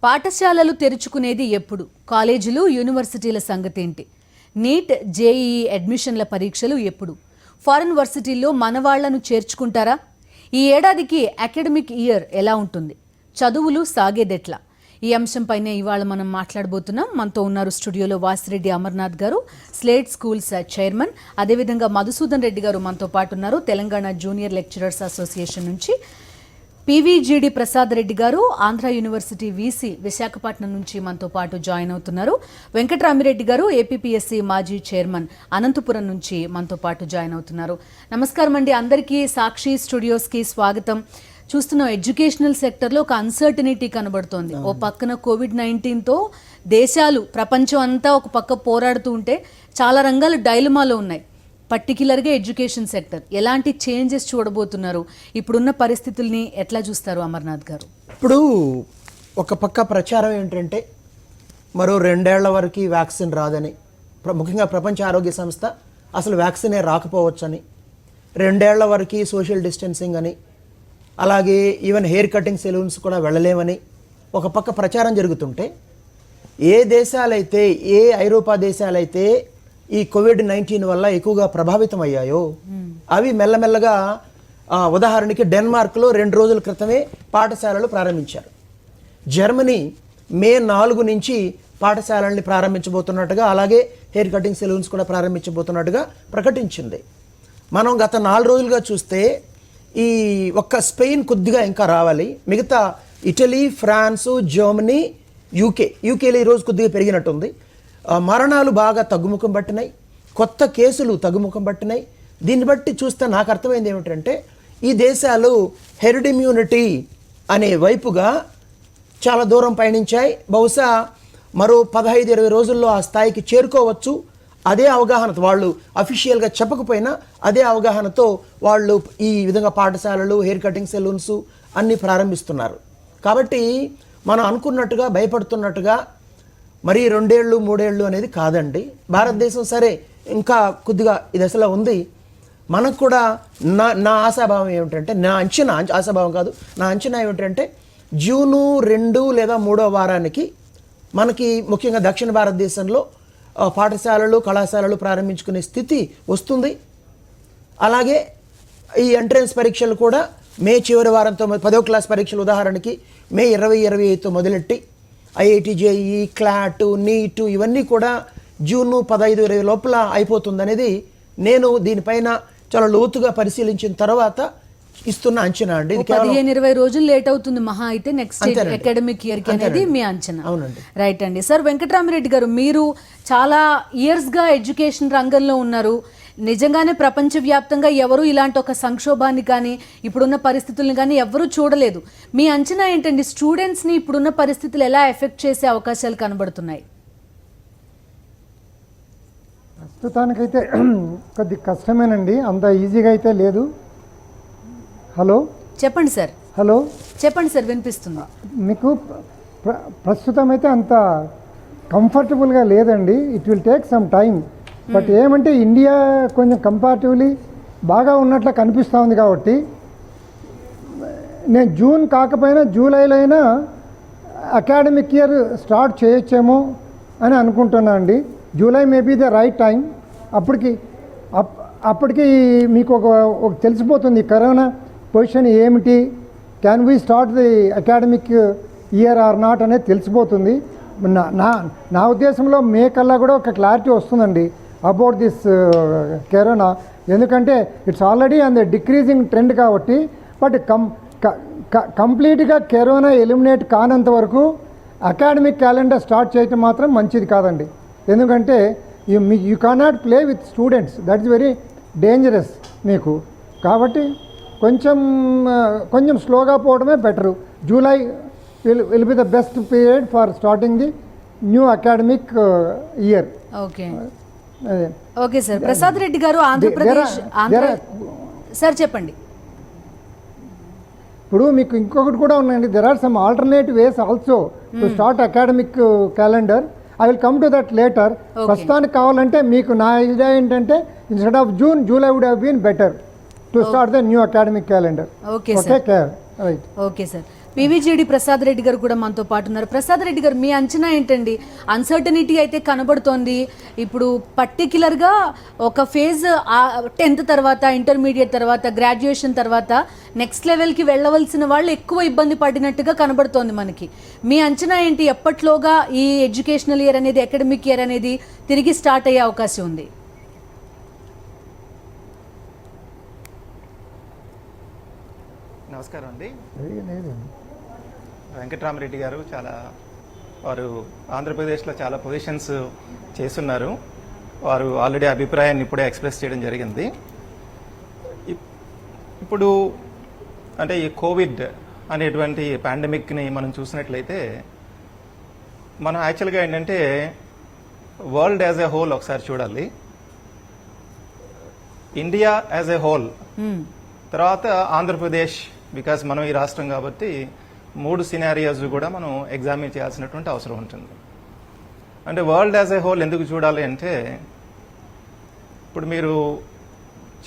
పాఠశాలలు తెరుచుకునేది ఎప్పుడు? కాలేజీలు, యూనివర్సిటీల సంగతేంటి? నీట్, జేఈఈ అడ్మిషన్ల పరీక్షలు ఎప్పుడు? ఫారెన్ వర్సిటీల్లో మనవాళ్లను చేర్చుకుంటారా? ఈ ఏడాదికి అకాడమిక్ ఇయర్ ఎలా ఉంటుంది? చదువులు సాగేదెట్లా? ఈ అంశంపైనే ఇవాళ మనం మాట్లాడబోతున్నాం. మనతో ఉన్నారు స్టూడియోలో వాసిరెడ్డి అమర్నాథ్ గారు, స్లేట్ స్కూల్స్ చైర్మన్. అదేవిధంగా మధుసూదన్ రెడ్డి గారు మనతో పాటు ఉన్నారు, తెలంగాణ జూనియర్ లెక్చరర్స్ అసోసియేషన్ నుంచి. పీవీజీడి ప్రసాద్ రెడ్డి గారు, ఆంధ్ర యూనివర్సిటీ వీసీ విశాఖపట్నం నుంచి మనతో పాటు జాయిన్ అవుతున్నారు. వెంకటరామిరెడ్డి గారు, ఏపీపీఎస్సీ మాజీ చైర్మన్ అనంతపురం నుంచి మనతో పాటు జాయిన్ అవుతున్నారు. నమస్కారం అండి అందరికీ. సాక్షి స్టూడియోస్కి స్వాగతం. చూస్తున్నాం, ఎడ్యుకేషనల్ సెక్టర్లో ఒక అన్సర్టనిటీ కనబడుతోంది. ఓ పక్కన కోవిడ్-19తో దేశాలు, ప్రపంచం అంతా ఒక పక్క పోరాడుతూ ఉంటే చాలా రంగాలు డైలమాలో ఉన్నాయి. పర్టిక్యులర్గా ఎడ్యుకేషన్ సెక్టర్ ఎలాంటి చేంజెస్ చూడబోతున్నారు? ఇప్పుడున్న పరిస్థితుల్ని ఎట్లా చూస్తారు అమర్నాథ్ గారు? ఇప్పుడు ఒక పక్క ప్రచారం ఏంటంటే మరో 2 ఏళ్ల వరకు వ్యాక్సిన్ రాదని, ముఖ్యంగా ప్రపంచ ఆరోగ్య సంస్థ అసలు వ్యాక్సినే రాకపోవచ్చని, 2 ఏళ్ల వరకు సోషల్ డిస్టెన్సింగ్ అని, అలాగే ఈవెన్ హెయిర్ కటింగ్ సెలూన్స్ కూడా వెళ్ళలేమని ఒక పక్క ప్రచారం జరుగుతుంటే, ఏ దేశాలైతే, ఏ ఐరోపా దేశాలైతే ఈ కోవిడ్-19 వల్ల ఎక్కువగా ప్రభావితం అయ్యాయో అవి మెల్లమెల్లగా, ఉదాహరణకి డెన్మార్క్లో 2 రోజుల క్రితమే పాఠశాలలు ప్రారంభించారు. జర్మనీ మే 4 నుంచి పాఠశాలల్ని ప్రారంభించబోతున్నట్టుగా, అలాగే హెయిర్ కటింగ్ సెలూన్స్ కూడా ప్రారంభించబోతున్నట్టుగా ప్రకటించింది. మనం గత 4 రోజులుగా చూస్తే ఈ ఒక్క స్పెయిన్ కొద్దిగా ఇంకా రావాలి, మిగతా ఇటలీ, ఫ్రాన్సు, జర్మనీ, యూకేలో ఈరోజు కొద్దిగా పెరిగినట్టుంది. మరణాలు బాగా తగ్గుముఖం పట్టినాయి, కొత్త కేసులు తగ్గుముఖం పట్టినాయి. దీన్ని బట్టి చూస్తే నాకు అర్థమైంది ఏమిటంటే, ఈ దేశాలు హెర్డ్ ఇమ్యూనిటీ అనే వైపుగా చాలా దూరం పయనించాయి. బహుశా మరో 15-20 రోజుల్లో ఆ స్థాయికి చేరుకోవచ్చు. అదే అవగాహనతో, వాళ్ళు అఫీషియల్గా చెప్పకపోయినా అదే అవగాహనతో వాళ్ళు ఈ విధంగా పాఠశాలలు, హెయిర్ కటింగ్ సెలూన్స్ అన్నీ ప్రారంభిస్తున్నారు. కాబట్టి మనం అనుకున్నట్టుగా, భయపడుతున్నట్టుగా మరీ 2 ఏళ్ళు 3 ఏళ్ళు అనేది కాదండి. భారతదేశం సరే ఇంకా కొద్దిగా ఈ దశలో ఉంది. మనకు కూడా నా ఆశాభావం ఏమిటంటే, ఆశాభావం కాదు, నా అంచనా ఏమిటంటే జూను 2 లేదా 3వ వారానికి మనకి ముఖ్యంగా దక్షిణ భారతదేశంలో పాఠశాలలు, కళాశాలలు ప్రారంభించుకునే స్థితి వస్తుంది. అలాగే ఈ ఎంట్రన్స్ పరీక్షలు కూడా మే చివరి వారంతో, 10వ క్లాస్ పరీక్షలు ఉదాహరణకి మే 20-25తో మొదలెట్టి ఐఐటి, జేఈఈ, క్లాట్, నీటు ఇవన్నీ కూడా జూన్ 15-20 లోపల అయిపోతుందనేది నేను దీనిపైన చాలా లోతుగా పరిశీలించిన తర్వాత ఇస్తున్న అంచనా అండి. 15-20 రోజులు లేట్ అవుతుంది మహా అయితే నెక్స్ట్ అకాడమిక్ ఇయర్ కి అనేది మీ అంచనా. అవునండి, రైట్ అండి. సార్ వెంకటరామిరెడ్డి గారు, మీరు చాలా ఇయర్స్గా ఎడ్యుకేషన్ రంగంలో ఉన్నారు. నిజంగానే ప్రపంచవ్యాప్తంగా ఎవరు ఇలాంటి ఒక సంక్షోభాన్ని కానీ, ఇప్పుడున్న పరిస్థితుల్ని కానీ ఎవరూ చూడలేదు. మీ అంచనా ఏంటండి? స్టూడెంట్స్ని ఇప్పుడున్న పరిస్థితులు ఎలా ఎఫెక్ట్ చేసే అవకాశాలు కనబడుతున్నాయి? ప్రస్తుతానికైతే కొద్ది కష్టమేనండి, అంత ఈజీగా అయితే లేదు. హలో చెప్పండి సార్. హలో చెప్పండి సార్, వినిపిస్తుంది మీకు. ప్రస్తుతం అయితే అంత కంఫర్టబుల్గా లేదండి. It will take some time. But ఏమంటే ఇండియా కొంచెం కంపారిటివ్లీ బాగా ఉన్నట్లు కనిపిస్తూ ఉంది. కాబట్టి నేను జూన్ కాకపోయినా జూలైలో అయినా అకాడమిక్ ఇయర్ స్టార్ట్ చేయొచ్చేమో అని అనుకుంటున్నాను అండి. July may be the right time. అప్పటికి మీకు ఒక తెలిసిపోతుంది కరోనా పొజిషన్ ఏమిటి, can we start the academic year or not అనేది తెలిసిపోతుంది. నా ఉద్దేశంలో మే కల్లా కూడా ఒక క్లారిటీ వస్తుందండి అబౌట్ దిస్ కరోనా. ఎందుకంటే it's already on the decreasing trend కాబట్టి. బట్ కంప్లీట్గా కరోనా ఎలిమినేట్ కానంత వరకు అకాడమిక్ క్యాలెండర్ స్టార్ట్ చేయటం మాత్రం మంచిది కాదండి. ఎందుకంటే you cannot play with students, that is very dangerous మీకు. కాబట్టి కొంచెం స్లోగా పోవడమే better. July will be the best period for starting the new academic year. Okay okay sir. Prasad Reddy గారు, ఆంధ్రప్రదేశ్ సార్ చెప్పండి. ఇప్పుడు మీకు ఇంకొకటి కూడా ఉన్నాయండి. There are some alternative ways also to start academic calendar. I will come to that later. ప్రస్తుతానికి కావాలంటే మీకు నా ఐడియా ఏంటంటే, instead of June, July would have been better. To start the new academic calendar. Okay okay care right. Okay sir. PVGD Prasad Reddy గారు కూడా మనతో పాటు ఉన్నారు. ప్రసాద్ రెడ్డి గారు, మీ అంచనా ఏంటండి? అన్సర్టనిటీ అయితే కనబడుతోంది. ఇప్పుడు పర్టిక్యులర్గా ఒక ఫేజ్ 10th తర్వాత, ఇంటర్మీడియట్ తర్వాత, గ్రాడ్యుయేషన్ తర్వాత నెక్స్ట్ లెవెల్కి వెళ్ళవలసిన వాళ్ళు ఎక్కువ ఇబ్బంది పడినట్టుగా కనబడుతోంది మనకి. మీ అంచనా ఏంటి? ఎప్పట్లోగా ఈ ఎడ్యుకేషనల్ ఇయర్ అనేది, అకాడమిక్ ఇయర్ అనేది తిరిగి స్టార్ట్ అయ్యే అవకాశం ఉంది? నమస్కారం అండి. వెంకట్రామరెడ్డి గారు వారు ఆంధ్రప్రదేశ్లో చాలా పొజిషన్స్ చేస్తున్నారు. వారు ఆల్రెడీ అభిప్రాయాన్ని ఇప్పుడే ఎక్స్ప్రెస్ చేయడం జరిగింది. ఇప్పుడు అంటే ఈ కోవిడ్ అనేటువంటి పాండమిక్ని మనం చూసినట్లయితే మనం యాక్చువల్గా ఏంటంటే వరల్డ్ యాజ్ ఎ హోల్ ఒకసారి చూడాలి. ఇండియా యాజ్ ఎ హోల్, తర్వాత ఆంధ్రప్రదేశ్, బికాస్ మనం ఈ రాష్ట్రం కాబట్టి 3 సినారియోస్ కూడా మనం ఎగ్జామిన్ చేయాల్సినటువంటి అవసరం ఉంటుంది. అంటే వరల్డ్ యాజ్ ఎ హోల్ ఎందుకు చూడాలి అంటే, ఇప్పుడు మీరు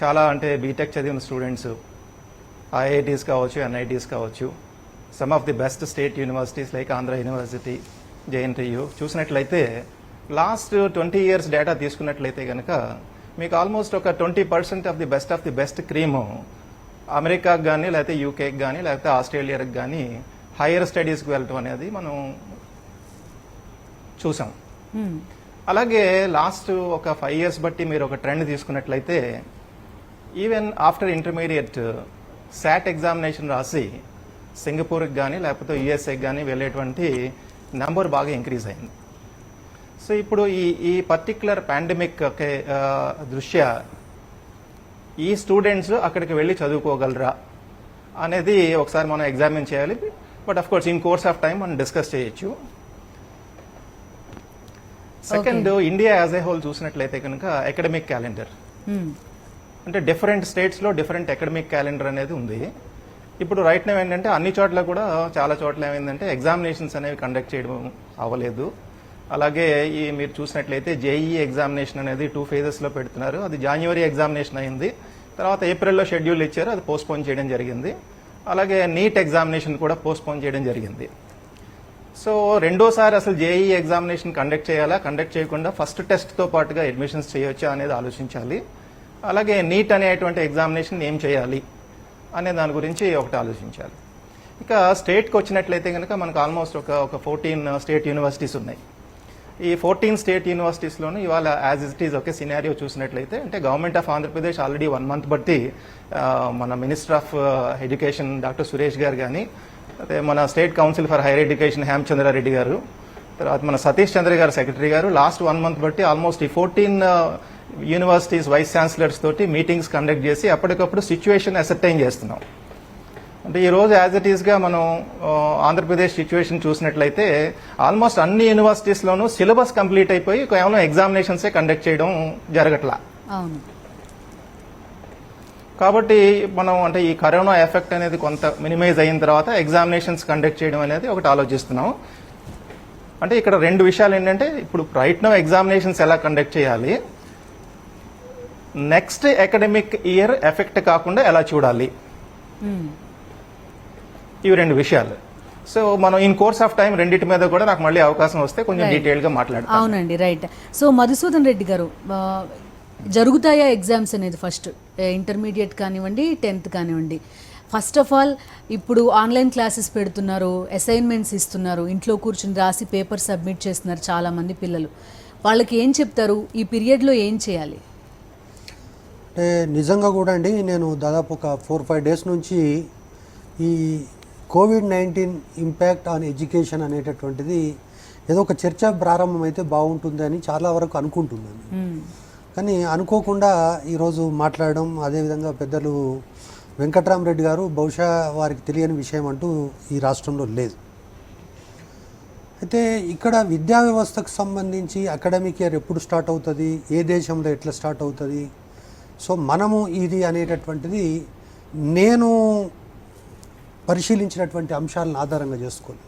చాలా అంటే బీటెక్ చదివిన స్టూడెంట్స్ ఐఐటీస్ కావచ్చు, ఎన్ఐటీస్ కావచ్చు, some of the best state universities like Andhra university, JNTU చూసినట్లయితే లాస్ట్ 20 years డేటా తీసుకున్నట్లయితే కనుక మీకు ఆల్మోస్ట్ ఒక 20% ఆఫ్ ది బెస్ట్ క్రీము అమెరికాకి కానీ, లేకపోతే యూకేకి కానీ, లేకపోతే ఆస్ట్రేలియాకి కానీ హైయర్ స్టడీస్కి వెళ్ళటం అనేది మనం చూసాం. అలాగే లాస్ట్ ఒక 5 years బట్టి మీరు ఒక ట్రెండ్ తీసుకున్నట్లయితే even after intermediate SAT examination రాసి సింగపూర్కి కానీ లేకపోతే యుఎస్ఏకి కానీ వెళ్ళేటువంటి నెంబర్ బాగా ఇంక్రీజ్ అయింది. సో ఇప్పుడు ఈ పర్టిక్యులర్ పాండమిక్ దృష్ట్యా ఈ స్టూడెంట్స్ అక్కడికి వెళ్ళి చదువుకోగలరా అనేది ఒకసారి మనం ఎగ్జామిన్ చేయాలి. But of course in course of time మనం డిస్కస్ చేయొచ్చు. Second, India as a whole చూసినట్లయితే కనుక అకాడమిక్ క్యాలెండర్ అంటే డిఫరెంట్ స్టేట్స్లో డిఫరెంట్ అకాడమిక్ క్యాలెండర్ అనేది ఉంది. ఇప్పుడు రైట్ నౌ ఏంటంటే అన్ని చోట్ల కూడా చాలా చోట్ల ఏమైందంటే ఎగ్జామినేషన్స్ అనేవి కండక్ట్ చేయడం అవ్వలేదు. అలాగే మీరు చూసినట్లయితే జేఈఈ ఎగ్జామినేషన్ అనేది 2 phases పెడుతున్నారు. అది జనవరి ఎగ్జామినేషన్ అయింది, తర్వాత ఏప్రిల్లో షెడ్యూల్ ఇచ్చారు, అది పోస్ట్పోన్ చేయడం జరిగింది. అలాగే నీట్ ఎగ్జామినేషన్ కూడా పోస్ట్పోన్ చేయడం జరిగింది. సో రెండోసారి అసలు జేఈఈ ఎగ్జామినేషన్ కండక్ట్ చేయాలా, కండక్ట్ చేయకుండా ఫస్ట్ టెస్ట్తో పాటుగా అడ్మిషన్స్ చేయొచ్చా అనేది ఆలోచించాలి. అలాగే నీట్ అనేటువంటి ఎగ్జామినేషన్ ఏం చేయాలి అనే దాని గురించి ఒకటి ఆలోచించాలి. ఇక స్టేట్కి వచ్చినట్లయితే కనుక మనకు ఆల్మోస్ట్ ఒక 14 స్టేట్ యూనివర్సిటీస్ ఉన్నాయి. ఈ 14 స్టేట్ యూనివర్సిటీస్లోనూ ఇవాళ as it is okay scenario చూసినట్లయితే అంటే government of Andhra Pradesh already 1 month బట్టి మన minister of education doctor Suresh గారు కానీ, అదే మన state council for higher education Hemachandra Reddy గారు, తర్వాత మన సతీష్ చంద్ర గారు సెక్రటరీ గారు లాస్ట్ 1 month బట్టి ఆల్మోస్ట్ ఈ 14 యూనివర్సిటీస్ వైస్ ఛాన్సలర్స్ తోటి మీటింగ్స్ కండక్ట్ చేసి అప్పటికప్పుడు సిచ్యువేషన్ అసర్టైన్ చేస్తున్నాం. అంటే ఈ రోజు యాజ్ ఇట్ ఈస్గా మనం ఆంధ్రప్రదేశ్ సిచ్యువేషన్ చూసినట్లయితే ఆల్మోస్ట్ అన్ని యూనివర్సిటీస్లోనూ సిలబస్ కంప్లీట్ అయిపోయి కేవలం ఎగ్జామినేషన్సే కండక్ట్ చేయడం జరగట్లా. కాబట్టి మనం అంటే ఈ కరోనా ఎఫెక్ట్ అనేది కొంత మినిమైజ్ అయిన తర్వాత ఎగ్జామినేషన్స్ కండక్ట్ చేయడం అనేది ఒకటి ఆలోచిస్తున్నాం. అంటే ఇక్కడ 2 విషయాలు ఏంటంటే, ఇప్పుడు రైట్ నౌ ఎగ్జామినేషన్స్ ఎలా కండక్ట్ చేయాలి, నెక్స్ట్ అకాడమిక్ ఇయర్ ఎఫెక్ట్ కాకుండా ఎలా చూడాలి, ఇవి 2 విషయాలు. సో మనం ఇన్ కోర్స్ ఆఫ్ టైం రెండింటి మీద కూడా నాకు మళ్ళీ అవకాశం వస్తే కొంచెం డీటెయిల్ గా మాట్లాడతాం. అవునండి, రైట్. సో మధుసూదన్ రెడ్డి గారు, జరుగుతాయా ఎగ్జామ్స్ అనేది? ఫస్ట్ ఇంటర్మీడియట్ కానివ్వండి, 10th కానివ్వండి, ఫస్ట్ ఆఫ్ ఆల్ ఇప్పుడు ఆన్లైన్ క్లాసెస్ పెడుతున్నారు, అసైన్మెంట్స్ ఇస్తున్నారు, ఇంట్లో కూర్చుని రాసి పేపర్ సబ్మిట్ చేస్తున్నారు చాలామంది పిల్లలు. వాళ్ళకి ఏం చెప్తారు? ఈ పీరియడ్లో ఏం చేయాలి? అంటే నిజంగా కూడా అండి, నేను దాదాపు ఒక 4-5 days నుంచి ఈ COVID-19 ఇంపాక్ట్ ఆన్ ఎడ్యుకేషన్ అనేటటువంటిది ఏదో ఒక చర్చ ప్రారంభమైతే బాగుంటుంది అని చాలా వరకు అనుకుంటున్నాను. కానీ అనుకోకుండా ఈరోజు మాట్లాడడం, అదేవిధంగా పెద్దలు వెంకట్రామరెడ్డి గారు బహుశా వారికి తెలియని విషయం అంటూ ఈ రాష్ట్రంలో లేదు. అయితే ఇక్కడ విద్యా వ్యవస్థకు సంబంధించి అకాడమిక్ ఇయర్ ఎప్పుడు స్టార్ట్ అవుతుంది, ఏ దేశంలో ఎట్లా స్టార్ట్ అవుతుంది, సో మనము ఇది అనేటటువంటిది నేను పరిశీలించినటువంటి అంశాలను ఆధారంగా చేసుకొని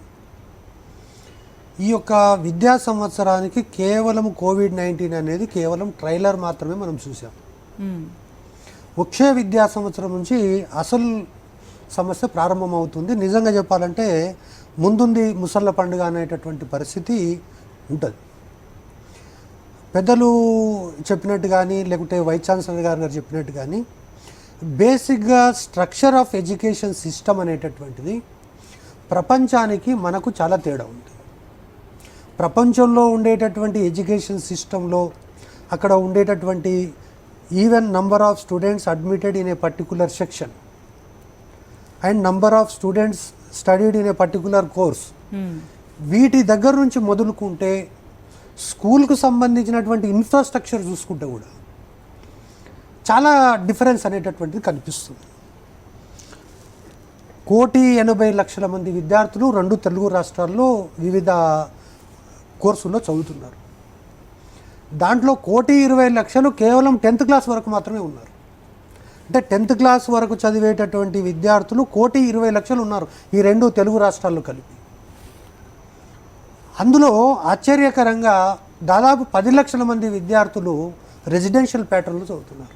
ఈ యొక్క విద్యా సంవత్సరానికి కేవలం COVID-19 అనేది కేవలం ట్రైలర్ మాత్రమే మనం చూసాం. వచ్చే విద్యా సంవత్సరం నుంచి అసలు సమస్య ప్రారంభమవుతుంది. నిజంగా చెప్పాలంటే ముందుంది ముసళ్ళ పండుగ అనేటటువంటి పరిస్థితి ఉంటుంది. పెద్దలు చెప్పినట్టు కానీ లేకుంటే వైస్ ఛాన్సలర్ గారు చెప్పినట్టు కానీ బేసిక్గా స్ట్రక్చర్ ఆఫ్ ఎడ్యుకేషన్ సిస్టమ్ అనేటటువంటిది ప్రపంచానికి మనకు చాలా తేడా ఉంది. ప్రపంచంలో ఉండేటటువంటి ఎడ్యుకేషన్ సిస్టంలో అక్కడ ఉండేటటువంటి even number of students admitted in a particular section and number of students studied in a particular course, వీటి దగ్గర నుంచి మొదలుకుంటే స్కూల్కు సంబంధించినటువంటి ఇన్ఫ్రాస్ట్రక్చర్ చూసుకుంటే కూడా చాలా డిఫరెన్స్ అనేటటువంటిది కనిపిస్తుంది. 1,80,00,000 మంది విద్యార్థులు 2 తెలుగు రాష్ట్రాల్లో వివిధ కోర్సుల్లో చదువుతున్నారు. దాంట్లో 1,20,00,000 కేవలం 10th క్లాస్ వరకు మాత్రమే ఉన్నారు. అంటే 10th క్లాస్ వరకు చదివేటటువంటి విద్యార్థులు 1,20,00,000 ఉన్నారు ఈ 2 తెలుగు రాష్ట్రాల్లో కలిపి. అందులో ఆశ్చర్యకరంగా దాదాపు 10 లక్షల మంది విద్యార్థులు రెసిడెన్షియల్ ప్యాటర్న్లో చదువుతున్నారు.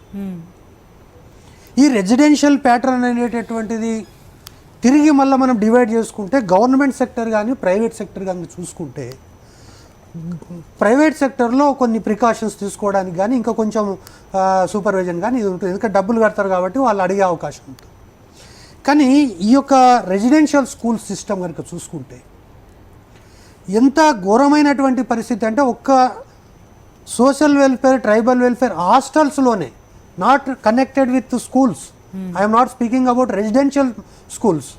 ఈ రెసిడెన్షియల్ ప్యాటర్న్ అనేటటువంటిది తిరిగి మళ్ళీ మనం డివైడ్ చేసుకుంటే గవర్నమెంట్ సెక్టర్ కానీ ప్రైవేట్ సెక్టర్ కానీ చూసుకుంటే ప్రైవేట్ సెక్టర్లో కొన్ని ప్రికాషన్స్ తీసుకోవడానికి కానీ ఇంకా కొంచెం సూపర్విజన్ కానీ ఇది ఉంటుంది. ఎందుకంటే డబ్బులు కడతారు కాబట్టి వాళ్ళు అడిగే అవకాశం ఉంటుంది. కానీ ఈ యొక్క రెసిడెన్షియల్ స్కూల్ సిస్టమ్ కనుక చూసుకుంటే ఎంత ఘోరమైనటువంటి పరిస్థితి అంటే ఒక్క సోషల్ వెల్ఫేర్ ట్రైబల్ వెల్ఫేర్ హాస్టల్స్లోనే not connected with schools, I'm not speaking about residential schools,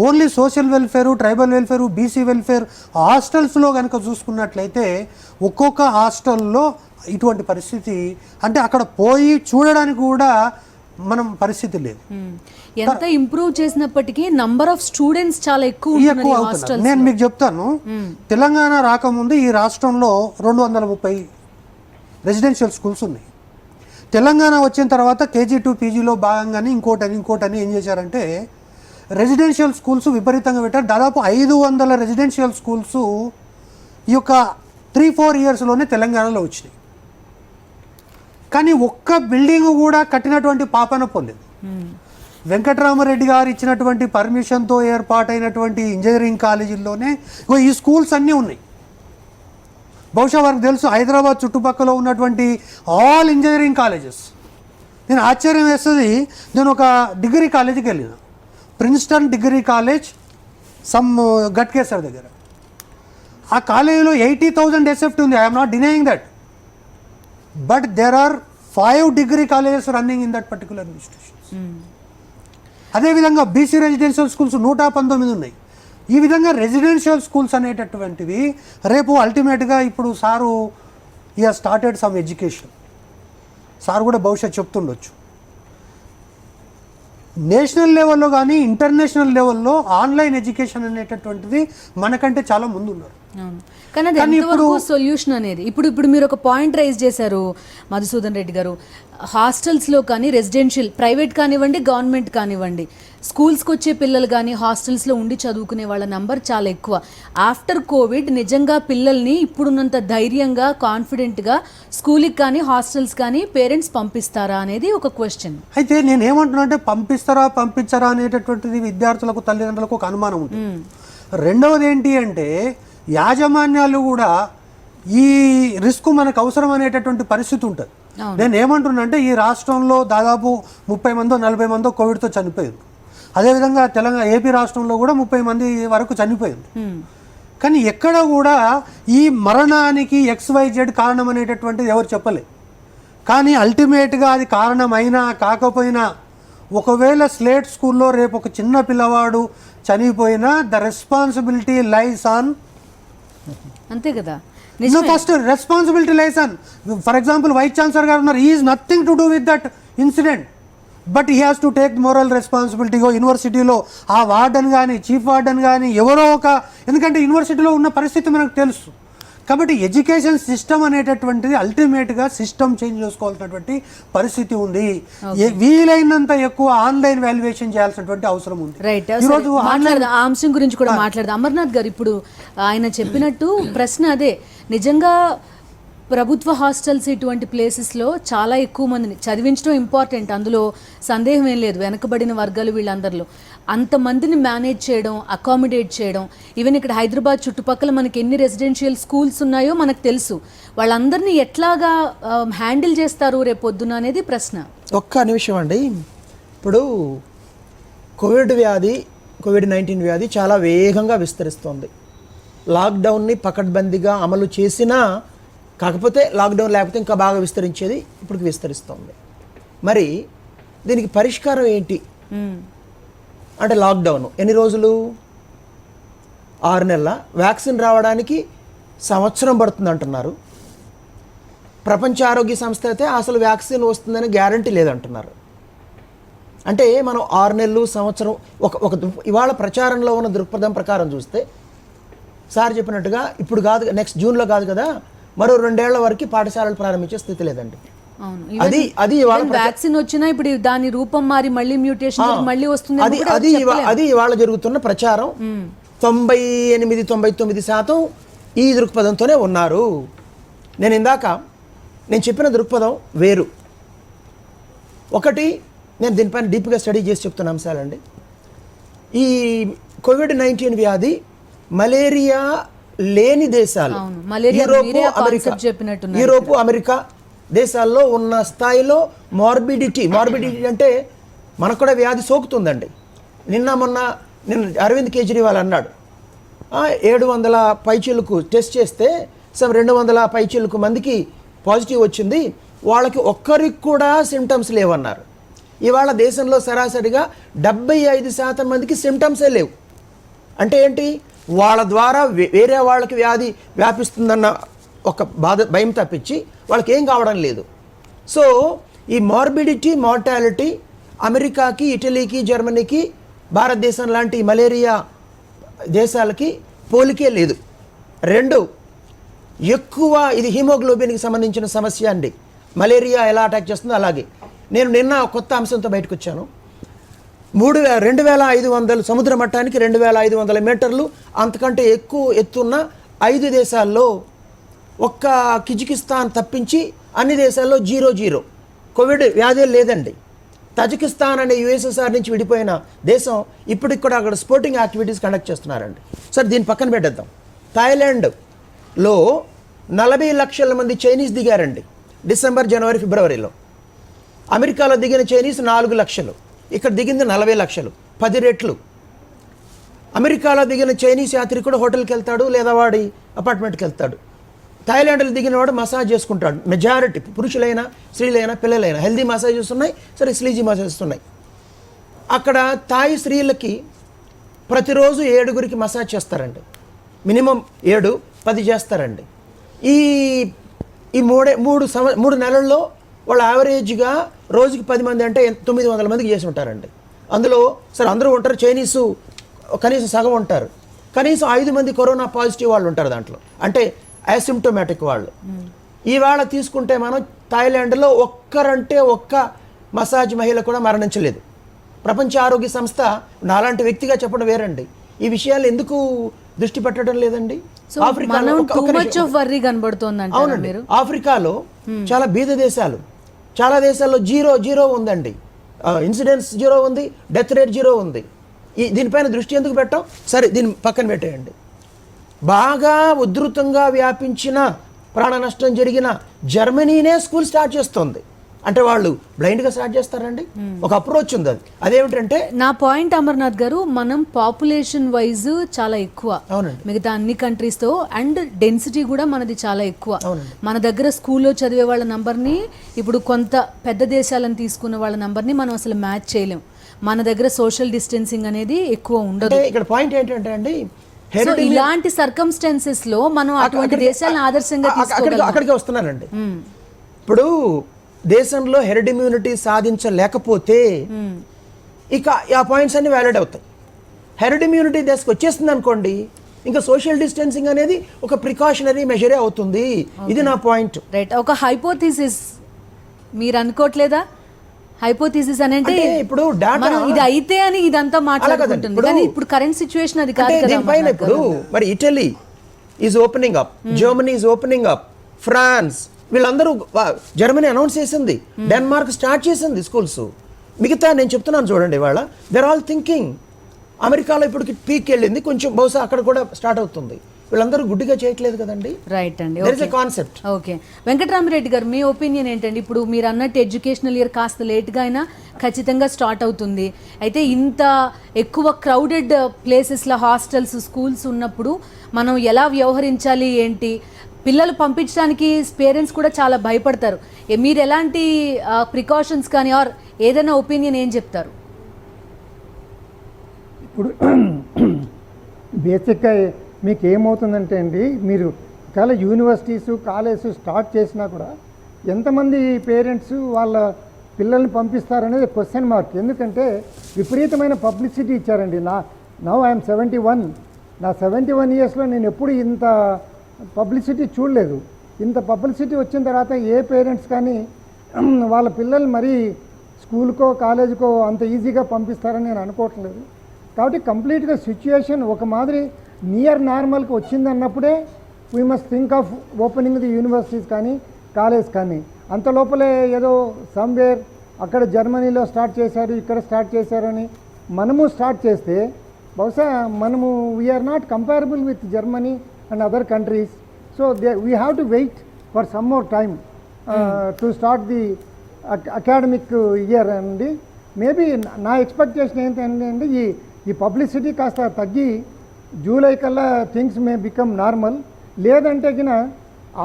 only social welfare tribal welfare BC welfare హాస్టల్స్లో కనుక చూసుకున్నట్లయితే ఒక్కొక్క హాస్టల్లో ఇటువంటి పరిస్థితి, అంటే అక్కడ పోయి చూడడానికి కూడా మనం పరిస్థితి లేదు. ఎంత ఇంప్రూవ్ చేసినప్పటికీ నంబర్ ఆఫ్ స్టూడెంట్స్ చాలా ఎక్కువ అవుతున్నారు. నేను మీకు చెప్తాను, తెలంగాణ రాకముందు ఈ రాష్ట్రంలో 230 రెసిడెన్షియల్ స్కూల్స్ ఉన్నాయి. తెలంగాణ వచ్చిన తర్వాత KG2 PGలో భాగంగానే ఇంకోటని ఏం చేశారంటే రెసిడెన్షియల్ స్కూల్స్ విపరీతంగా పెట్టారు. దాదాపు 500 రెసిడెన్షియల్ స్కూల్స్ ఈ యొక్క 3-4 ఇయర్స్లోనే తెలంగాణలో వచ్చినాయి. కానీ ఒక్క బిల్డింగ్ కూడా కట్టినటువంటి పాపన పొందింది. వెంకటరామరెడ్డి గారు ఇచ్చినటువంటి పర్మిషన్తో ఏర్పాటైనటువంటి ఇంజనీరింగ్ కాలేజీల్లోనే ఈ స్కూల్స్ అన్నీ ఉన్నాయి. బహుశా వారికి తెలుసు హైదరాబాద్ చుట్టుపక్కల ఉన్నటువంటి ఆల్ ఇంజనీరింగ్ కాలేజెస్. నేను ఆశ్చర్యం వేస్తుంది, నేను ఒక డిగ్రీ కాలేజీకి వెళ్ళిన, ప్రిన్స్టన్ డిగ్రీ కాలేజ్ సమ్ గట్కేసర్ దగ్గర. ఆ కాలేజీలో 80,000 SFT ఉంది. I'm not denying that, but there are 5 degree colleges running in that particular institutions. అదేవిధంగా బీసీ రెసిడెన్షియల్ స్కూల్స్ 119 ఉన్నాయి. ఈ విధంగా రెసిడెన్షియల్ స్కూల్స్ అనేటటువంటివి రేపు అల్టిమేట్గా ఇప్పుడు సారు ఈ స్టార్టెడ్ సమ్ ఎడ్యుకేషన్, సార్ కూడా భవిష్యత్ చెప్తుండొచ్చు. నేషనల్ లెవెల్లో కానీ ఇంటర్నేషనల్ లెవెల్లో ఆన్లైన్ ఎడ్యుకేషన్ అనేటటువంటిది మనకంటే చాలా ముందు ఉన్నారు. కానీ అది ఎంతవరకు సొల్యూషన్ అనేది ఇప్పుడు మీరు ఒక పాయింట్ రైజ్ చేశారు మధుసూదన్ రెడ్డి గారు. హాస్టల్స్లో కానీ రెసిడెన్షియల్ ప్రైవేట్ కానివ్వండి గవర్నమెంట్ కానివ్వండి స్కూల్స్కి వచ్చే పిల్లలు కానీ హాస్టల్స్లో ఉండి చదువుకునే వాళ్ళ నంబర్ చాలా ఎక్కువ. ఆఫ్టర్ కోవిడ్ నిజంగా పిల్లల్ని ఇప్పుడున్నంత ధైర్యంగా కాన్ఫిడెంట్గా స్కూల్కి కానీ హాస్టల్స్ కానీ పేరెంట్స్ పంపిస్తారా అనేది ఒక క్వశ్చన్. అయితే నేను ఏమంటున్నా అంటే పంపించరా అనేటటువంటిది విద్యార్థులకు తల్లిదండ్రులకు ఒక అనుమానం ఉంటుంది. రెండవది ఏంటి అంటే యాజమాన్యాలు కూడా ఈ రిస్క్ మనకు అవసరం అనేటటువంటి పరిస్థితి ఉంటుంది. నేను ఏమంటున్నా అంటే ఈ రాష్ట్రంలో దాదాపు 30 మందో 40 మందో కోవిడ్తో చనిపోయారు. అదేవిధంగా ఏపీ రాష్ట్రంలో కూడా 30 మంది వరకు చనిపోయింది. కానీ ఎక్కడ కూడా ఈ మరణానికి XYZ కారణం అనేటటువంటిది ఎవరు చెప్పలేదు. కానీ అల్టిమేట్గా అది కారణమైనా కాకపోయినా ఒకవేళ స్లేట్ స్కూల్లో రేపు ఒక చిన్న పిల్లవాడు చనిపోయినా ద రెస్పాన్సిబిలిటీ లైస్ ఆన్, అంతే కదా, first responsibility lies on, for example vice chancellor గారు ఉన్నారు, is nothing to do with that incident, but he has to take moral responsibility. యూనివర్సిటీలో ఆ వార్డెన్ కానీ చీఫ్ వార్డెన్ కానీ ఎవరో ఒక, ఎందుకంటే యూనివర్సిటీలో ఉన్న పరిస్థితి మనకు తెలుసు. కాబట్టి ఎడ్యుకేషన్ సిస్టమ్ అనేటటువంటిది అల్టిమేట్గా సిస్టమ్ చేంజ్ చేసుకోవాల్సినటువంటి పరిస్థితి ఉంది. వీలైనంత ఎక్కువ ఆన్లైన్ వాల్యుయేషన్ చేయాల్సినటువంటి అవసరం ఉంది. రైట్, ఆ అంశం గురించి కూడా మాట్లాడదాం. అమర్నాథ్ గారు ఇప్పుడు ఆయన చెప్పినట్టు ప్రశ్న అదే, నిజంగా ప్రభుత్వ హాస్టల్స్ ఇటువంటి ప్లేసెస్లో చాలా ఎక్కువ మందిని చదివించడం ఇంపార్టెంట్, అందులో సందేహం ఏం లేదు, వెనకబడిన వర్గాలు వీళ్ళందరిలో అంతమందిని మేనేజ్ చేయడం, అకామిడేట్ చేయడం, ఈవెన్ ఇక్కడ హైదరాబాద్ చుట్టుపక్కల మనకి ఎన్ని రెసిడెన్షియల్ స్కూల్స్ ఉన్నాయో మనకు తెలుసు, వాళ్ళందరినీ ఎట్లాగా హ్యాండిల్ చేస్తారు రేపొద్దున అనేది ప్రశ్న. ఒక్క నిమిషం అండి. ఇప్పుడు కోవిడ్-19 వ్యాధి చాలా వేగంగా విస్తరిస్తోంది. లాక్డౌన్ని పకడ్బందీగా అమలు చేసినా, కాకపోతే లాక్డౌన్ లేకపోతే ఇంకా బాగా విస్తరించేది, ఇప్పుడు విస్తరిస్తోంది. మరి దీనికి పరిష్కారం ఏంటి అంటే, లాక్డౌన్ ఎన్ని రోజులు? 6 నెలల. వ్యాక్సిన్ రావడానికి సంవత్సరం పడుతుంది అంటున్నారు. ప్రపంచ ఆరోగ్య సంస్థ అయితే అసలు వ్యాక్సిన్ వస్తుందని గ్యారంటీ లేదంటున్నారు. అంటే మనం 6 నెలలు, సంవత్సరం ఒక ఇవాళ ప్రచారంలో ఉన్న దృక్పథం ప్రకారం చూస్తే, సార్ చెప్పినట్టుగా ఇప్పుడు కాదు, నెక్స్ట్ జూన్లో కాదు కదా, మరో 2 ఏళ్ల వరకు పాఠశాలలు ప్రారంభించే స్థితి లేదండి. అది వ్యాక్సిన్ వచ్చినా ఇప్పుడు దాని రూపం మారి మళ్ళీ మ్యూటేషన్ మళ్ళీ వస్తుంది. అది ఇవాళ జరుగుతున్న ప్రచారం. 98-99% ఈ దృక్పథంతోనే ఉన్నారు. నేను చెప్పిన దృక్పథం వేరు. ఒకటి, నేను దీనిపైన డీప్గా స్టడీ చేసి చెప్తున్న అంశాలండి. ఈ కోవిడ్-19 వ్యాధి మలేరియా లేని దేశాలు, యూరోపు, అమెరికా దేశాల్లో ఉన్న స్థాయిలో మార్బిడిటీ అంటే మనకు కూడా వ్యాధి సోకుతుందండి. మొన్న అరవింద్ కేజ్రీవాల్ అన్నాడు, 700 పైచీలకు టెస్ట్ చేస్తే 200 పైచీలకు మందికి పాజిటివ్ వచ్చింది, వాళ్ళకి ఒక్కరికి కూడా సిమ్టమ్స్ లేవన్నారు. ఇవాళ దేశంలో సరాసరిగా 75% మందికి సిమ్టమ్సే లేవు. అంటే ఏంటి? వాళ్ళ ద్వారా వేరే వాళ్ళకి వ్యాధి వ్యాపిస్తుందన్న ఒక భయం తప్పించి వాళ్ళకి ఏం కావడం లేదు. సో ఈ మార్బిడిటీ, మార్టాలిటీ అమెరికాకి, ఇటలీకి, జర్మనీకి, భారతదేశం లాంటి మలేరియా దేశాలకి పోలికే లేదు. 2, ఎక్కువ ఇది హీమోగ్లోబిన్కి సంబంధించిన సమస్య అండి. మలేరియా ఎలా అటాక్ చేస్తుందో అలాగే. నేను నిన్న కొత్త అంశంతో బయటకు వచ్చాను. 2500 సముద్ర మట్టానికి 2500 మీటర్లు అంతకంటే ఎక్కువ ఎత్తున్న 5 దేశాల్లో ఒక్క కిజికిస్తాన్ తప్పించి అన్ని దేశాల్లో 0 కోవిడ్ వ్యాధి లేదండి. తజికిస్తాన్ అనే యుఎస్ఎస్ఆర్ నుంచి విడిపోయిన దేశం ఇప్పటికి కూడా అక్కడ స్పోర్టింగ్ యాక్టివిటీస్ కండక్ట్ చేస్తున్నారండి. సరే, దీన్ని పక్కన పెట్టేద్దాం. థాయిలాండ్లో 40 లక్షల మంది చైనీస్ దిగారండి డిసెంబర్, జనవరి, ఫిబ్రవరిలో. అమెరికాలో దిగిన చైనీస్ 4 లక్షలు, ఇక్కడ దిగింది 40 లక్షలు, 10 రెట్లు. అమెరికాలో దిగిన చైనీస్ యాత్రికుడు హోటల్కి వెళ్తాడు లేదా వాడి అపార్ట్మెంట్కి వెళ్తాడు. థాయిలాండ్లో దిగిన వాడు మసాజ్ చేసుకుంటాడు. మెజారిటీ పురుషులైనా, స్త్రీలైనా, పిల్లలైనా హెల్దీ మసాజెస్ ఉన్నాయి, సరే స్లీజీ మసాజెస్ ఉన్నాయి. అక్కడ థాయి స్త్రీలకి ప్రతిరోజు 7 మసాజ్ చేస్తారండి. మినిమం 7-10 చేస్తారండి. ఈ 3 నెలల్లో వాళ్ళు యావరేజ్గా రోజుకి 10 మంది అంటే 900 మందికి చేసి ఉంటారండి. అందులో సరే అందరూ ఉంటారు, చైనీసు కనీసం సగం ఉంటారు. కనీసం 5 మంది కరోనా పాజిటివ్ వాళ్ళు ఉంటారు దాంట్లో, అంటే అసిమ్టోమేటిక్ వాళ్ళు. ఇవాళ తీసుకుంటే మనం థాయిలాండ్లో ఒక్క మసాజ్ మహిళ కూడా మరణించలేదు. ప్రపంచ ఆరోగ్య సంస్థ నాలాంటి వ్యక్తిగా చెప్పడం వేరండి. ఈ విషయాలు ఎందుకు దృష్టి పెట్టడం లేదండి? అవునండి, ఆఫ్రికాలో చాలా బీద దేశాలు, చాలా దేశాల్లో 0 ఉందండి. ఇన్సిడెన్స్ 0 ఉంది, డెత్ రేట్ 0 ఉంది. దీనిపైన దృష్టి ఎందుకు పెట్టాం? సరే, దీన్ని పక్కన పెట్టేయండి. బాగా ఉధృతంగా వ్యాపించిన, ప్రాణ నష్టం జరిగిన జర్మనీనే స్కూల్ స్టార్ట్ చేస్తుంది. అంటే వాళ్ళు బ్లైండ్గా స్టార్ట్ చేస్తారండి. ఒక అప్రోచ్ ఉంది. అదేమిటంటే, నా పాయింట్ అమర్నాథ్ గారు, మనం పాపులేషన్ వైజ్ చాలా ఎక్కువ మిగతా అన్ని కంట్రీస్తో, అండ్ డెన్సిటీ కూడా మనది చాలా ఎక్కువ. మన దగ్గర స్కూల్లో చదివే వాళ్ళ నంబర్ని ఇప్పుడు కొంత పెద్ద దేశాలను తీసుకున్న వాళ్ళ నంబర్ని మనం అసలు మ్యాచ్ చేయలేం. మన దగ్గర సోషల్ డిస్టెన్సింగ్ అనేది ఎక్కువ ఉండదు. ఇక్కడ పాయింట్ ఏంటంటే అండి, ఇలాంటి సర్కమ్స్టాన్సెస్ లో మనం అటువంటి దేశాలను ఆదర్శంగా అక్కడికి వస్తున్నానండి. ఇప్పుడు దేశంలో హెర్డ్ ఇమ్యూనిటీ సాధించలేకపోతే ఇక ఆ పాయింట్స్ అన్ని వ్యాలిడ్ అవుతాయి. హెర్డ్ ఇమ్యూనిటీ దశకు వచ్చేస్తుంది అనుకోండి, ఇంకా సోషల్ డిస్టెన్సింగ్ అనేది ఒక ప్రికాషనరీ మెజరే అవుతుంది. ఇది నా పాయింట్. రైట్. ఒక హైపోథిసిస్ మీరు అనుకోవట్లేదా? హైపోథిసిస్ అని అంటే ఇప్పుడు ఇది అయితే అని ఇదంతా మాట్లాడుకుంటుంది, కానీ ఇప్పుడు కరెంట్ సిచ్యువేషన్ అది కాదు కదా. దీనిపైన ఇప్పుడు మరి Italy is opening up, Germany is opening up, France వీళ్ళందరూ జర్మనీ అనౌన్స్ చేసింది, డెన్మార్క్ స్టార్ట్ చేసింది స్కూల్స్. మిగతా నేను చెప్తున్నాను చూడండి, ఇవాళ దెర్ ఆల్ థింకింగ్. అమెరికాలో ఇప్పటికి పీక్ వెళ్ళింది, కొంచెం బహుశా అక్కడ కూడా స్టార్ట్ అవుతుంది. వీళ్ళందరూ గుడ్డిగా చేయట్లేదు కదండి. రైట్ అండి. There is a concept. Okay, Venkataramireddy గారు మీ ఒపీనియన్ ఏంటండి? ఇప్పుడు మీరు అన్నట్టు ఎడ్యుకేషనల్ ఇయర్ కాస్త లేట్గా అయినా ఖచ్చితంగా స్టార్ట్ అవుతుంది. అయితే ఇంత ఎక్కువ క్రౌడెడ్ ప్లేసెస్లో హాస్టల్స్, స్కూల్స్ ఉన్నప్పుడు మనం ఎలా వ్యవహరించాలి ఏంటి? పిల్లలు పంపించడానికి పేరెంట్స్ కూడా చాలా భయపడతారు. మీరు ఎలాంటి ప్రికాషన్స్ కానీ ఆర్ ఏదైనా ఒపీనియన్ ఏం చెప్తారు? ఇప్పుడు బేసిక్గా మీకు ఏమవుతుందంటే అండి, మీరు చాలా యూనివర్సిటీస్, కాలేజెస్ స్టార్ట్ చేసినా కూడా ఎంతమంది పేరెంట్స్ వాళ్ళ పిల్లల్ని పంపిస్తారనేది క్వశ్చన్ మార్క్. ఎందుకంటే విపరీతమైన పబ్లిసిటీ ఇచ్చారండి. Now I'm 71. నా 71 ఇయర్స్లో నేను ఎప్పుడు ఇంత పబ్లిసిటీ చూడలేదు. ఇంత పబ్లిసిటీ వచ్చిన తర్వాత ఏ పేరెంట్స్ కానీ వాళ్ళ పిల్లలు మరీ స్కూల్కో కాలేజీకో అంత ఈజీగా పంపిస్తారని నేను అనుకోవట్లేదు. కాబట్టి కంప్లీట్గా సిచ్యుయేషన్ ఒక మాదిరి నియర్ నార్మల్కి వచ్చిందన్నప్పుడే we must think of opening the universities కానీ కాలేజ్ కానీ. అంత లోపలే ఏదో సమ్వేర్ అక్కడ జర్మనీలో స్టార్ట్ చేశారు, ఇక్కడ స్టార్ట్ చేశారని మనము స్టార్ట్ చేస్తే బహుశా మనము we're not comparable with Germany and other countries. So we have to wait for some more time to start the academic year అండి. మేబీ నా ఎక్స్పెక్టేషన్ ఏంటంటే అండి, ఈ పబ్లిసిటీ కాస్త తగ్గి జూలై కల్లా థింగ్స్ మే బికమ్ నార్మల్. లేదంటే కిన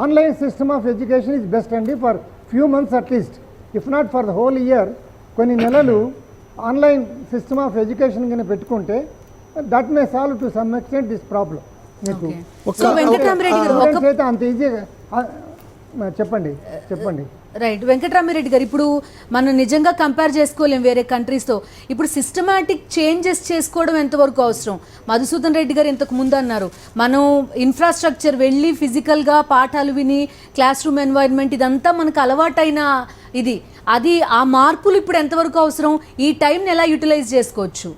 online system of education is best అండి for few months at least, if not for the whole year. కొన్ని నెలలు ఆన్లైన్ సిస్టమ్ ఆఫ్ ఎడ్యుకేషన్ కింద పెట్టుకుంటే that may solve to some extent this problem. మీకు so Venkataramireddy గారు అయితే అంత ఈజీగా చెప్పండి. రైట్ వెంకటరామిరెడ్డి గారు, ఇప్పుడు మనం నిజంగా కంపేర్ చేసుకోలేం వేరే కంట్రీస్తో. ఇప్పుడు సిస్టమాటిక్ చేంజెస్ చేసుకోవడం ఎంతవరకు అవసరం? మధుసూదన్ రెడ్డి గారు ఇంతకు ముందు అన్నారు, మనం ఇన్ఫ్రాస్ట్రక్చర్ వెళ్ళి ఫిజికల్గా పాఠాలు విని క్లాస్ రూమ్ ఎన్వైర్న్మెంట్ ఇదంతా మనకు అలవాటైన అది ఆ మార్పులు ఇప్పుడు ఎంతవరకు అవసరం? ఈ టైంని ఎలా యూటిలైజ్ చేసుకోవచ్చు?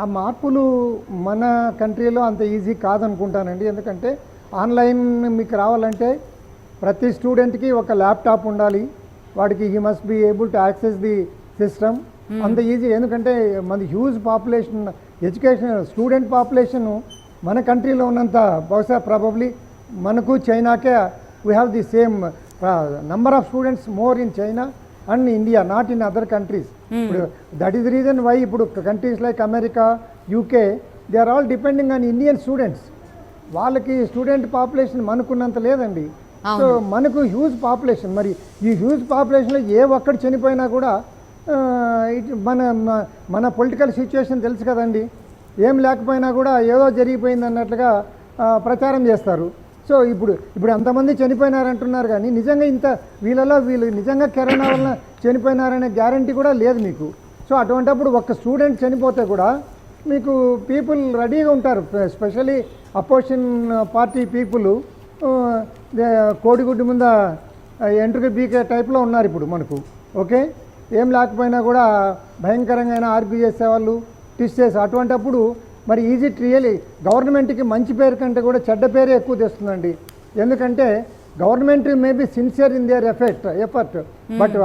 ఆ మార్పులు మన కంట్రీలో అంత ఈజీ కాదనుకుంటానండి. ఎందుకంటే ఆన్లైన్ మీకు రావాలంటే ప్రతి స్టూడెంట్కి ఒక ల్యాప్టాప్ ఉండాలి, వాడికి he must be able to access the system. అంత ఈజీ. ఎందుకంటే మన huge population, education student population మన కంట్రీలో ఉన్నంత బహుశా ప్రాబబ్లీ మనకు చైనాకే we have the same number of students more in China and India, not in other countries. ఇప్పుడు that is the reason why ఇప్పుడు countries like America, UK, they are all depending on Indian students. వాళ్ళకి student population మనకున్నంత లేదండి. So మనకు huge population. మరి ఈ huge పాపులేషన్లో ఏ ఒక్కడు చనిపోయినా కూడా మన పొలిటికల్ సిచ్యువేషన్ తెలుసు కదండి. ఏం లేకపోయినా కూడా ఏదో జరిగిపోయింది అన్నట్లుగా ప్రచారం చేస్తారు. సో ఇప్పుడు అంతమంది చనిపోయినారంటున్నారు, కానీ నిజంగా వీళ్ళు నిజంగా కరోనా వలన చనిపోయినారనే గ్యారంటీ కూడా లేదు మీకు. సో అటువంటిప్పుడు ఒక్క స్టూడెంట్ చనిపోతే కూడా మీకు పీపుల్ రెడీగా ఉంటారు. ఎస్పెషలీ అపోజిషన్ పార్టీ పీపుల్ కోడిగుడ్డు ముంద ఎంట్రుక బీకే టైప్లో ఉన్నారు ఇప్పుడు మనకు. ఓకే, ఏం లేకపోయినా కూడా భయంకరంగా ఆర్గ్యూ చేసేవాళ్ళు, ట్విస్ట్ చేసే. అటువంటిప్పుడు మరి ఈజ్ ఇట్ రియలీ గవర్నమెంట్కి మంచి పేరు కంటే కూడా చెడ్డ పేరే ఎక్కువ తెస్తుందండి. ఎందుకంటే government maybe sincere in there effort, but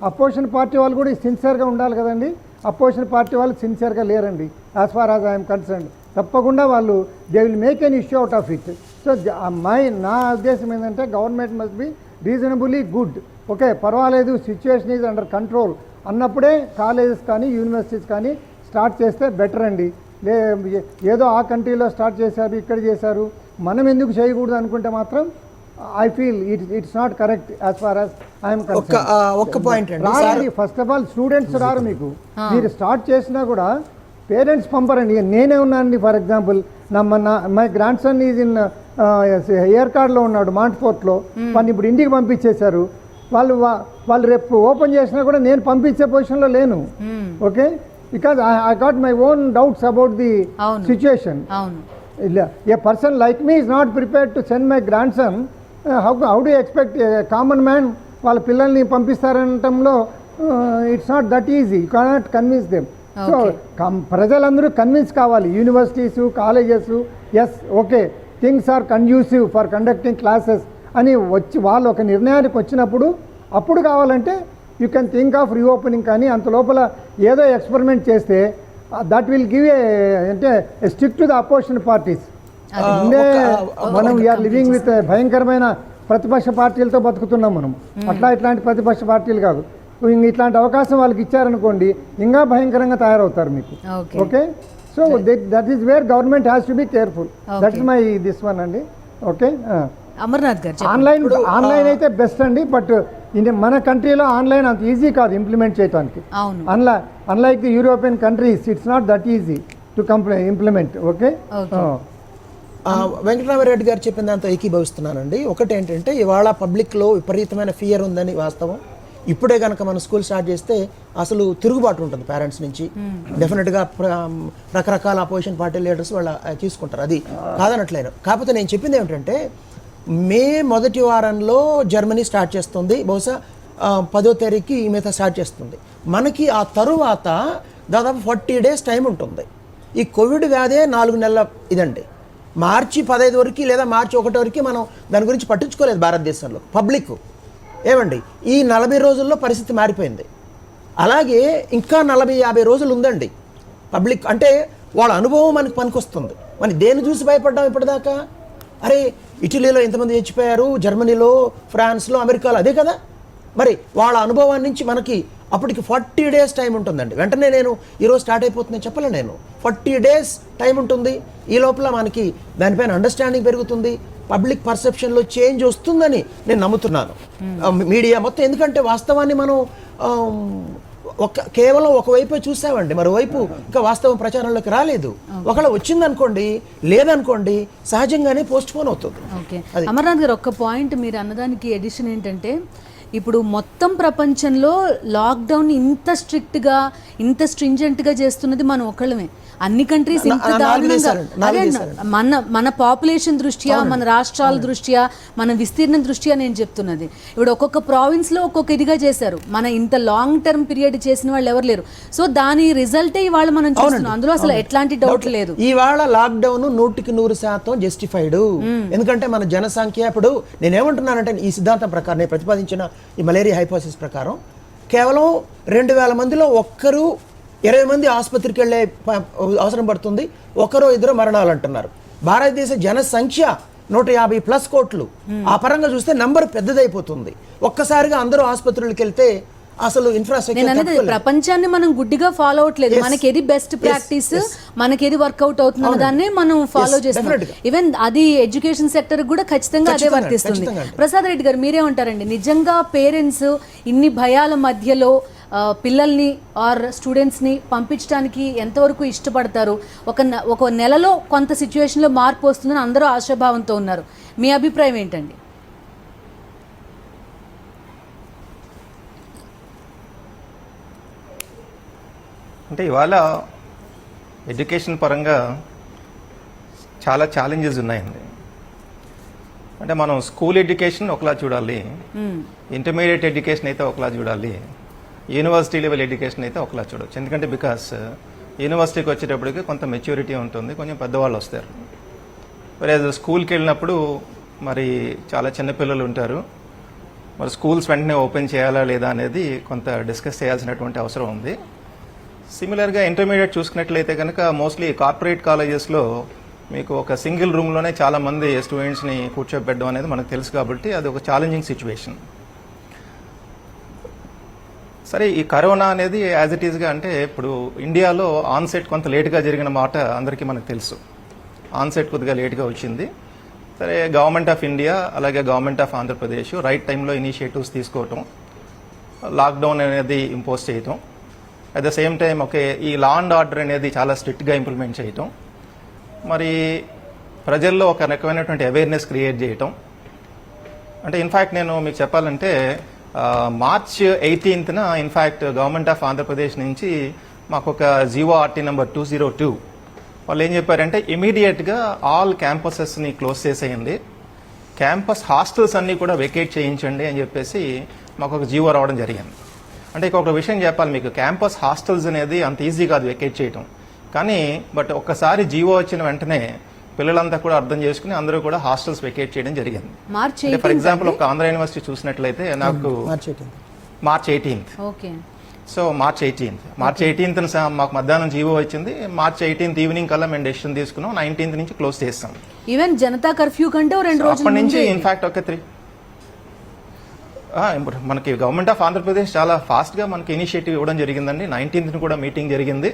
opposition party వాళ్ళు కూడా సిన్సియర్గా ఉండాలి కదండి. అపోజిషన్ పార్టీ వాళ్ళు సిన్సియర్గా లేరండి as far as I'm concerned. తప్పకుండా వాళ్ళు they will make an issue out of it. So నా ఉద్దేశం ఏంటంటే government must be reasonably good. Okay, పర్వాలేదు, సిచ్యువేషన్ ఈజ్ అండర్ కంట్రోల్ అన్నప్పుడే కాలేజెస్ కానీ యూనివర్సిటీస్ కానీ స్టార్ట్ చేస్తే బెటర్ అండి. ఏదో ఆ కంట్రీలో స్టార్ట్ చేశారు, ఇక్కడ చేశారు, మనం ఎందుకు చేయకూడదు అనుకుంటే మాత్రం I feel it's not correct as far as I'm concerned. రారండి, ఫస్ట్ ఆఫ్ ఆల్ స్టూడెంట్స్ రారు. మీరు స్టార్ట్ చేసినా కూడా పేరెంట్స్ పంపరండి. నేనే ఉన్నానండి, for example my grandson is in air కార్డ్లో ఉన్నాడు మాంట్ఫోర్ట్లో. వాళ్ళు ఇప్పుడు ఇంటికి పంపించేశారు. వాళ్ళు రేపు ఓపెన్ చేసినా కూడా నేను పంపించే పొజిషన్లో లేను. Okay, because I got my own doubts about the situation. A person like me is not prepared to send my grandson. How do you expect a common man వాళ్ళ పిల్లల్ని పంపిస్తారనటంలో it's not that easy. You cannot convince them. So ప్రజలందరూ convince కావాలి. Universities, colleges, yes okay things are conducive for conducting classes అని వచ్చి వాళ్ళు ఒక నిర్ణయానికి వచ్చినప్పుడు అప్పుడు కావాలంటే you can think of reopening. కానీ అంత లోపల ఏదో ఎక్స్పెరిమెంట్ చేస్తే దట్ విల్ గివ్ అంటే stick to the opposition parties. ముందే మనం వీఆర్ లివింగ్ విత్ భయంకరమైన ప్రతిపక్ష పార్టీలతో బతుకుతున్నాం మనం. అట్లా ఇట్లాంటి ప్రతిపక్ష పార్టీలు కాదు. ఇట్లాంటి అవకాశం వాళ్ళకి ఇచ్చారనుకోండి ఇంకా భయంకరంగా తయారవుతారు మీకు. Okay, so that is where government has to be careful. That is my this one అండి. ఓకే, అమర్నాథ్ గారు ఆన్లైన్ అయితే బెస్ట్ అండి. బట్ మన కంట్రీలో ఆన్లైన్ అంత ఈజీ కాదు ఇంప్లిమెంట్ చేయడానికి. Unlike the European countries it's not that easy to implement. Okay, Venkataramareddy గారు చెప్పిన దాంతో ఏకీభవిస్తున్నానండి. ఒకటి ఏంటంటే ఇవాళ పబ్లిక్లో విపరీతమైన ఫియర్ ఉందని వాస్తవం. ఇప్పుడే కనుక మనం స్కూల్ స్టార్ట్ చేస్తే అసలు తిరుగుబాటు ఉంటుంది పేరెంట్స్ నుంచి. డెఫినెట్గా రకరకాల అపోజిషన్ పార్టీ లీడర్స్ వాళ్ళు తీసుకుంటారు, అది కాదనట్లేదు. కాకపోతే నేను చెప్పింది ఏమిటంటే మే మొదటి వారంలో జర్మనీ స్టార్ట్ చేస్తుంది, బహుశా 10వ తారీఖుకి మిగతా స్టార్ట్ చేస్తుంది. మనకి ఆ తరువాత దాదాపు 40 days టైం ఉంటుంది. ఈ కోవిడ్ వ్యాధే 4 నెలల ఇదండి. మార్చి 15 వరకు లేదా మార్చి 1 వరకు మనం దాని గురించి పట్టించుకోలేదు భారతదేశంలో పబ్లిక్. ఏమండి, ఈ 40 రోజుల్లో పరిస్థితి మారిపోయింది. అలాగే ఇంకా 40-50 రోజులు ఉందండి పబ్లిక్. అంటే వాళ్ళ అనుభవం మనకు పనికొస్తుంది. మరి దేన్ని చూసి భయపడ్డాం ఇప్పటిదాకా? అరే ఇటలీలో ఎంతమంది చచ్చిపోయారు, జర్మనీలో, ఫ్రాన్స్లో, అమెరికాలో, అదే కదా. మరి వాళ్ళ అనుభవాన్ని నుంచి మనకి అప్పటికి 40 days టైం ఉంటుందండి. వెంటనే నేను ఈరోజు స్టార్ట్ అయిపోతుందని చెప్పలే నేను. 40 days టైం ఉంటుంది. ఈ లోపల మనకి దానిపైన అండర్స్టాండింగ్ పెరుగుతుంది, పబ్లిక్ పర్సెప్షన్లో చేంజ్ వస్తుందని నేను నమ్ముతున్నాను. మీడియా మొత్తం, ఎందుకంటే వాస్తవాన్ని మనం కేవలం ఒకవైపే చూసామండి, మరోవైపు ఇంకా వాస్తవం ప్రచారంలోకి రాలేదు. ఒకవేళ వచ్చిందనుకోండి, లేదనుకోండి, సహజంగానే పోస్ట్ పోన్ అవుతుంది. ఓకే, అమర్నాథ్ గారు ఒక్క పాయింట్ మీరు అన్నదానికి ఎడిషన్ ఏంటంటే ఇప్పుడు మొత్తం ప్రపంచంలో లాక్డౌన్ ఇంత స్ట్రిక్ట్గా ఇంత స్ట్రింజెంట్గా చేస్తున్నది మనం ఒకళ్ళమే. అన్ని కంట్రీస్ ఇంత దారుణంగా మన పాపులేషన్ దృష్ట్యా, మన రాష్ట్రాల దృష్ట్యా, మన విస్తీర్ణం దృష్ట్యా నేను చెప్తున్నది. ఇప్పుడు ఒక్కొక్క ప్రావిన్స్లో ఒక్కొక్క ఇదిగా చేశారు. మన ఇంత లాంగ్ టర్మ్ పీరియడ్ చేసిన వాళ్ళు ఎవరు లేరు. సో దాని రిజల్టే ఇవాళ మనం చూస్తున్నాం. అందులో అసలు ఎట్లాంటి డౌట్ లేదు. ఇవాళ లాక్డౌన్ 100% జస్టిఫైడ్. ఎందుకంటే మన జనసంఖ్య, ఇప్పుడు నేనేమంటున్నానంటే ఈ సిద్ధాంతం ప్రకారం నేను ప్రతిపాదించిన ఈ మలేరియా హైపోథసిస్ ప్రకారం కేవలం 2000 మందిలో ఒక్కరు 20 మంది ఆసుపత్రికి వెళ్ళే అవసరం పడుతుంది, 1-2 మరణాలు అంటున్నారు. భారతదేశ జనసంఖ్య 150+ కోట్లు. ఆ పరంగా చూస్తే నంబర్ పెద్దదైపోతుంది. ఒక్కసారిగా అందరూ ఆసుపత్రులకు వెళ్తే అసలు ఇన్ఫ్రాస్ట్రక్చర్, ప్రపంచాన్ని మనం గుడ్డిగా ఫాలో అవట్లేదు. మనకి ఏది బెస్ట్ ప్రాక్టీస్, మనకి ఏది వర్కౌట్ అవుతున్న దాన్ని మనం ఫాలో చేస్తున్నాం. ఈవెన్ అది ఎడ్యుకేషన్ సెక్టర్ కూడా ఖచ్చితంగా అదే వర్తిస్తుంది. ప్రసాద్ రెడ్డి గారు మీరేమంటారండి? నిజంగా పేరెంట్స్ ఇన్ని భయాల మధ్యలో పిల్లల్ని ఆర్ స్టూడెంట్స్ని పంపించడానికి ఎంతవరకు ఇష్టపడతారు? ఒక నెలలో కొంత సిచ్యువేషన్లో మార్పు వస్తుందని అందరూ ఆశాభావంతో ఉన్నారు. మీ అభిప్రాయం ఏంటండి? అంటే ఇవాళ ఎడ్యుకేషన్ పరంగా చాలా ఛాలెంజెస్ ఉన్నాయండి. అంటే మనం స్కూల్ ఎడ్యుకేషన్ ఒకలా చూడాలి, ఇంటర్మీడియట్ ఎడ్యుకేషన్ అయితే ఒకలా చూడాలి, యూనివర్సిటీ లెవెల్ ఎడ్యుకేషన్ అయితే ఒకలా చూడవచ్చు. ఎందుకంటే బికాస్ యూనివర్సిటీకి వచ్చేటప్పటికి కొంత మెచ్యూరిటీ ఉంటుంది, కొంచెం పెద్దవాళ్ళు వస్తారు. మరి స్కూల్కి వెళ్ళినప్పుడు మరి చాలా చిన్నపిల్లలు ఉంటారు. మరి స్కూల్స్ వెంటనే ఓపెన్ చేయాలా లేదా అనేది కొంత డిస్కస్ చేయాల్సినటువంటి అవసరం ఉంది. సిమిలర్గా ఇంటర్మీడియట్ చూసుకున్నట్లయితే కనుక మోస్ట్లీ కార్పొరేట్ కాలేజెస్లో మీకు ఒక సింగిల్ రూమ్లోనే చాలామంది స్టూడెంట్స్ని కూర్చోబెట్టడం అనేది మనకు తెలుసు కాబట్టి అది ఒక ఛాలెంజింగ్ సిచ్యువేషన్. సరే, ఈ కరోనా అనేది యాజ్ ఇట్ ఈస్గా, అంటే ఇప్పుడు ఇండియాలో ఆన్సెట్ కొంత లేట్గా జరిగిన మాట అందరికీ మనకు తెలుసు. ఆన్సెట్ కొద్దిగా లేట్గా వచ్చింది. సరే, గవర్నమెంట్ ఆఫ్ ఇండియా అలాగే గవర్నమెంట్ ఆఫ్ ఆంధ్రప్రదేశ్ రైట్ టైంలో ఇనిషియేటివ్స్ తీసుకోవటం, లాక్డౌన్ అనేది ఇంపోజ్ చేయటం, అట్ ద సేమ్ టైం ఈ లా అండ్ ఆర్డర్ అనేది చాలా స్ట్రిక్ట్గా ఇంప్లిమెంట్ చేయటం, మరి ప్రజల్లో ఒక రకమైనటువంటి అవేర్నెస్ క్రియేట్ చేయటం. అంటే ఇన్ఫ్యాక్ట్ నేను మీకు చెప్పాలంటే March 18th in fact government of Andhra Pradesh నుంచి మాకు ఒక జీవో ఆర్టీ నెంబర్ 202 వాళ్ళు ఏం చెప్పారంటే ఇమీడియట్గా ఆల్ క్యాంపసెస్ని క్లోజ్ చేసేయండి, క్యాంపస్ హాస్టల్స్ అన్నీ కూడా వెకేట్ చేయించండి అని చెప్పేసి మాకు ఒక జీవో రావడం జరిగింది. అంటే ఒక విషయం చెప్పాలి మీకు, క్యాంపస్ హాస్టల్స్ అనేది అంత ఈజీ కాదు వెకేట్ చేయటం. కానీ బట్ ఒక్కసారి జీవో వచ్చిన వెంటనే పిల్లలంతా కూడా అర్థం చేసుకుని అందరూ కూడా హాస్టల్స్ వెకేట్ చేయడం జరిగింది. మార్చ్ అంటే ఫర్ ఎగ్జాంపుల్ ఒక ఆంధ్ర యూనివర్సిటీ చూసినట్లయితే నాకు March 18th. Okay. So March 18th మాకు మధ్యాహ్నం జీవో వచ్చింది. మార్చ్ 18th ఈవినింగ్ కల్లా మేము డెసిషన్ తీసుకున్నాం. 19th నుంచి క్లోజ్ చేస్తాం. ఈవెన్ జనతా కర్ఫ్యూ కంటే 2 రోజుల అప్పటి నుంచి ముందే ఇన్ఫాక్ట్ ఒక మనకి గవర్నమెంట్ ఆఫ్ ఆంధ్రప్రదేశ్ చాలా ఫాస్ట్ గా మనకి ఇనిషియేటివ్ ఇవ్వడం జరిగిందండి. 19th కూడా మీటింగ్ జరిగింది.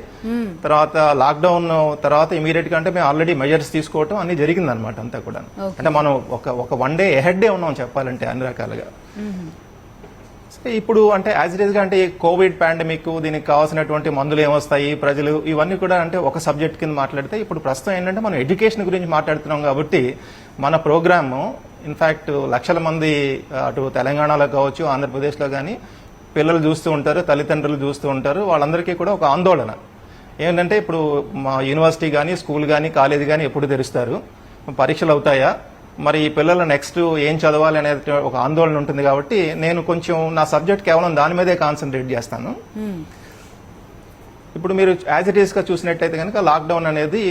తర్వాత లాక్డౌన్ తర్వాత ఇమీడియట్ గా అంటే మేము ఆల్రెడీ మెజర్స్ తీసుకోవటం అన్ని జరిగింది అనమాట అంతా కూడా. అంటే మనం ఒక 1 డే ఎహెడ్ డే ఉన్నాం చెప్పాలంటే అన్ని రకాలుగా. ఇప్పుడు అంటే యాజ్ ఇట్ ఈస్ గా అంటే కోవిడ్ పాండమిక్ దీనికి కావాల్సినటువంటి మందులు ఏమొస్తాయి, ప్రజలు ఇవన్నీ కూడా అంటే ఒక సబ్జెక్ట్ కింద మాట్లాడితే, ఇప్పుడు ప్రస్తుతం ఏంటంటే మనం ఎడ్యుకేషన్ గురించి మాట్లాడుతున్నాం కాబట్టి మన ప్రోగ్రామ్ ఇన్ఫాక్ట్ లక్షల మంది అటు తెలంగాణలో కావచ్చు ఆంధ్రప్రదేశ్లో కానీ పిల్లలు చూస్తూ ఉంటారు, తల్లిదండ్రులు చూస్తూ ఉంటారు. వాళ్ళందరికీ కూడా ఒక ఆందోళన ఏంటంటే ఇప్పుడు మా యూనివర్సిటీ కానీ స్కూల్ కానీ కాలేజీ కానీ ఎప్పుడు తెరుస్తారు, పరీక్షలు అవుతాయా, మరి పిల్లలు నెక్స్ట్ ఏం చదవాలి అనేది ఒక ఆందోళన ఉంటుంది. కాబట్టి నేను కొంచెం నా సబ్జెక్ట్ కేవలం దాని మీదే కాన్సన్ట్రేట్ చేస్తాను. ఇప్పుడు మీరు యాజ్ ఇట్ ఈస్ గా చూసినట్టయితే కనుక లాక్డౌన్ అనేది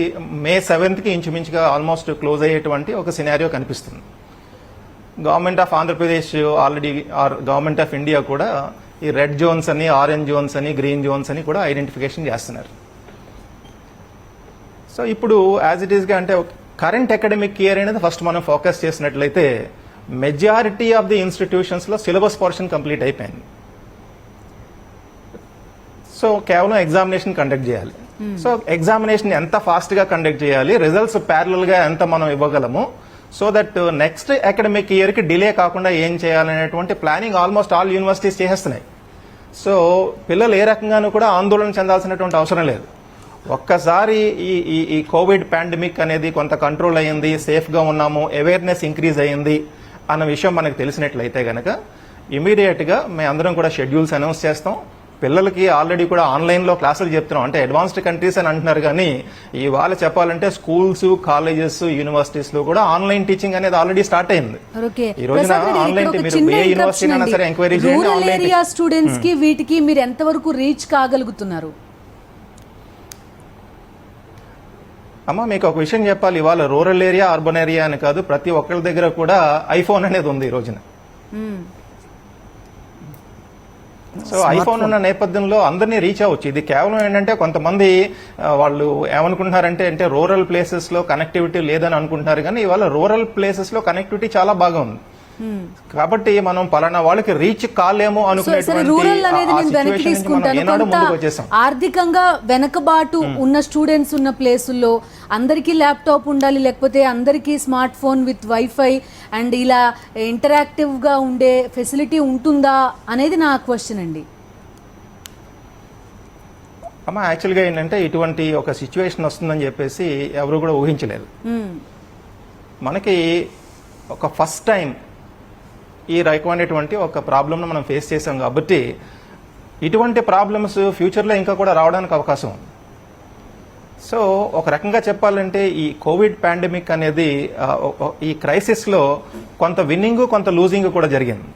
May 7th కి ఇంచుమించుగా ఆల్మోస్ట్ క్లోజ్ అయ్యేటువంటి ఒక సినారియో కనిపిస్తుంది. Government of Andhra Pradesh already government of India కూడా ఈ రెడ్ జోన్స్ అని, ఆరెంజ్ జోన్స్ అని, గ్రీన్ జోన్స్ అని కూడా ఐడెంటిఫికేషన్ చేస్తున్నారు. సో ఇప్పుడు యాజ్ ఇట్ ఈస్ గా అంటే కరెంట్ అకాడమిక్ ఇయర్ అనేది ఫస్ట్ మనం ఫోకస్ చేసినట్లయితే మెజారిటీ ఆఫ్ ది ఇన్స్టిట్యూషన్స్ లో సిలబస్ పోర్షన్ కంప్లీట్ అయిపోయింది. సో కేవలం ఎగ్జామినేషన్ కండక్ట్ చేయాలి. సో ఎగ్జామినేషన్ ఎంత ఫాస్ట్ గా కండక్ట్ చేయాలి, రిజల్ట్స్ ప్యారలల్ గా ఎంత మనం ఇవ్వగలము, so that next academic year కి డిలే కాకుండా ఏం చేయాలనేటువంటి ప్లానింగ్ ఆల్మోస్ట్ ఆల్ యూనివర్సిటీస్ చేస్తున్నాయి. సో పిల్లలు ఏ రకంగానూ కూడా ఆందోళన చెందాల్సినటువంటి అవసరం లేదు. ఒక్కసారి ఈ కోవిడ్ పాండమిక్ అనేది కొంత కంట్రోల్ అయ్యింది, సేఫ్ గా ఉన్నాము, అవేర్నెస్ ఇంక్రీజ్ అయ్యింది అన్న విషయం మనకు తెలిసినట్లయితే గనక ఇమీడియట్ గా మేము అందరం కూడా షెడ్యూల్స్ అనౌన్స్ చేస్తాం. పిల్లలకి ఆల్రెడీ కూడా ఆన్లైన్ లో క్లాసులు చెప్తున్నాం. అంటే అడ్వాన్స్డ్ కంట్రీస్ అని అంటున్నారు, కానీ ఇవాళ చెప్పాలంటే స్కూల్స్, కాలేజెస్, యూనివర్సిటీస్ లో కూడా ఆన్లైన్ టీచింగ్ అనేది ఆల్రెడీ స్టార్ట్ అయింది. ఈ రోజున ఆన్లైన్ మీరు ఏ యూనివర్సిటీ అయినా సరే ఎంక్వైరీ చేయండి. ఆన్లైన్ స్టూడెంట్స్ కి వీటికి మీరు ఎంతవరకు రీచ్ కాగలుగుతున్నారు? అమ్మ మీకు ఒక విషయం చెప్పాలి, ఇవాళ రూరల్ ఏరియా, అర్బన్ ఏరియా అని కాదు, ప్రతి ఒక్కరి దగ్గర కూడా ఐఫోన్ అనేది ఉంది ఈ రోజున. సో ఐఫోన్ ఉన్న నేపథ్యంలో అందరినీ రీచ్ అవ్వచ్చు. ఇది కేవలం ఏంటంటే కొంతమంది వాళ్ళు ఏమనుకుంటున్నారంటే అంటే రూరల్ ప్లేసెస్ లో కనెక్టివిటీ లేదని అనుకుంటున్నారు, కానీ ఇవాళ రూరల్ ప్లేసెస్ లో కనెక్టివిటీ చాలా బాగా ఉంది. కాబట్టి మనం పలానా వాళ్ళకి రీచ్ కాలేమో రూరల్ అనేది నేను వెనక్కి తీసుకుంటాను. ఆర్థికంగా వెనకబాటు ఉన్న స్టూడెంట్స్ ఉన్న ప్లేసుల్లో అందరికీ ల్యాప్టాప్ ఉండాలి, లేకపోతే అందరికీ smart phone with wifi and ఇలా ఇంటరాక్టివ్ గా ఉండే ఫెసిలిటీ ఉంటుందా అనేది నా క్వశ్చన్ అండి. అమ్మ యాక్చువల్గా ఏంటంటే ఇటువంటి ఒక సిచ్యువేషన్ వస్తుందని చెప్పేసి ఎవరు కూడా ఊహించలేదు. మనకి ఒక ఫస్ట్ టైం ఈ రకమైనటువంటి ఒక ప్రాబ్లమ్ను మనం ఫేస్ చేసాం కాబట్టి ఇటువంటి ప్రాబ్లమ్స్ ఫ్యూచర్లో ఇంకా కూడా రావడానికి అవకాశం ఉంది. సో ఒక రకంగా చెప్పాలంటే ఈ కోవిడ్ పాండమిక్ అనేది ఈ క్రైసిస్లో కొంత విన్నింగ్ కొంత లూజింగ్ కూడా జరిగింది.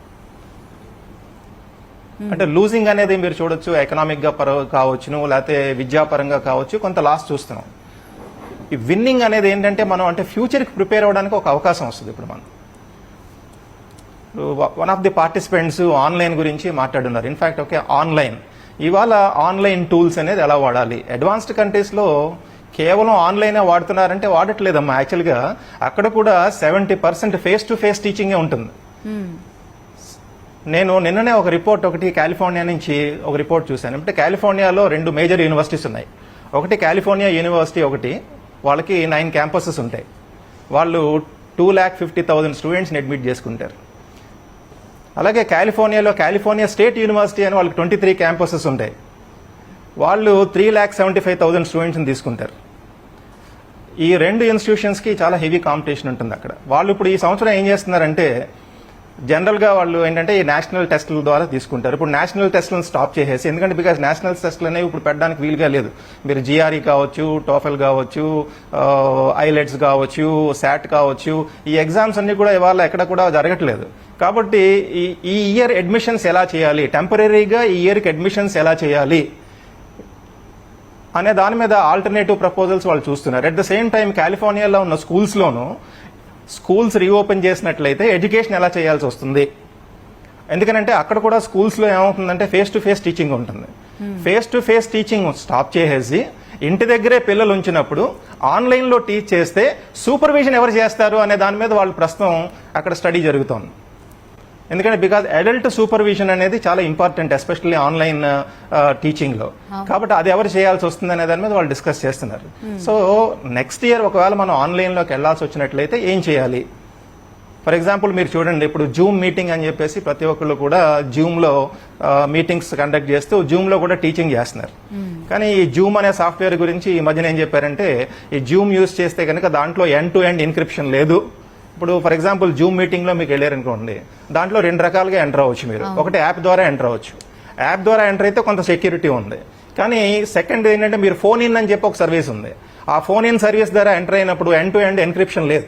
అంటే లూజింగ్ అనేది మీరు చూడొచ్చు, ఎకనామిక్ గా కావచ్చును, లేకపోతే విద్యాపరంగా కావచ్చు, కొంత లాస్ చూస్తున్నాం. ఈ విన్నింగ్ అనేది ఏంటంటే మనం అంటే ఫ్యూచర్కి ప్రిపేర్ అవ్వడానికి ఒక అవకాశం వస్తుంది. ఇప్పుడు మనం one of the participants online గురించి మాట్లాడున్నారు. ఇన్ఫాక్ట్ ఓకే ఆన్లైన్ ఇవాళ ఆన్లైన్ టూల్స్ అనేది ఎలా వాడాలి, అడ్వాన్స్డ్ కంట్రీస్ లో కేవలం ఆన్లైనే వాడుతున్నారంటే వాడట్లేదమ్మా. యాక్చువల్గా అక్కడ కూడా 70% ఫేస్ టు ఫేస్ టీచింగే ఉంటుంది. నేను నిన్ననే ఒక రిపోర్ట్ ఒకటి కాలిఫోర్నియా నుంచి ఒక రిపోర్ట్ చూశాను. అంటే కాలిఫోర్నియాలో 2 మేజర్ యూనివర్సిటీస్ ఉన్నాయి. ఒకటి కాలిఫోర్నియా యూనివర్సిటీ, ఒకటి వాళ్ళకి 9 క్యాంపసెస్ ఉంటాయి. వాళ్ళు 2,50,000 స్టూడెంట్స్ని అడ్మిట్ చేసుకుంటారు. అలాగే కాలిఫోర్నియాలో కాలిఫోర్నియా స్టేట్ యూనివర్సిటీ అని వాళ్ళకి 23 క్యాంపసెస్ ఉంటాయి. వాళ్ళు 3,75,000 స్టూడెంట్స్ని తీసుకుంటారు. ఈ 2 ఇన్స్టిట్యూషన్స్కి చాలా హెవీ కాంపిటీషన్ ఉంటుంది అక్కడ. వాళ్ళు ఇప్పుడు ఈ సంవత్సరం ఏం చేస్తున్నారంటే జనరల్గా వాళ్ళు ఏంటంటే ఈ నేషనల్ టెస్టుల ద్వారా తీసుకుంటారు. ఇప్పుడు నేషనల్ టెస్టులను స్టాప్ చేసేసి, ఎందుకంటే బికాస్ నేషనల్ టెస్టులు అనేవి ఇప్పుడు పెట్టడానికి వీలుగా లేదు. మీరు జిఆర్ఈ కావచ్చు, టోఫెల్ కావచ్చు, ఐలెట్స్ కావచ్చు, శాట్ కావచ్చు, ఈ ఎగ్జామ్స్ అన్ని కూడా ఇవాళ ఎక్కడ కూడా జరగట్లేదు. కాబట్టి ఈ ఇయర్ అడ్మిషన్స్ ఎలా చేయాలి, టెంపరీగా ఈ ఇయర్కి అడ్మిషన్స్ ఎలా చేయాలి, అనే దాని మీద ఆల్టర్నేటివ్ ప్రపోజల్స్ వాళ్ళు చూస్తున్నారు. అట్ ద సేమ్ టైం కాలిఫోర్నియాలో ఉన్న స్కూల్స్లోనూ స్కూల్స్ రీఓపెన్ చేసినట్లయితే ఎడ్యుకేషన్ ఎలా చేయాల్సి వస్తుంది. ఎందుకంటే అక్కడ కూడా స్కూల్స్లో ఏమవుతుందంటే ఫేస్ టు ఫేస్ టీచింగ్ ఉంటుంది. Face to face teaching stop చేసేసి ఇంటి దగ్గరే పిల్లలు ఉంచినప్పుడు ఆన్లైన్లో టీచ్ చేస్తే సూపర్విజన్ ఎవరు చేస్తారు అనే దాని మీద వాళ్ళు ప్రస్తుతం అక్కడ స్టడీ జరుగుతోంది. ఎందుకంటే బికాజ్ అడల్ట్ సూపర్విజన్ అనేది చాలా ఇంపార్టెంట్, ఎస్పెషల్లీ ఆన్లైన్ టీచింగ్లో. కాబట్టి అది ఎవరు చేయాల్సి వస్తుంది అనే దాని మీద వాళ్ళు డిస్కస్ చేస్తున్నారు. సో నెక్స్ట్ ఇయర్ ఒకవేళ మనం ఆన్లైన్లోకి వెళ్లాల్సి వచ్చినట్లయితే ఏం చేయాలి? ఫర్ ఎగ్జాంపుల్ మీరు చూడండి, ఇప్పుడు జూమ్ మీటింగ్ అని చెప్పేసి ప్రతి ఒక్కళ్ళు కూడా జూమ్లో మీటింగ్స్ కండక్ట్ చేస్తూ జూమ్లో కూడా టీచింగ్ చేస్తున్నారు. కానీ ఈ జూమ్ అనే సాఫ్ట్వేర్ గురించి ఈ మధ్యన ఏం చెప్పారంటే, ఈ జూమ్ యూజ్ చేస్తే కనుక దాంట్లో ఎండ్ టు ఎండ్ ఎన్క్రిప్షన్ లేదు. ఇప్పుడు ఫర్ ఎగ్జాంపుల్ జూమ్ మీటింగ్లో మీకు వెళ్ళారనుకోండి, దాంట్లో 2 రకాలుగా ఎంటర్ అవ్వచ్చు మీరు. ఒకటి యాప్ ద్వారా ఎంటర్ అవ్వచ్చు. యాప్ ద్వారా ఎంటర్ అయితే కొంత సెక్యూరిటీ ఉంది. కానీ సెకండ్ ఏంటంటే మీరు ఫోన్ ఇన్ అని చెప్పి ఒక సర్వీస్ ఉంది. ఆ ఫోన్ ఇన్ సర్వీస్ ద్వారా ఎంటర్ అయినప్పుడు ఎండ్ టు ఎండ్ ఎన్క్రిప్షన్ లేదు.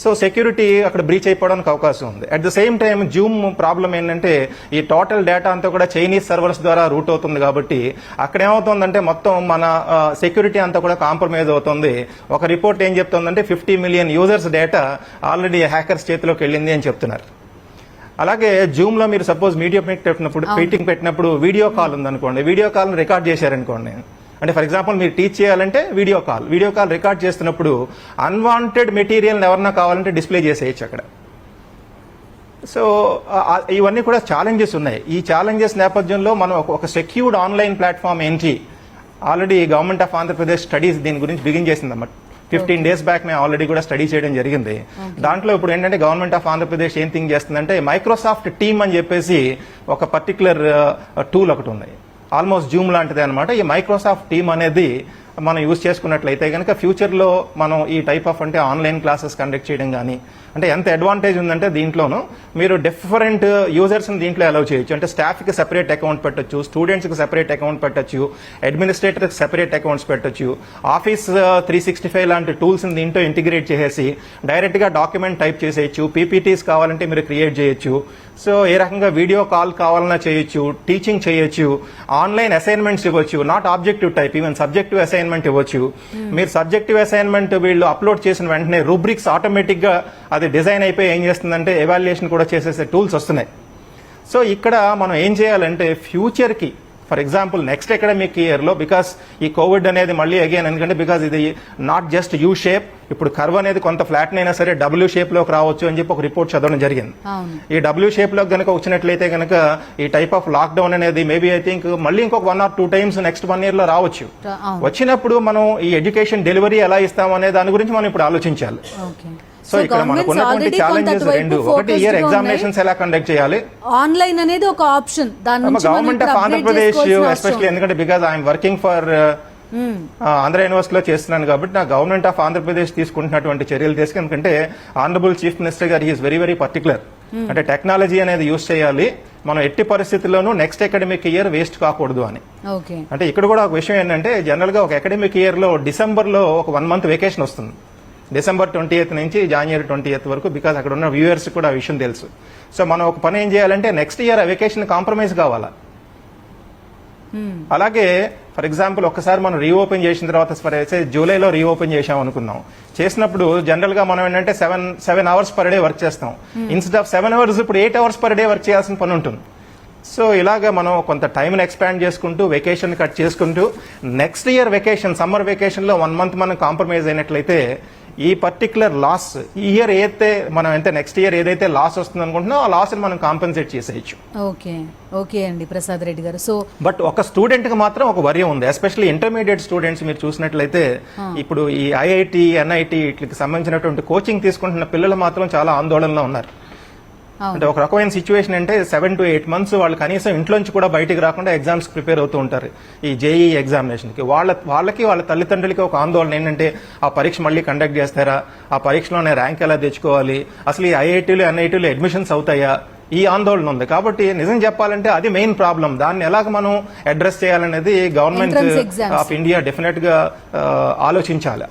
సో సెక్యూరిటీ అక్కడ బ్రీచ్ అయిపోవడానికి అవకాశం ఉంది. At the same time Zoom problem ఏంటంటే ఈ టోటల్ డేటా అంతా కూడా చైనీస్ సర్వర్స్ ద్వారా రూట్ అవుతుంది. కాబట్టి అక్కడ ఏమవుతుందంటే మొత్తం మన సెక్యూరిటీ అంతా కూడా కాంప్రమైజ్ అవుతుంది. ఒక రిపోర్ట్ ఏం చెప్తుందంటే 50 million users data already hackers చేతిలోకి వెళ్ళింది అని చెప్తున్నారు. అలాగే జూమ్లో మీరు సపోజ్ మీటింగ్ పెట్టినప్పుడు వీడియో కాల్ ఉందనుకోండి, వీడియో కాల్ని రికార్డ్ చేశారనుకోండి, అంటే ఫర్ ఎగ్జాంపుల్ మీరు టీచ్ చేయాలంటే వీడియో కాల్ రికార్డ్ చేస్తున్నప్పుడు అన్వాంటెడ్ మెటీరియల్ ఎవరన్నా కావాలంటే డిస్ప్లే చేసేయచ్చు అక్కడ. సో ఇవన్నీ కూడా ఛాలెంజెస్ ఉన్నాయి. ఈ ఛాలెంజెస్ నేపథ్యంలో మనం ఒక సెక్యూర్డ్ ఆన్లైన్ ప్లాట్ఫామ్ ఏంటి, already government of Andhra Pradesh studies దీని గురించి బిగిన్ చేసిందన్నమాట. 15 days బ్యాక్ మేము ఆల్రెడీ కూడా స్టడీ చేయడం జరిగింది. దాంట్లో ఇప్పుడు ఏంటంటే గవర్నమెంట్ ఆఫ్ ఆంధ్రప్రదేశ్ ఏం థింక్ చేస్తుందంటే మైక్రోసాఫ్ట్ టీమ్ అని చెప్పేసి ఒక పర్టికులర్ టూల్ ఒకటి ఉంది, ఆల్మోస్ట్ జూమ్ లాంటిది అనమాట. ఈ మైక్రోసాఫ్ట్ టీమ్ అనేది మనం యూజ్ చేసుకున్నట్లయితే కనుక ఫ్యూచర్లో మనం ఈ టైప్ ఆఫ్ అంటే ఆన్లైన్ క్లాసెస్ కండక్ట్ చేయడం కానీ, అంటే ఎంత అడ్వాంటేజ్ ఉందంటే దీంట్లోనూ మీరు డిఫరెంట్ యూజర్స్ని దీంట్లో అలౌ చేయొచ్చు. అంటే స్టాఫ్కి సెపరేట్ అకౌంట్ పెట్టొచ్చు, స్టూడెంట్స్కి సెపరేట్ అకౌంట్ పెట్టొచ్చు, అడ్మినిస్ట్రేటర్కి సెపరేట్ అకౌంట్స్ పెట్టొచ్చు. ఆఫీస్ 365 లాంటి టూల్స్ని దీంట్లో ఇంటిగ్రేట్ చేసేసి డైరెక్ట్గా డాక్యుమెంట్ టైప్ చేసేయచ్చు. పీపీటీస్ కావాలంటే మీరు క్రియేట్ చేయొచ్చు. సో ఏ రకంగా వీడియో కాల్ కావాలన్నా చేయొచ్చు, టీచింగ్ చేయొచ్చు, ఆన్లైన్ అసైన్మెంట్స్ ఇవ్వచ్చు, not objective type, even subjective assignment ఇవ్వచ్చు. మీరు సబ్జెక్టివ్ అసైన్మెంట్ వీళ్ళు అప్లోడ్ చేసిన వెంటనే రూబ్రిక్స్ ఆటోమేటిక్ గా అది డిజైన్ అయిపోయి ఏం చేస్తుందంటే ఎవాల్యుయేషన్ కూడా చేసేసే టూల్స్ వస్తున్నాయి. సో ఇక్కడ మనం ఏం చేయాలంటే ఫ్యూచర్కి ఫర్ ఎగ్జాంపుల్ నెక్స్ట్ అకాడమిక్ ఇయర్లో, బికాస్ ఈ కోవిడ్ అనేది మళ్ళీ అగైన్, ఎందుకంటే బికాస్ ఇది నాట్ జస్ట్ యూ షేప్, ఇప్పుడు కర్వ్ అనేది కొంత ఫ్లాట్ అయినా సరే డబ్ల్యూ షేప్లోకి రావచ్చు అని చెప్పి ఒక రిపోర్ట్ చదవడం జరిగింది. ఈ డబ్ల్యూ షేప్లోకి కనుక వచ్చినట్లయితే కనుక ఈ టైప్ ఆఫ్ లాక్డౌన్ అనేది మేబీ ఐ థింక్ మళ్ళీ ఇంకొక 1 or 2 times నెక్స్ట్ 1 yearలో రావచ్చు. వచ్చినప్పుడు మనం ఈ ఎడ్యుకేషన్ డెలివరీ ఎలా ఇస్తాం అనే దాని గురించి మనం ఇప్పుడు ఆలోచించాలి. సో ఇక్కడ మనకు ఉన్నటువంటి ఛాలెంజెస్ రెండు, ఒకటి ఇయర్ ఎగ్జామినేషన్స్ ఎలా కండక్ట్ చేయాలి, ఆన్లైన్ అనేది ఒక option. Government of Andhra Pradesh especially ఎందుకంటే because I'm working for Andhra యూనివర్సిటీలో చేస్తున్నాను కాబట్టి నా గవర్నమెంట్ ఆఫ్ ఆంధ్రప్రదేశ్ తీసుకుంటున్నటువంటి చర్యలు తీసుకుని, ఎందుకంటే ఆనరబుల్ చీఫ్ మినిస్టర్ గారు ఈజ్ వెరీ వెరీ పర్టికులర్. అంటే టెక్నాలజీ అనేది యూజ్ చేయాలి, మనం ఎట్టి పరిస్థితుల్లోనూ నెక్స్ట్ అకాడమిక్ ఇయర్ వేస్ట్ కాకూడదు అని. అంటే ఇక్కడ కూడా ఒక విషయం ఏంటంటే జనరల్ గా ఒక అకాడమిక్ ఇయర్ లో డిసెంబర్లో ఒక 1 month వెకేషన్ వస్తుంది, December 20th నుంచి January 20th వరకు, బికాస్ అక్కడ ఉన్న వ్యూయర్స్ కూడా ఆ విషయం తెలుసు. సో మనం ఒక పని ఏం చేయాలంటే నెక్స్ట్ ఇయర్ ఆ వెకేషన్ కాంప్రమైజ్ కావాలా. అలాగే ఫర్ ఎగ్జాంపుల్ ఒక్కసారి మనం రీఓపెన్ చేసిన తర్వాత జూలైలో రీఓపెన్ చేసాం అనుకున్నాం, చేసినప్పుడు జనరల్ గా మనం ఏంటంటే 7 hours per day వర్క్ చేస్తాం. ఇన్స్టెడ్ ఆఫ్ 7 hours ఇప్పుడు 8 hours per day వర్క్ చేయాల్సిన పని ఉంటుంది. సో ఇలాగా మనం కొంత టైంని ఎక్స్పాండ్ చేసుకుంటూ వెకేషన్ కట్ చేసుకుంటూ నెక్స్ట్ ఇయర్ వెకేషన్ సమ్మర్ వెకేషన్లో 1 month మనం కాంప్రమైజ్ అయినట్లయితే ఈ పర్టికులర్ లాస్ ఈ ఇయర్ అయితే మనం ఎంత నెక్స్ట్ ఇయర్ ఏదైతే లాస్ వస్తుంది అనుకుంటున్నా ఆ లాస్ మనం కాంపెన్సేట్ చేసేయచ్చు. ఓకే అండి ప్రసాద్ రెడ్డి గారు. సో బట్ ఒక స్టూడెంట్ కి మాత్రం ఒక వరి ఉంది, ఎస్పెషల్లీ ఇంటర్మీడియట్ స్టూడెంట్స్ మీరు చూసినట్లయితే ఇప్పుడు ఈ ఐఐటి ఎన్ఐటి వీటికి సంబంధించినటువంటి కోచింగ్ తీసుకుంటున్న పిల్లలు మాత్రం చాలా ఆందోళనలో ఉన్నారు. అంటే ఒక రకమైన సిచ్యువేషన్ అంటే 7 to 8 months వాళ్ళు కనీసం ఇంట్లోంచి కూడా బయటికి రాకుండా ఎగ్జామ్స్ ప్రిపేర్ అవుతూ ఉంటారు ఈ జేఈ ఎగ్జామినేషన్కి. వాళ్ళకి వాళ్ళ తల్లిదండ్రులకి ఒక ఆందోళన ఏంటంటే ఆ పరీక్ష మళ్ళీ కండక్ట్ చేస్తారా, ఆ పరీక్షలోనే ర్యాంక్ ఎలా తెచ్చుకోవాలి, అసలు ఈ ఐఐటీలు ఎన్ఐటీలు అడ్మిషన్స్ అవుతాయా, ఈ ఆందోళన ఉంది. కాబట్టి నిజం చెప్పాలంటే అది మెయిన్ ప్రాబ్లం. దాన్ని ఎలాగ మనం అడ్రస్ చేయాలనేది government Entrance exams. Of India definite గా ఆలోచించాలి.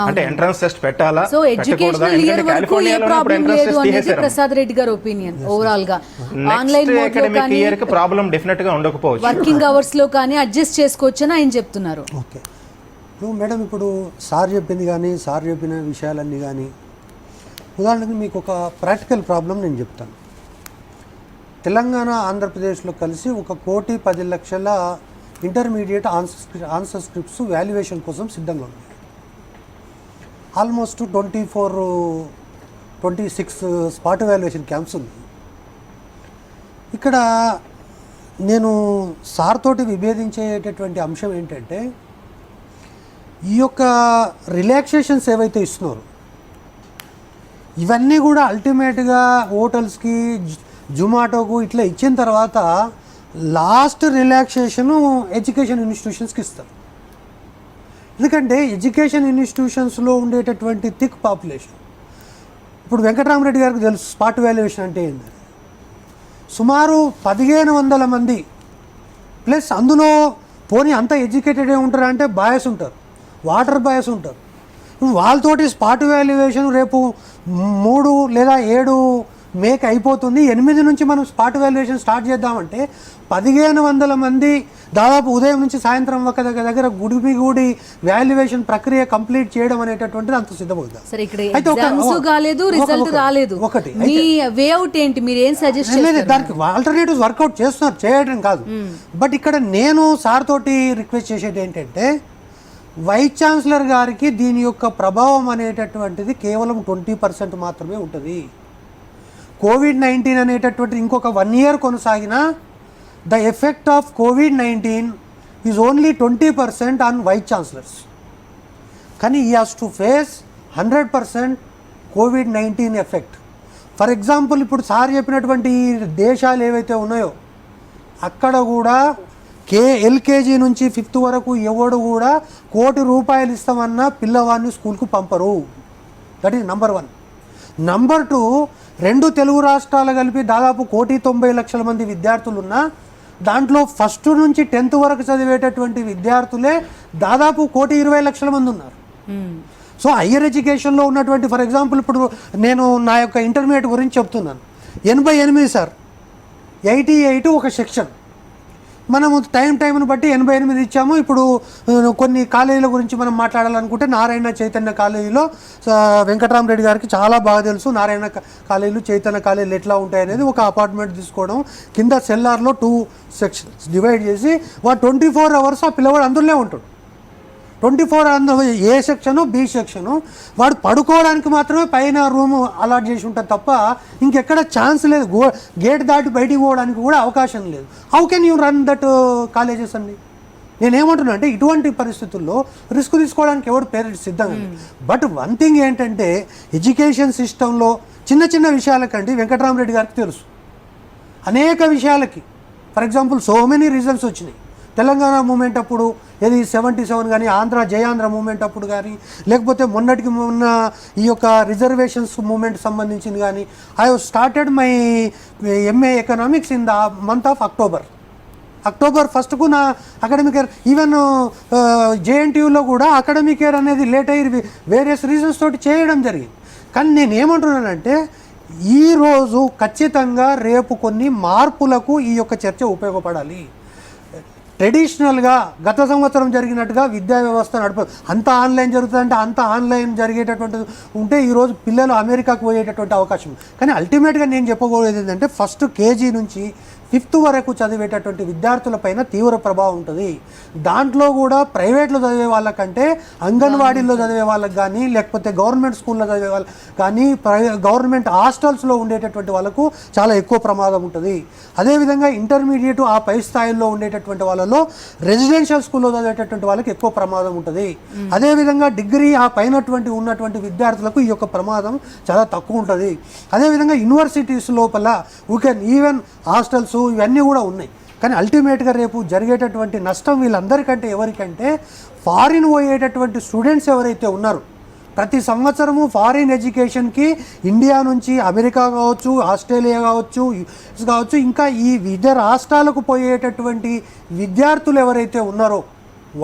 అంటే ఎంట్రన్స్ టెస్ట్ పెట్టాలా, సో పెట్టకూడదా? ఎడ్యుకేషనల్ ఇయర్ ఎందుకంటే వరకు ఏ కాలిఫోర్నియాలో ఇప్పుడు ప్రాబ్లం ఎంట్రన్స్ లేదు టెస్ట్ అనేది తీసేశారు. ప్రసాద్ రెడ్డి గారి ఒపీనియన్. ఓవరాల్ గా ఆన్లైన్ నెక్స్ట్ మోడ్ లో అకాడమిక్ కానీ ఇయర్ కి ప్రాబ్లం డెఫినెట్ గా ఉండకపోవచ్చు. వర్కింగ్ అవర్స్ లో కానీ అడ్జస్ట్ చేసుకోవచ్చని ఆయన చెప్తున్నారు. ఓకే, ఇప్పుడు మేడం ఇప్పుడు సార్ చెప్పింది కానీ సార్ చెప్పిన విషయాలన్నీ కానీ, ఉదాహరణకు మీకు ఒక ప్రాక్టికల్ ప్రాబ్లం నేను చెప్తాను. తెలంగాణ ఆంధ్రప్రదేశ్లో కలిసి 1,10,00,000 ఇంటర్మీడియట్ ఆన్సర్ స్క్రిప్ట్స్ వాల్యుయేషన్ కోసం సిద్ధంగా ఉన్నాయి. ఆల్మోస్ట్ 26 స్పాట్ వాల్యుయేషన్ క్యాంప్స్ ఉంది. ఇక్కడ నేను సార్ తోటి విభేదించేటటువంటి అంశం ఏంటంటే, ఈ యొక్క రిలాక్సేషన్స్ ఏవైతే ఇస్తున్నారో ఇవన్నీ కూడా అల్టిమేట్గా హోటల్స్కి, జొమాటోకు ఇట్లా ఇచ్చిన తర్వాత లాస్ట్ రిలాక్సేషను ఎడ్యుకేషన్ ఇన్స్టిట్యూషన్స్కి ఇస్తారు. ఎందుకంటే ఎడ్యుకేషన్ ఇన్స్టిట్యూషన్స్లో ఉండేటటువంటి థిక్ పాపులేషన్, ఇప్పుడు వెంకటరామరెడ్డి గారికి తెలుసు స్పాట్ వాల్యుయేషన్ అంటే ఏంటి. సుమారు 1,500 మంది ప్లస్ అందులో పోనీ అంత ఎడ్యుకేటెడే ఉంటారు అంటే బాయస్ ఉంటారు, వాటర్ బాయస్ ఉంటారు. వాళ్ళతోటి స్పాట్ వాల్యుయేషన్ రేపు 3 లేదా 7 మేక్ అయిపోతుంది. 8 నుంచి మనం స్పాట్ వాల్యుయేషన్ స్టార్ట్ చేద్దామంటే 1,500 మంది దాదాపు ఉదయం నుంచి సాయంత్రం ఒక దగ్గర గుడి వాల్యుయేషన్ ప్రక్రియ కంప్లీట్ చేయడం అనేటటువంటిది అంత సిద్ధమవుతుంది. సరే, ఇక్కడ ఎగ్జామ్స్ కాలేదు, రిజల్ట్ రాలేదు. ఒకటి మీ వే అవుట్ ఏంటి? మీరు ఏం సజెస్ట్ చేస్తారు? దానికి ఆల్టర్నేటివ్స్ వర్కౌట్ చేస్తున్నారు, చేయడం కాదు. బట్ ఇక్కడ నేను సార్ తోటి రిక్వెస్ట్ చేసేది ఏంటంటే, వైస్ ఛాన్సలర్ గారికి దీని యొక్క ప్రభావం అనేటటువంటిది కేవలం 20% మాత్రమే ఉంటుంది. కోవిడ్-19 అనేటటువంటి ఇంకొక 1 year కొనసాగినా ద ఎఫెక్ట్ ఆఫ్ కోవిడ్-19 is only 20% on vice chancellors. కానీ ఈ హాస్ టు ఫేస్ 100% కోవిడ్-19 ఎఫెక్ట్. ఫర్ ఎగ్జాంపుల్ ఇప్పుడు సార్ చెప్పినటువంటి దేశాలు ఏవైతే ఉన్నాయో అక్కడ కూడా ఎల్కేజీ నుంచి 5th వరకు ఎవడు కూడా ₹1,00,00,000 ఇస్తామన్నా పిల్లవాడిని స్కూల్కు పంపరు. That is number 1. Number 2, 2 Telugu రాష్ట్రాలు కలిపి దాదాపు 1,90,00,000 మంది విద్యార్థులు ఉన్నా దాంట్లో ఫస్ట్ నుంచి 10th వరకు చదివేటటువంటి విద్యార్థులే దాదాపు 1,20,00,000 మంది ఉన్నారు. సో హయ్యర్ ఎడ్యుకేషన్లో ఉన్నటువంటి, ఫర్ ఎగ్జాంపుల్ ఇప్పుడు నేను నా యొక్క ఇంటర్మీడియట్ గురించి చెప్తున్నాను. 88 సార్, 88 ఒక సెక్షన్. మనము టైంను బట్టి 88 ఇచ్చాము. ఇప్పుడు కొన్ని కాలేజీల గురించి మనం మాట్లాడాలనుకుంటే నారాయణ చైతన్య కాలేజీలో వెంకటరామరెడ్డి గారికి చాలా బాగా తెలుసు. నారాయణ కాలేజీలు, చైతన్య కాలేజీలు ఎట్లా ఉంటాయి అనేది ఒక అపార్ట్మెంట్ తీసుకోవడం, కింద సెల్లార్లో 2 sections డివైడ్ చేసి వాడు 24 hours ఆ పిల్లవాడు అందులోనే ఉంటాడు. 24 hours ఏ సెక్షను, బి సెక్షను. వాడు పడుకోవడానికి మాత్రమే పైన రూమ్ అలాట్ చేసి ఉంటుంది తప్ప ఇంకెక్కడ ఛాన్స్ లేదు. గేట్ దాటి బయటికి పోవడానికి కూడా అవకాశం లేదు. How can you run that colleges అండి? నేనేమంటున్నా అంటే ఇటువంటి పరిస్థితుల్లో రిస్క్ తీసుకోవడానికి ఎవరు పేరెంట్స్ సిద్ధంగా. బట్ వన్ థింగ్ ఏంటంటే, ఎడ్యుకేషన్ సిస్టంలో చిన్న చిన్న విషయాలకండి వెంకటరామరెడ్డి గారికి తెలుసు. అనేక విషయాలకి for example so many reasons వచ్చినాయి. తెలంగాణ మూమెంట్ అప్పుడు, ఏది 77 కానీ, జయాంధ్ర మూమెంట్ అప్పుడు కానీ, లేకపోతే మొన్నటికి మొన్న ఈ యొక్క రిజర్వేషన్స్ మూమెంట్ సంబంధించింది కానీ. I have started my MA economics in the month of October 1st నా అకాడమిక్ ఇయర్. ఈవెన్ JNTUలో కూడా అకాడమిక్ ఇయర్ అనేది లేట్ అయ్యి వేరియస్ రీజన్స్ తోటి చేయడం జరిగింది. కానీ నేను ఏమంటున్నానంటే, ఈరోజు ఖచ్చితంగా రేపు కొన్ని మార్పులకు ఈ యొక్క చర్చ ఉపయోగపడాలి. ట్రెడిషనల్గా గత సంవత్సరం జరిగినట్టుగా విద్యా వ్యవస్థ అంత ఆన్లైన్ జరుగుతుందంటే అంత ఆన్లైన్ జరిగేటటువంటిది ఉంటే ఈరోజు పిల్లలు అమెరికాకు పోయేటటువంటి అవకాశం. కానీ అల్టిమేట్గా నేను చెప్పబోయేది ఏంటంటే, ఫస్ట్ కేజీ నుంచి 5th వరకు చదివేటటువంటి విద్యార్థులపైన తీవ్ర ప్రభావం ఉంటుంది. దాంట్లో కూడా ప్రైవేట్లో చదివే వాళ్ళకంటే అంగన్వాడీల్లో చదివే వాళ్ళకి కానీ, లేకపోతే గవర్నమెంట్ స్కూల్లో చదివే వాళ్ళకి కానీ, గవర్నమెంట్ హాస్టల్స్లో ఉండేటటువంటి వాళ్ళకు చాలా ఎక్కువ ప్రమాదం ఉంటుంది. అదేవిధంగా ఇంటర్మీడియట్ ఆ పై స్థాయిలో ఉండేటటువంటి వాళ్ళలో రెసిడెన్షియల్ స్కూల్లో చదివేటటువంటి వాళ్ళకి ఎక్కువ ప్రమాదం ఉంటుంది. అదేవిధంగా డిగ్రీ ఆ పైనటువంటి ఉన్నటువంటి విద్యార్థులకు ఈ యొక్క ప్రమాదం చాలా తక్కువ ఉంటుంది. అదేవిధంగా యూనివర్సిటీస్ లోపల ఈవెన్ హాస్టల్స్ ఇవన్నీ కూడా ఉన్నాయి. కానీ అల్టిమేట్గా రేపు జరిగేటటువంటి నష్టం వీళ్ళందరికంటే ఎవరికంటే, ఫారిన్ పోయేటటువంటి స్టూడెంట్స్ ఎవరైతే ఉన్నారో ప్రతి సంవత్సరము ఫారిన్ ఎడ్యుకేషన్కి ఇండియా నుంచి అమెరికా కావచ్చు, ఆస్ట్రేలియా కావచ్చు, యుఎస్ కావచ్చు, ఇంకా ఈ వివిధ రాష్ట్రాలకు పోయేటటువంటి విద్యార్థులు ఎవరైతే ఉన్నారో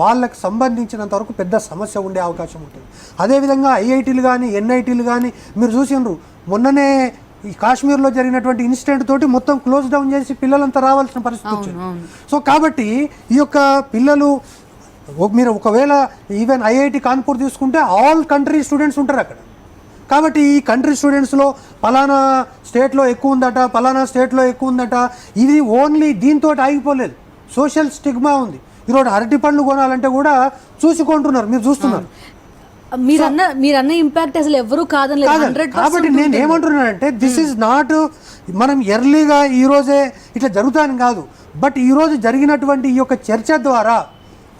వాళ్ళకి సంబంధించినంత వరకు పెద్ద సమస్య ఉండే అవకాశం ఉంటుంది. అదేవిధంగా ఐఐటీలు కానీ ఎన్ఐటీలు కానీ మీరు చూసినారు, మొన్ననే ఈ కాశ్మీర్లో జరిగినటువంటి ఇన్సిడెంట్ తోటి మొత్తం క్లోజ్ డౌన్ చేసి పిల్లలంతా రావాల్సిన పరిస్థితి వచ్చింది. సో కాబట్టి ఈ యొక్క పిల్లలు మీరు ఒకవేళ ఈవెన్ ఐఐటి కాన్పూర్ తీసుకుంటే ఆల్ కంట్రీ స్టూడెంట్స్ ఉంటారు అక్కడ. కాబట్టి ఈ కంట్రీ స్టూడెంట్స్లో పలానా స్టేట్లో ఎక్కువ ఉందట, పలానా స్టేట్లో ఎక్కువ ఉందట, ఇది ఓన్లీ దీంతో ఆగిపోలేదు, సోషల్ స్టిగ్మా ఉంది. ఈరోజు అరటి పండ్లు కొనాలంటే కూడా చూసుకుంటున్నారు, మీరు చూస్తున్నారు. మీరన్న ఇంపాక్ట్ అసలు ఎవరు కాదని. కాబట్టి నేను ఏమంటున్నానంటే దిస్ ఈజ్ నాట్ మనం ఎర్లీగా ఈ రోజే ఇట్లా జరుగుతాని కాదు, బట్ ఈ రోజు జరిగినటువంటి ఈ యొక్క చర్చ ద్వారా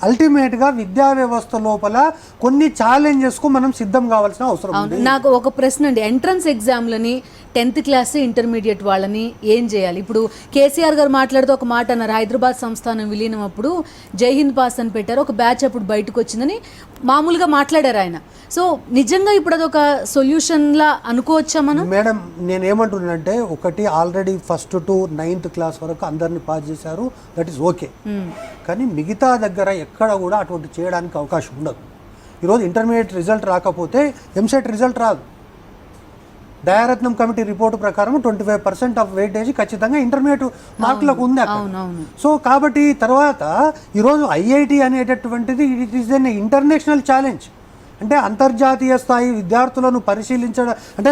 అల్టిమేట్గా విద్యా వ్యవస్థ లోపల కొన్ని ఛాలెంజెస్కు మనం సిద్ధం కావాల్సిన అవసరం ఉంది. నాకు ఒక ప్రశ్న అండి, ఎంట్రన్స్ ఎగ్జామ్లని 10th క్లాస్ ఇంటర్మీడియట్ వాళ్ళని ఏం చేయాలి? ఇప్పుడు కేసీఆర్ గారు మాట్లాడుతూ ఒక మాట అన్నారు, హైదరాబాద్ సంస్థానం విలీనం అప్పుడు జై హింద్ పాస్ అని పెట్టారు, ఒక బ్యాచ్ అప్పుడు బయటకు వచ్చిందని మామూలుగా మాట్లాడారు ఆయన. సో నిజంగా ఇప్పుడు అదొక సొల్యూషన్ లా అనుకోవచ్చా మనం? మేడం నేను ఏమంటున్నానంటే, ఒకటి already 1st to 9th class వరకు అందరిని పాస్ చేశారు, దట్ ఈస్ ఓకే. కానీ మిగతా దగ్గర ఎక్కడ కూడా అటువంటి చేయడానికి అవకాశం ఉండదు. ఈరోజు ఇంటర్మీడియట్ రిజల్ట్ రాకపోతే ఎంసెట్ రిజల్ట్ రాదు. దయారత్నం కమిటీ రిపోర్టు ప్రకారం 25% ఆఫ్ వెయిటేజ్ ఖచ్చితంగా ఇంటర్మీడియట్ మార్కులకు ఉంది అక్కడ. సో కాబట్టి తర్వాత ఈరోజు ఐఐటి అనేటటువంటిది it is an international challenge. అంటే అంతర్జాతీయ స్థాయి విద్యార్థులను పరిశీలించడం అంటే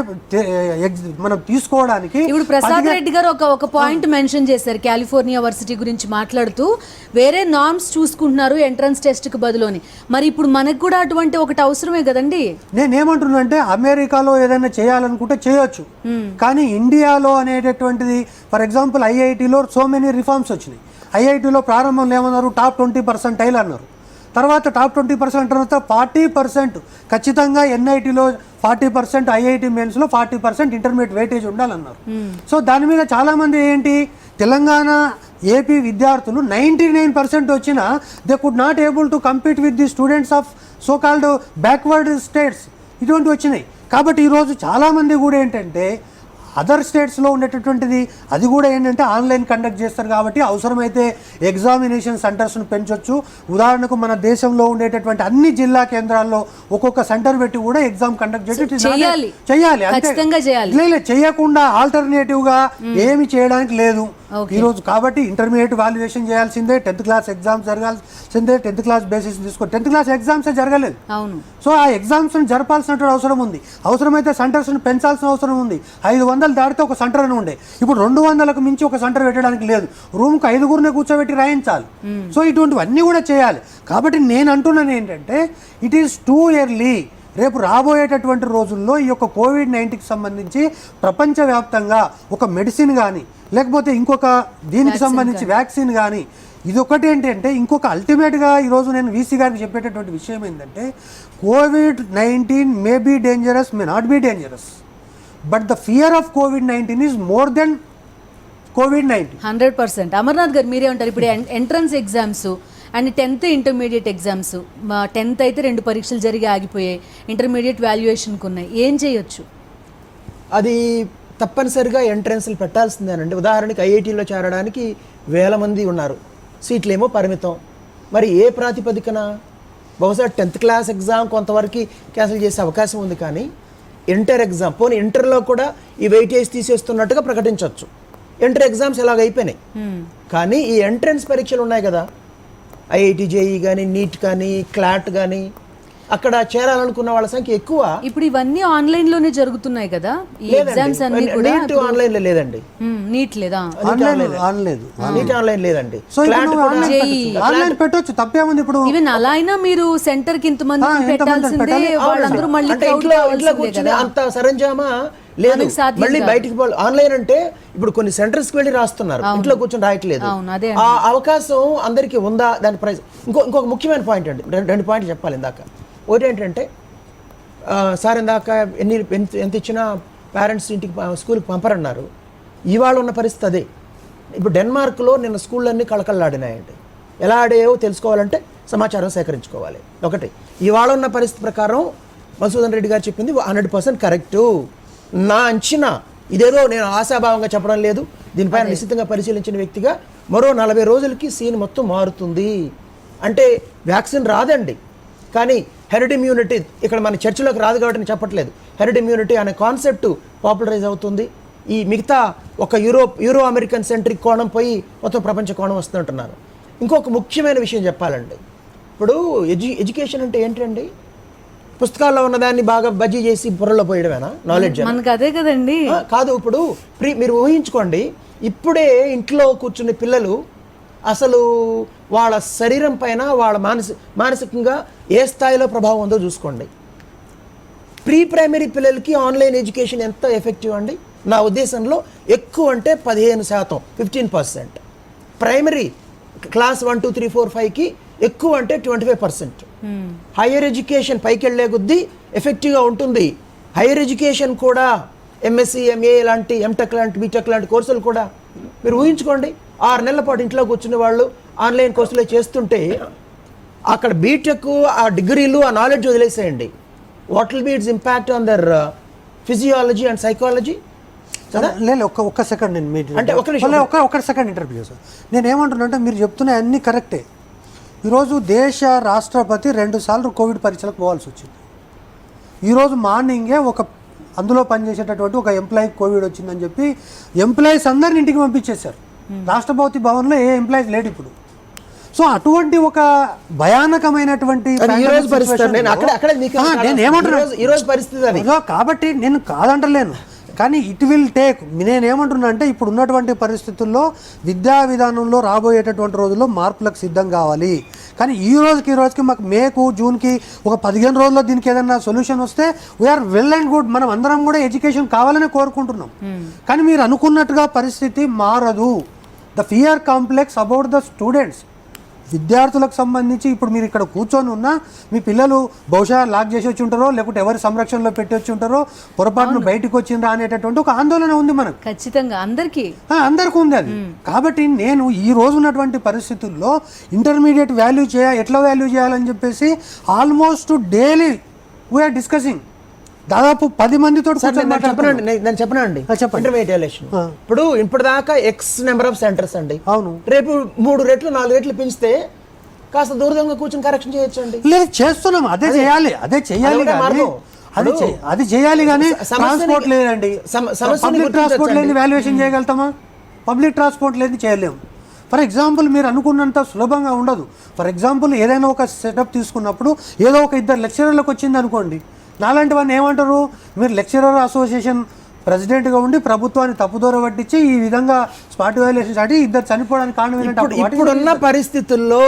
మనం తీసుకోవడానికి. ఇప్పుడు ప్రసాద్ రెడ్డి గారు ఒక పాయింట్ మెన్షన్ చేశారు, కాలిఫోర్నియా వర్సిటీ గురించి మాట్లాడుతూ వేరే నార్మ్స్ చూసుకుంటున్నారు ఎంట్రన్స్ టెస్ట్ కి బదులుని. మరి ఇప్పుడు మనకు కూడా అటువంటి ఒకటి అవసరమే కదండి. నేనేమంటున్నా అంటే అమెరికాలో ఏదైనా చేయాలనుకుంటే చేయొచ్చు, కానీ ఇండియాలో అనేటటువంటిది ఫర్ ఎగ్జాంపుల్ ఐఐటీలో సో మెనీ రిఫార్మ్స్ వచ్చినాయి. ఐఐటీలో ప్రారంభంలో ఏమన్నారు, టాప్ 20% అన్నారు. తర్వాత టాప్ 20% తర్వాత 40% ఖచ్చితంగా ఎన్ఐటీలో 40%, ఐఐటి మెయిన్స్లో 40% ఇంటర్మీడియట్ వెయిటేజ్ ఉండాలన్నారు. సో దాని మీద చాలామంది ఏంటి, తెలంగాణ ఏపీ విద్యార్థులు 99% వచ్చినా they could not able to compete with the students of so called backward states, ఇటువంటి వచ్చినాయి. కాబట్టి ఈరోజు చాలామంది కూడా ఏంటంటే అదర్ స్టేట్స్లో ఉండేటటువంటిది అది కూడా ఏంటంటే ఆన్లైన్ కండక్ట్ చేస్తారు. కాబట్టి అవసరమైతే ఎగ్జామినేషన్ సెంటర్స్ను పెంచవచ్చు. ఉదాహరణకు మన దేశంలో ఉండేటటువంటి అన్ని జిల్లా కేంద్రాల్లో ఒక్కొక్క సెంటర్ పెట్టి కూడా ఎగ్జామ్ కండక్ట్ చేయాలి. అంటే చేయకుండా ఆల్టర్నేటివ్గా ఏమి చేయడానికి లేదు ఈరోజు. కాబట్టి ఇంటర్మీడియట్ వాల్యుయేషన్ చేయాల్సిందే, 10th క్లాస్ ఎగ్జామ్స్ జరగాల్సిందే, 10th క్లాస్ బేసిస్ తీసుకో. 10th క్లాస్ ఎగ్జామ్సే జరగలేదు. సో ఆ ఎగ్జామ్స్ని జరపాల్సినటువంటి అవసరం ఉంది. అవసరమైతే సెంటర్స్ని పెంచాల్సిన అవసరం ఉంది. 500 దాటితే ఒక సెంటర్ అని ఉండే, ఇప్పుడు 200కు మించి ఒక సెంటర్ పెట్టడానికి లేదు. రూమ్కి 5గురిని కూర్చోబెట్టి రాయించాలి. సో ఇటువంటివన్నీ కూడా చేయాలి. కాబట్టి నేను అంటున్నాను ఏంటంటే ఇట్ ఈస్ టూ ఎర్లీ. రేపు రాబోయేటటువంటి రోజుల్లో ఈ యొక్క కోవిడ్-19కి సంబంధించి ప్రపంచవ్యాప్తంగా ఒక మెడిసిన్ కానీ లేకపోతే ఇంకొక దీనికి సంబంధించి వ్యాక్సిన్ కానీ ఇది ఒకటి ఏంటంటే ఇంకొక అల్టిమేట్గా ఈరోజు నేను వీసీ గారికి చెప్పేటటువంటి విషయం ఏంటంటే COVID-19 may be dangerous, may not be dangerous, but the fear of కోవిడ్-19 is more than COVID-19. 100%. Amarnath గారు మీరే ఉంటారు. ఇప్పుడు entrance exams and 10th intermediate exams, 10th అయితే 2 పరీక్షలు జరిగి ఆగిపోయాయి, ఇంటర్మీడియట్ వాల్యుయేషన్కి ఉన్నాయి, ఏం చేయొచ్చు? అది తప్పనిసరిగా ఎంట్రన్స్లు పెట్టాల్సిందేనండి. ఉదాహరణకి ఐఐటీలో చేరడానికి 1000 మంది ఉన్నారు, సీట్లేమో పరిమితం. మరి ఏ ప్రాతిపదికన? బహుశా 10th క్లాస్ ఎగ్జామ్ కొంతవరకు క్యాన్సిల్ చేసే అవకాశం ఉంది, కానీ ఇంటర్ ఎగ్జామ్ పోనీ ఇంటర్లో కూడా ఈ వెయిటేజ్ తీసేస్తున్నట్టుగా ప్రకటించవచ్చు. ఇంటర్ ఎగ్జామ్స్ ఎలాగ అయిపోయినాయి, కానీ ఈ ఎంట్రన్స్ పరీక్షలు ఉన్నాయి కదా, ఐఐటి జేఈ కానీ, నీట్ కానీ, క్లాట్ కానీ, అక్కడ చేరాలనుకున్న వాళ్ళ సంఖ్య ఎక్కువ. ఇప్పుడు ఇవన్నీ ఆన్లైన్ లోనే జరుగుతున్నాయి కదా ఈ ఎగ్జామ్స్ అన్ని కూడా. నీట్ ఆన్లైన్ లో లేదండి. నీట్ లేదా? నీట్ ఆన్లైన్ లేదండి. సో ఆన్లైన్ పెట్టొచ్చు, తప్పేముంది? ఇప్పుడు ఈవెన్ అలా అయినా మీరు సెంటర్ కి ఇంతమంది పెట్టాల్సిందే, వాళ్ళందరూ మళ్ళీ ఇంట్లో కూర్చుని అంత సరంజామా లేదు. మళ్ళీ బయటికి ఆన్లైన్ అంటే ఇప్పుడు కొన్ని సెంటర్స్ కి వెళ్ళి రాస్తున్నారు, ఇంట్లో కూర్చొని రాయట్లేదు. ఆ అవకాశం అందరికీ ఉందా? దాని ప్రైస్ ఇంకొక ముఖ్యమైన పాయింట్ అండి, 2 పాయింట్లు చెప్పాలి ఇందాక. ఒకటి ఏంటంటే సార్ ఇందాక ఎంత ఇచ్చినా పేరెంట్స్ ఇంటికి స్కూల్కి పంపరన్నారు. ఇవాళ ఉన్న పరిస్థితి అదే. ఇప్పుడు డెన్మార్క్లో నిన్న స్కూళ్ళన్నీ కళకళలాడినాయండి. ఎలా ఆడాయో తెలుసుకోవాలంటే సమాచారం సేకరించుకోవాలి. ఒకటి, ఇవాళ ఉన్న పరిస్థితి ప్రకారం మధుసూదన్ రెడ్డి గారు చెప్పింది 100% కరెక్టు. నా అంచనా, ఇదేదో నేను ఆశాభావంగా చెప్పడం లేదు, దీనిపైన నిశ్చితంగా పరిశీలించిన వ్యక్తిగా మరో 40 రోజులకి సీన్ మొత్తం మారుతుంది. అంటే వ్యాక్సిన్ రాదండి, కానీ హెర్డ్ ఇమ్యూనిటీ ఇక్కడ మన చర్చలోకి రాదు కాబట్టి నేను చెప్పట్లేదు. హెర్డ్ ఇమ్యూనిటీ అనే కాన్సెప్ట్ పాపులరైజ్ అవుతుంది. ఈ మిగతా ఒక యూరో అమెరికన్ సెంట్రిక్ కోణం పోయి మొత్తం ప్రపంచ కోణం వస్తుంటున్నారు. ఇంకొక ముఖ్యమైన విషయం చెప్పాలండి, ఇప్పుడు ఎడ్యుకేషన్ అంటే ఏంటండి? పుస్తకాల్లో ఉన్నదాన్ని బాగా బజ్జీ చేసి బుర్రలో పోయడమేనా నాలెడ్జ్? మనకు అదే కదండి. కాదు. ఇప్పుడు మీరు ఊహించుకోండి, ఇప్పుడే ఇంట్లో కూర్చునే పిల్లలు అసలు వాళ్ళ శరీరం పైన వాళ్ళ మానసికంగా ఏ స్థాయిలో ప్రభావం ఉందో చూసుకోండి. ప్రీ ప్రైమరీ పిల్లలకి ఆన్లైన్ ఎడ్యుకేషన్ ఎంత ఎఫెక్టివ్ అండి? నా ఉద్దేశంలో ఎక్కువ అంటే 15%, 15%. ప్రైమరీ క్లాస్ 1, 2, 3, 4, 5కి ఎక్కువ అంటే 25%. హైయర్ ఎడ్యుకేషన్ పైకి వెళ్ళే కొద్దీ ఎఫెక్టివ్గా ఉంటుంది. హైయర్ ఎడ్యుకేషన్ కూడా ఎంఎస్సి, ఎంఏ లాంటి, ఎంటెక్ లాంటి, బీటెక్ లాంటి కోర్సులు కూడా మీరు ఊహించుకోండి, 6 నెలల పాటు ఇంట్లో కూర్చునే వాళ్ళు ఆన్లైన్ కోర్సులే చేస్తుంటే అక్కడ బీటెక్, ఆ డిగ్రీలు, ఆ నాలెడ్జ్ వదిలేసేయండి. What will be it's impact on their physiology and psychology? లేదు, ఒక్క సెకండ్ నేను అంటే ఒక్క సెకండ్ ఇంటర్వ్యూ చేస్తాను. నేను ఏమంటున్నానంటే మీరు చెప్తున్న అన్నీ కరెక్టే. ఈరోజు దేశ రాష్ట్రపతి 2 సార్లు కోవిడ్ పరీక్షలకు పోవాల్సి వచ్చింది. ఈరోజు మార్నింగే అందులో పనిచేసేటటువంటి ఒక ఎంప్లాయీకి కోవిడ్ వచ్చిందని చెప్పి ఎంప్లాయీస్ అందరిని ఇంటికి పంపించేశారు. రాష్ట్రపతి భవన్లో ఏ ఎంప్లాయీస్ లేడు ఇప్పుడు. సో అటువంటి ఒక భయానకమైనటువంటి కాబట్టి నేను కాదంటలేను, కానీ ఇట్ విల్ టేక్. నేనేమంటున్నా అంటే ఇప్పుడు ఉన్నటువంటి పరిస్థితుల్లో విద్యా విధానంలో రాబోయేటటువంటి రోజుల్లో మార్పులకు సిద్ధం కావాలి. కానీ ఈ రోజుకి మాకు మేకు జూన్కి ఒక 15 రోజుల్లో దీనికి ఏదైనా సొల్యూషన్ వస్తే వీఆర్ వెల్ అండ్ గుడ్. మనం అందరం కూడా ఎడ్యుకేషన్ కావాలని కోరుకుంటున్నాం. కానీ మీరు అనుకున్నట్టుగా పరిస్థితి మారదు. The fear complex about the students, విద్యార్థులకు సంబంధించి ఇప్పుడు మీరు ఇక్కడ కూర్చొని ఉన్నా మీ పిల్లలు బహుశా లాక్ చేసి వచ్చి ఉంటారో, లేకుంటే ఎవరి సంరక్షణలో పెట్టి వచ్చి ఉంటారో, పొరపాటును బయటకు వచ్చిందా అనేటటువంటి ఒక ఆందోళన ఉంది మనకు. ఖచ్చితంగా అందరికీ ఉంది అది. కాబట్టి నేను ఈ రోజు ఉన్నటువంటి పరిస్థితుల్లో ఇంటర్మీడియట్ ఎట్లా వాల్యూ చేయాలని చెప్పేసి ఆల్మోస్ట్ డైలీ వీఆర్ డిస్కసింగ్. దాదాపు 10 మందితో నేను చెప్పనండి. ఇంటర్మీడియట్ ఎలక్షన్ ఇప్పుడు ఇప్పటిదాకా X నెంబర్ ఆఫ్ సెంటర్స్ అండి. అవును, రేపు 3 రెట్లు 4 రెట్లు పెంచితే కాస్త దూరంగా కూర్చొని కరెక్షన్ చేయొచ్చండి. లేదు, చేస్తున్నాం. అదే చేయాలి అది చేయాలి. కానీ ట్రాన్స్పోర్ట్ లేదండి. పబ్లిక్ ట్రాన్స్పోర్ట్ లేని వాల్యుయేషన్ చేయగలుగుతామా? పబ్లిక్ ట్రాన్స్పోర్ట్ లేని చేయలేము. ఫర్ ఎగ్జాంపుల్ మీరు అనుకున్నంత సులభంగా ఉండదు. ఫర్ ఎగ్జాంపుల్ ఏదైనా ఒక సెటప్ తీసుకున్నప్పుడు ఏదో ఒక 2 లెక్చరర్లకు వచ్చింది అనుకోండి, నాలాంటి వాడిని ఏమంటారు? మీరు లెక్చరర్ అసోసియేషన్ ప్రెసిడెంట్గా ఉండి ప్రభుత్వాన్ని తప్పుదోర పట్టించి ఈ విధంగా స్పాట్ వాల్యుయేషన్ స్టార్ట్ 2 చనిపోవడానికి కారణం ఏంటంటే ఇప్పుడున్న పరిస్థితుల్లో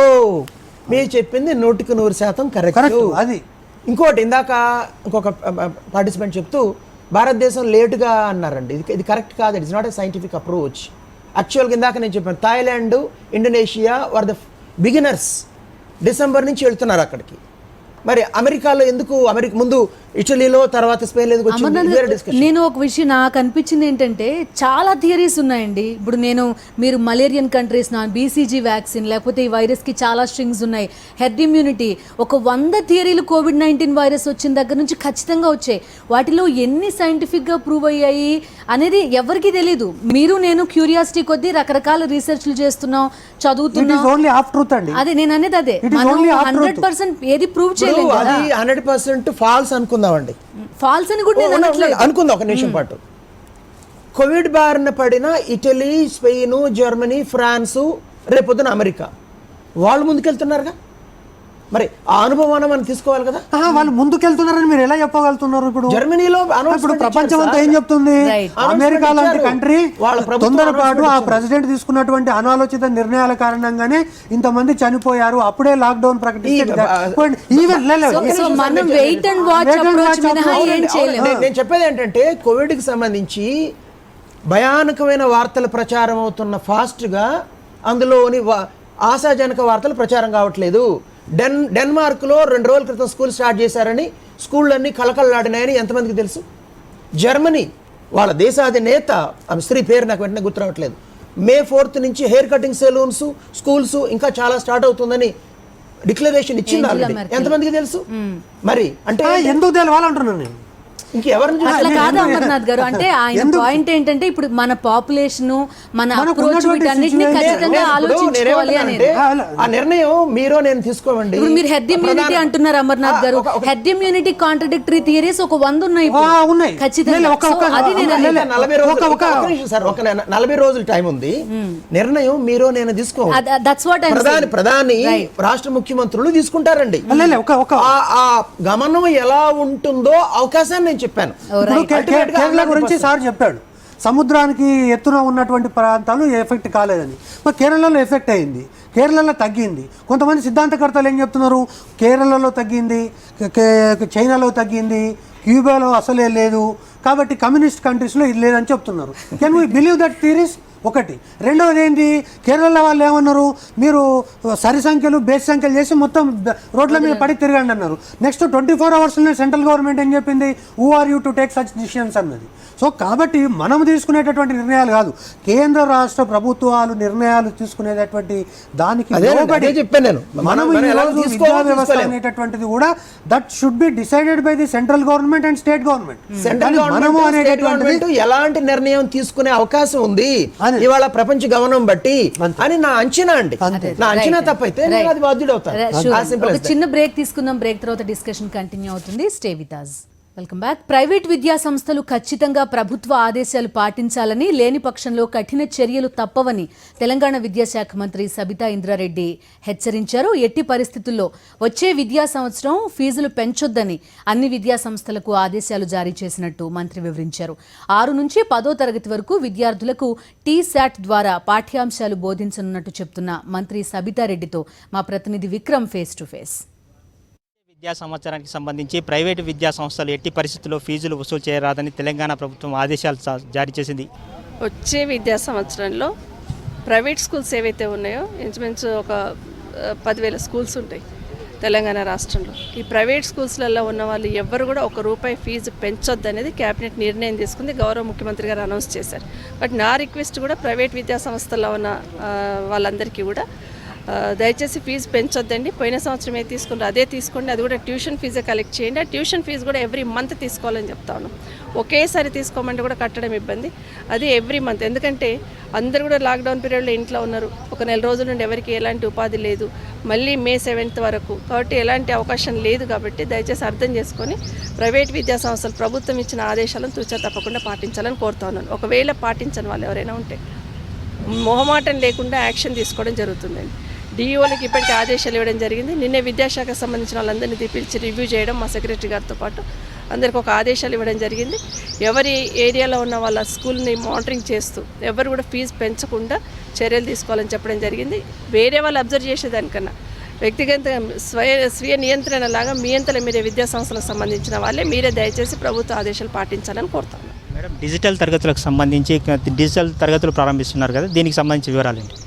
మీరు చెప్పింది 100% కరెక్ట్. అది ఇంకోటి ఇందాక ఇంకొక పార్టిసిపెంట్ చెప్తూ భారతదేశం లేటుగా అన్నారండి. ఇది కరెక్ట్ కాదు. It's not a scientific approach. యాక్చువల్గా ఇందాక నేను చెప్పాను, Thailand, Indonesia were the beginners. December నుంచి వెళ్తున్నారు అక్కడికి. మరి అమెరికాలో ఎందుకు ముందు ఇటలీలో తర్వాత స్పెయిన్ ఎందుకు వచ్చింది? నేను ఒక విషయం నాకు అనిపించింది ఏంటంటే చాలా థియరీస్ ఉన్నాయండి. ఇప్పుడు మీరు మలేరియన్ కంట్రీస్ BCG వ్యాక్సిన్, లేకపోతే ఈ వైరస్కి చాలా స్ట్రింగ్స్ ఉన్నాయి, హెర్డ్ ఇమ్యూనిటీ, ఒక 100 థియరీలు COVID-19 వైరస్ వచ్చిన దగ్గర నుంచి ఖచ్చితంగా వచ్చాయి. వాటిలో ఎన్ని సైంటిఫిక్గా ప్రూవ్ అయ్యాయి అనేది ఎవరికి తెలియదు. మీరు నేను క్యూరియాసిటీ కొద్దీ రకరకాల రీసెర్చ్లు చేస్తున్నాం, చదువుతున్నాం. అదే నేను అనేది, అదే 100% ఏది ప్రూవ్ చేయలేదు. 100% ఫాల్స్ అనుకుందామండి. ఫాల్స్ అని కూడా అనుకుందాం ఒక నిమిషం పాటు. కోవిడ్ బారిన పడిన ఇటలీ, స్పెయిన్, జర్మనీ, ఫ్రాన్సు, రేపొద్దున అమెరికా వాళ్ళు ముందుకెళ్తున్నారుగా. మరి ఆ అనుభవాన్ని మనం తీసుకోవాలి కదా. వాళ్ళు ముందుకెళ్తున్నారని మీరు ఎలా చెప్పగలుగుతున్నారు? ఇప్పుడు జర్మనీలో ఇప్పుడు ప్రపంచం అంతా ఏం చెప్తుంది? అమెరికా లాంటి కంట్రీ తొందరపాటు ఆ ప్రెసిడెంట్ తీసుకున్నటువంటి అనాలోచిత నిర్ణయాల కారణంగానే ఇంతమంది చనిపోయారు. అప్పుడే లాక్డౌన్ ప్రకటించారు. నేను చెప్పేది ఏంటంటే కోవిడ్ కి సంబంధించి భయానకమైన వార్తలు ప్రచారం అవుతున్న ఫాస్ట్గా అందులోని ఆశాజనక వార్తలు ప్రచారం కావట్లేదు. డెన్మార్క్లో 2 రోజుల క్రితం స్కూల్ స్టార్ట్ చేశారని స్కూళ్ళన్నీ కలకలలాడినాయని ఎంతమందికి తెలుసు? జర్మనీ వాళ్ళ దేశాధినేత, ఆమె స్త్రీ పేరు నాకు వెంటనే గుర్తు రావట్లేదు, May 4th నుంచి హెయిర్ కటింగ్ సెలూన్స్, స్కూల్స్ ఇంకా చాలా స్టార్ట్ అవుతుందని డిక్లరేషన్ ఇచ్చింది ఏంజెలా ఆల్రెడీ. మెర్కెల్. ఎంతమందికి తెలుసు మరి? అంటే ఎందుకు తెలవాలంటున్నాను నేను. ఇంకెవరిని అట్లా కాదు అమర్నాథ్ గారు, అంటే ఆయన పాయింట్ ఏంటంటే ఇప్పుడు మన పాపులేషన్ మన అప్రోచ్ వీటన్నిటిని ఖచ్చితంగా ఆలోచించుకోవాలి అనేది. ఆ నిర్ణయం మీరో నేను తీసుకోమండి. ఇప్పుడు మీరు హెడ్ ఇమ్యూనిటీ అంటున్నారు అమర్నాథ్ గారు, హెడ్ ఇమ్యూనిటీ కాంట్రడిక్టరీ థియరీస్ ఒక 100 ఉన్నాయి ఇప్పుడు. ఉన్నాయి ఖచ్చితంగా. ఒక- ఒక- So, అది నేను ఒక- అనేది. 40 రోజులు ఒక నిమిషం సార్, ఒక 40 రోజులు టైం ఉంది. నిర్ణయం మీరో నేను తీసుకో. That's what I'm saying. ప్రధాని రాష్ట్ర ముఖ్యమంత్రులు తీసుకుంటారండి. ఆ గమనం ఎలా ఉంటుందో అవకాశాన్ని నేను చెప్పాను. కేరళ గురించి సార్ చెప్పాడు, సముద్రానికి ఎత్తున ఉన్నటువంటి ప్రాంతాలు ఎఫెక్ట్ కాలేదని. మరి కేరళలో ఎఫెక్ట్ అయింది, కేరళలో తగ్గింది. కొంతమంది సిద్ధాంతకర్తలు ఏం చెప్తున్నారు, కేరళలో తగ్గింది, చైనాలో తగ్గింది, క్యూబాలో అసలే లేదు, కాబట్టి కమ్యూనిస్ట్ కంట్రీస్లో ఇది లేదని చెప్తున్నారు. Can we believe that theories? ఒకటి. రెండవది ఏంటి, కేరళ వాళ్ళు ఏమన్నారు, మీరు సరి సంఖ్యలు బేస్ సంఖ్యలు చేసి మొత్తం రోడ్ల మీద పడి తిరగండి అన్నారు. నెక్స్ట్ 24 అవర్స్లోనే సెంట్రల్ గవర్నమెంట్ ఏం చెప్పింది, who are you to take such decisions అన్నది. సో కాబట్టి మనం తీసుకునేటటువంటి నిర్ణయాలు కాదు, కేంద్ర రాష్ట్ర ప్రభుత్వాలు నిర్ణయాలు తీసుకునేటటువంటి దానికి చెప్పాను నేను. మనం విద్యా వ్యవస్థ అనేటటువంటిది కూడా that should be decided by the central government and state government. మనము అనేటటువంటి ఎలాంటి నిర్ణయం తీసుకునే అవకాశం ఉంది ఇవాళ ప్రపంచ గమనం బట్టి అని నా అంచనా అండి. నా అంచనా తప్పైతే నేను అది బాధ్యుడు అవుతాను. ఒక చిన్న బ్రేక్ తీసుకుందాం. బ్రేక్ తర్వాత డిస్కషన్ కంటిన్యూ అవుతుంది. Stay with us. Welcome back. Private విద్యా సంస్థలు ఖచ్చితంగా ప్రభుత్వ ఆదేశాలు పాటించాలని, లేని పక్షంలో కఠిన చర్యలు తప్పవని తెలంగాణ విద్యాశాఖ మంత్రి సబితా ఇంద్రారెడ్డి హెచ్చరించారు. ఎట్టి పరిస్థితుల్లో వచ్చే విద్యా సంవత్సరం ఫీజులు పెంచొద్దని అన్ని విద్యా సంస్థలకు ఆదేశాలు జారీ చేసినట్టు మంత్రి వివరించారు. 6 నుంచి 10వ తరగతి వరకు విద్యార్థులకు టీశాట్ ద్వారా పాఠ్యాంశాలు బోధించనున్నట్టు చెప్తున్న మంత్రి సబితారెడ్డితో మా ప్రతినిధి విక్రమ్ ఫేస్ టు ఫేస్. విద్యా సంవత్సరానికి సంబంధించి ప్రైవేటు విద్యా సంస్థలు ఎట్టి పరిస్థితుల్లో ఫీజులు వసూలు చేయరాదని తెలంగాణ ప్రభుత్వం ఆదేశాలు జారీ చేసింది. వచ్చే విద్యా సంవత్సరంలో ప్రైవేట్ స్కూల్స్ ఏవైతే ఉన్నాయో ఇంచుమించు ఒక 10,000 స్కూల్స్ ఉంటాయి తెలంగాణ రాష్ట్రంలో. ఈ ప్రైవేట్ స్కూల్స్లలో ఉన్న వాళ్ళు ఎవ్వరు కూడా ₹1 ఫీజు పెంచొద్దు అనేది క్యాబినెట్ నిర్ణయం తీసుకుంది, గౌరవ ముఖ్యమంత్రి గారు అనౌన్స్ చేశారు. బట్ నా రిక్వెస్ట్ కూడా ప్రైవేట్ విద్యా సంస్థల్లో ఉన్న వాళ్ళందరికీ కూడా దయచేసి ఫీజు పెంచొద్దండి. పోయిన సంవత్సరం ఏది తీసుకుంటారో అదే తీసుకోండి, అది కూడా ట్యూషన్ ఫీజే కలెక్ట్ చేయండి. ఆ ట్యూషన్ ఫీజు కూడా ఎవ్రీ మంత్ తీసుకోవాలని చెప్తాను. ఒకేసారి తీసుకోమంటే కూడా కట్టడం ఇబ్బంది, అది ఎవ్రీ మంత్. ఎందుకంటే అందరూ కూడా లాక్డౌన్ పీరియడ్లో ఇంట్లో ఉన్నారు, ఒక 4 రోజుల నుండి ఎవరికి ఎలాంటి ఉపాధి లేదు, మళ్ళీ May 7th వరకు, కాబట్టి ఎలాంటి అవకాశం లేదు. కాబట్టి దయచేసి అర్థం చేసుకొని ప్రైవేట్ విద్యా సంస్థలు ప్రభుత్వం ఇచ్చిన ఆదేశాలను తూచా తప్పకుండా పాటించాలని కోరుతా ఉన్నాను. ఒకవేళ పాటించని వాళ్ళు ఎవరైనా ఉంటే మొహమాటం లేకుండా యాక్షన్ తీసుకోవడం జరుగుతుందండి. డిఈఓలకి ఇప్పటికీ ఆదేశాలు ఇవ్వడం జరిగింది. నిన్నే విద్యాశాఖకు సంబంధించిన వాళ్ళందరినీ పిలిచి రివ్యూ చేయడం, మా సెక్రటరీ గారితో పాటు అందరికి ఒక ఆదేశాలు ఇవ్వడం జరిగింది. ఎవరి ఏరియాలో ఉన్న వాళ్ళ స్కూల్ని మానిటరింగ్ చేస్తూ ఎవరు కూడా ఫీజు పెంచకుండా చర్యలు తీసుకోవాలని చెప్పడం జరిగింది. వేరే వాళ్ళు అబ్జర్వ్ చేసేదానికన్నా వ్యక్తిగత స్వీయ నియంత్రణ లాగా మీ అంతలో మీరే విద్యా సంస్థలకు సంబంధించిన వాళ్ళే మీరే దయచేసి ప్రభుత్వ ఆదేశాలు పాటించాలని కోరుతాను. మేడం, డిజిటల్ తరగతులకు సంబంధించి డిజిటల్ తరగతులు ప్రారంభిస్తున్నారు కదా, దీనికి సంబంధించి వివరాలు ఏంటి?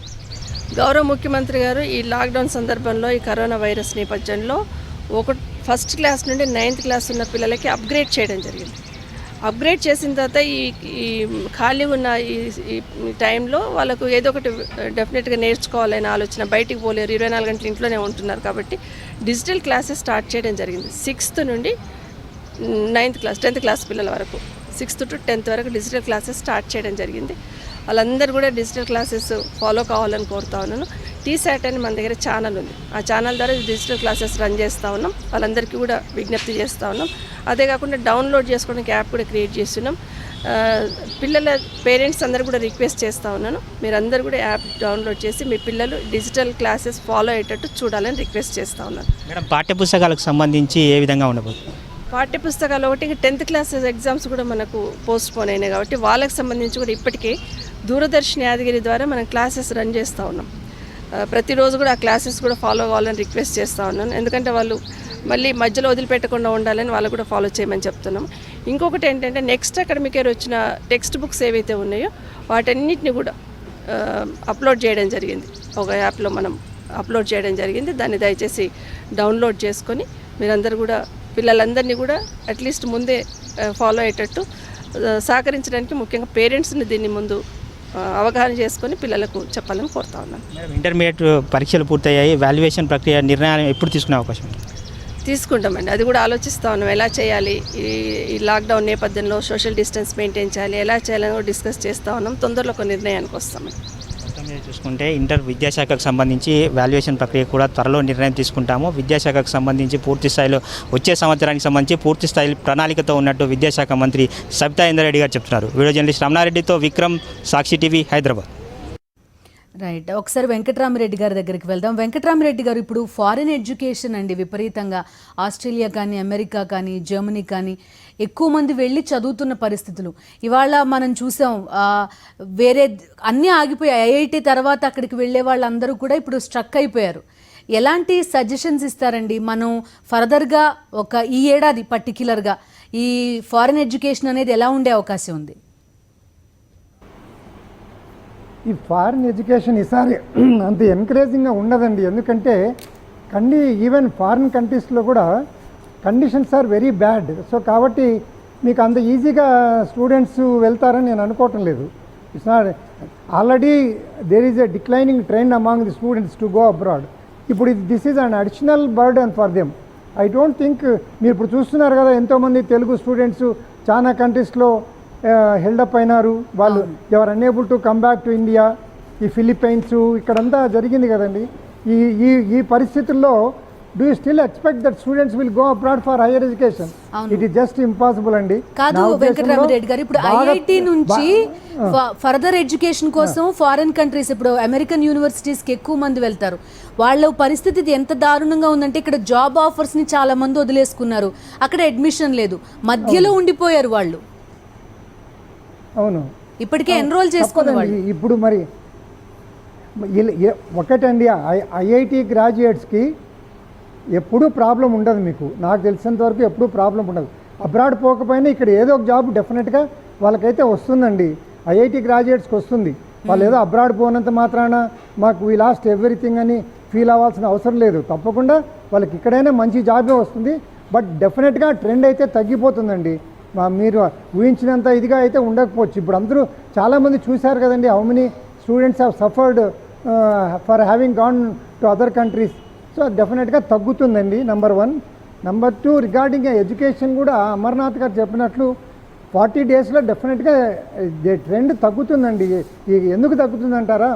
గౌరవ ముఖ్యమంత్రి గారు ఈ లాక్డౌన్ సందర్భంలో ఈ కరోనా వైరస్ నేపథ్యంలో ఫస్ట్ క్లాస్ నుండి 9th క్లాస్ ఉన్న పిల్లలకి అప్గ్రేడ్ చేయడం జరిగింది. అప్గ్రేడ్ చేసిన తర్వాత ఈ ఖాళీ ఉన్న ఈ టైంలో వాళ్ళకు ఏదో ఒకటి డెఫినెట్గా నేర్చుకోవాలనే ఆలోచన, బయటికి పోలేరు, 24 గంటలు ఇంట్లోనే ఉంటున్నారు కాబట్టి డిజిటల్ క్లాసెస్ స్టార్ట్ చేయడం జరిగింది. 6th నుండి 9th క్లాస్ 10th క్లాస్ పిల్లల వరకు 6th to 10th వరకు డిజిటల్ క్లాసెస్ స్టార్ట్ చేయడం జరిగింది. వాళ్ళందరూ కూడా డిజిటల్ క్లాసెస్ ఫాలో కావాలని కోరుతా ఉన్నాను. టీశాట్ అని మన దగ్గర ఛానల్ ఉంది, ఆ ఛానల్ ద్వారా డిజిటల్ క్లాసెస్ రన్ చేస్తూ ఉన్నాం. వాళ్ళందరికీ కూడా విజ్ఞప్తి చేస్తూ ఉన్నాం. అదే కాకుండా డౌన్లోడ్ చేసుకోవడానికి యాప్ కూడా క్రియేట్ చేస్తున్నాం. పిల్లల పేరెంట్స్ అందరూ కూడా రిక్వెస్ట్ చేస్తూ ఉన్నాను, మీరందరూ కూడా యాప్ డౌన్లోడ్ చేసి మీ పిల్లలు డిజిటల్ క్లాసెస్ ఫాలో అయ్యేటట్టు చూడాలని రిక్వెస్ట్ చేస్తూ ఉన్నాను. మేడం, పాఠ్యపుస్తకాలకు సంబంధించి ఏ విధంగా ఉండబోతుంది? పాఠ్యపుస్తకాలు ఒకటి 10th క్లాస్ ఎగ్జామ్స్ కూడా మనకు పోస్ట్ పోన్ అయినాయి కాబట్టి వాళ్ళకి సంబంధించి కూడా ఇప్పటికే దూరదర్శన్ యాదగిరి ద్వారా మనం క్లాసెస్ రన్ చేస్తూ ఉన్నాం. ప్రతిరోజు కూడా ఆ క్లాసెస్ కూడా ఫాలో కావాలని రిక్వెస్ట్ చేస్తూ ఉన్నాను. ఎందుకంటే వాళ్ళు మళ్ళీ మధ్యలో వదిలిపెట్టకుండా ఉండాలని వాళ్ళు కూడా ఫాలో చేయమని చెప్తున్నాం. ఇంకొకటి ఏంటంటే నెక్స్ట్ అకాడమిక్ ఇయర్ వచ్చిన టెక్స్ట్ బుక్స్ ఏవైతే ఉన్నాయో వాటన్నిటిని కూడా అప్లోడ్ చేయడం జరిగింది. ఒక యాప్లో మనం అప్లోడ్ చేయడం జరిగింది. దాన్ని దయచేసి డౌన్లోడ్ చేసుకొని మీరందరూ కూడా పిల్లలందరినీ కూడా అట్లీస్ట్ ముందే ఫాలో అయ్యేటట్టు సహకరించడానికి ముఖ్యంగా పేరెంట్స్ని దీన్ని ముందు అవగాహన చేసుకొని పిల్లలకు చెప్పాలని కోరుతా ఉన్నాను. మేడం, ఇంటర్మీడియట్ పరీక్షలు పూర్తయ్యాయి, వాల్యుయేషన్ ప్రక్రియ నిర్ణయాలు ఎప్పుడు తీసుకునే అవకాశం ఉంది? తీసుకుంటామండి, అది కూడా ఆలోచిస్తూ ఉన్నాం. ఎలా చేయాలి, ఈ లాక్డౌన్ నేపథ్యంలో సోషల్ డిస్టెన్స్ మెయింటైన్ చేయాలి, ఎలా చేయాలని కూడా డిస్కస్ చేస్తూ ఉన్నాం. తొందరలో ఒక నిర్ణయానికి వస్తామండి. మొత్తం మీద చూసుకుంటే ఇంటర్ విద్యాశాఖకు సంబంధించి వాల్యుయేషన్ ప్రక్రియ కూడా త్వరలో నిర్ణయం తీసుకుంటాము. విద్యాశాఖకు సంబంధించి పూర్తి స్థాయిలో వచ్చే సంవత్సరానికి సంబంధించి పూర్తి స్థాయి ప్రణాళికతో ఉన్నట్టు విద్యాశాఖ మంత్రి సబితా ఇంద్రారెడ్డి గారు చెప్తున్నారు. వీడియో జర్నలిస్ట్ రమణారెడ్డితో విక్రమ్, సాక్షి టీవీ, హైదరాబాద్. రైట్, ఒకసారి వెంకటరామరెడ్డి గారి దగ్గరికి వెళ్దాం. వెంకటరామరెడ్డి గారు, ఇప్పుడు ఫారిన్ ఎడ్యుకేషన్ అండి విపరీతంగా ఆస్ట్రేలియా కానీ, అమెరికా కానీ, జర్మనీ కానీ ఎక్కువ మంది వెళ్ళి చదువుతున్న పరిస్థితులు ఇవాళ మనం చూసాం. వేరే అన్నీ ఆగిపోయాయి. ఐఐటి తర్వాత అక్కడికి వెళ్ళే వాళ్ళందరూ కూడా ఇప్పుడు స్ట్రక్ అయిపోయారు. ఎలాంటి సజెషన్స్ ఇస్తారండి? మనం ఫర్దర్గా ఈ ఏడాది పర్టిక్యులర్గా ఈ ఫారిన్ ఎడ్యుకేషన్ అనేది ఎలా ఉండే అవకాశం ఉంది? ఈ ఫారిన్ ఎడ్యుకేషన్ ఈసారి అంత ఎంకరేజింగ్గా ఉండదండి. ఎందుకంటే ఈవెన్ ఫారిన్ కంట్రీస్లో కూడా conditions are very bad. So కాబట్టి మీకు అంత ఈజీగా స్టూడెంట్స్ వెళ్తారని నేను అనుకోవటం లేదు. It's not already there is a declining trend among the students to go abroad. ఇప్పుడు this is an additional burden for them. I don't think మీరు ఇప్పుడు చూస్తున్నారు కదా, ఎంతోమంది తెలుగు స్టూడెంట్స్ చాలా కంట్రీస్లో హెల్డప్ అయినారు. వాళ్ళు ever unable to come back to India. ఈ ఫిలిప్పైన్స్ ఇక్కడంతా జరిగింది కదండి. ఈ పరిస్థితుల్లో do you still expect that students will go abroad for higher education? It is just impossible అండి. కాదు వెంకటరామరెడ్డి గారు, ఇప్పుడు ఐఐటి నుంచి ఫర్దర్ ఎడ్యుకేషన్ కోసం ఫారిన్ కంట్రీస్, ఇప్పుడు అమెరికన్ యూనివర్సిటీస్కి ఎక్కువ మంది వెళ్తారు. వాళ్ళ పరిస్థితి ఎంత దారుణంగా ఉందంటే ఇక్కడ జాబ్ ఆఫర్స్ని చాలా మంది వదిలేసుకున్నారు. అక్కడ అడ్మిషన్ లేదు, మధ్యలో ఉండిపోయారు వాళ్ళు. అవును, ఇప్పటికే ఎన్రోల్ చేసుకున్నారు. ఇప్పుడు మరి ఒకటండి, ఐఐటి గ్రాడ్యుయేట్స్కి ఎప్పుడూ ప్రాబ్లం ఉండదు. మీకు నాకు తెలిసినంత వరకు ఎప్పుడూ ప్రాబ్లం ఉండదు. అబ్రాడ్ పోకపోయినా ఇక్కడ ఏదో ఒక జాబ్ డెఫినెట్గా వాళ్ళకైతే వస్తుందండి. ఐఐటి గ్రాడ్యుయేట్స్కి వస్తుంది. వాళ్ళు ఏదో అబ్రాడ్ పోనంత మాత్రాన మాకు వీ లాస్ట్ ఎవ్రీథింగ్ అని ఫీల్ అవ్వాల్సిన అవసరం లేదు. తప్పకుండా వాళ్ళకి ఇక్కడైనా మంచి జాబే వస్తుంది. బట్ డెఫినెట్గా ట్రెండ్ అయితే తగ్గిపోతుందండి. మీరు ఊహించినంత ఇదిగా అయితే ఉండకపోవచ్చు. ఇప్పుడు అందరూ చాలామంది చూశారు కదండి, how many students have suffered for having gone to other countries. So డెఫినెట్గా తగ్గుతుందండి, నెంబర్ 1. నెంబర్ 2, రిగార్డింగ్ ఎడ్యుకేషన్ కూడా అమర్నాథ్ గారు చెప్పినట్లు 40 డేస్లో డెఫినెట్గా ట్రెండ్ తగ్గుతుందండి. ఎందుకు తగ్గుతుందంటారా?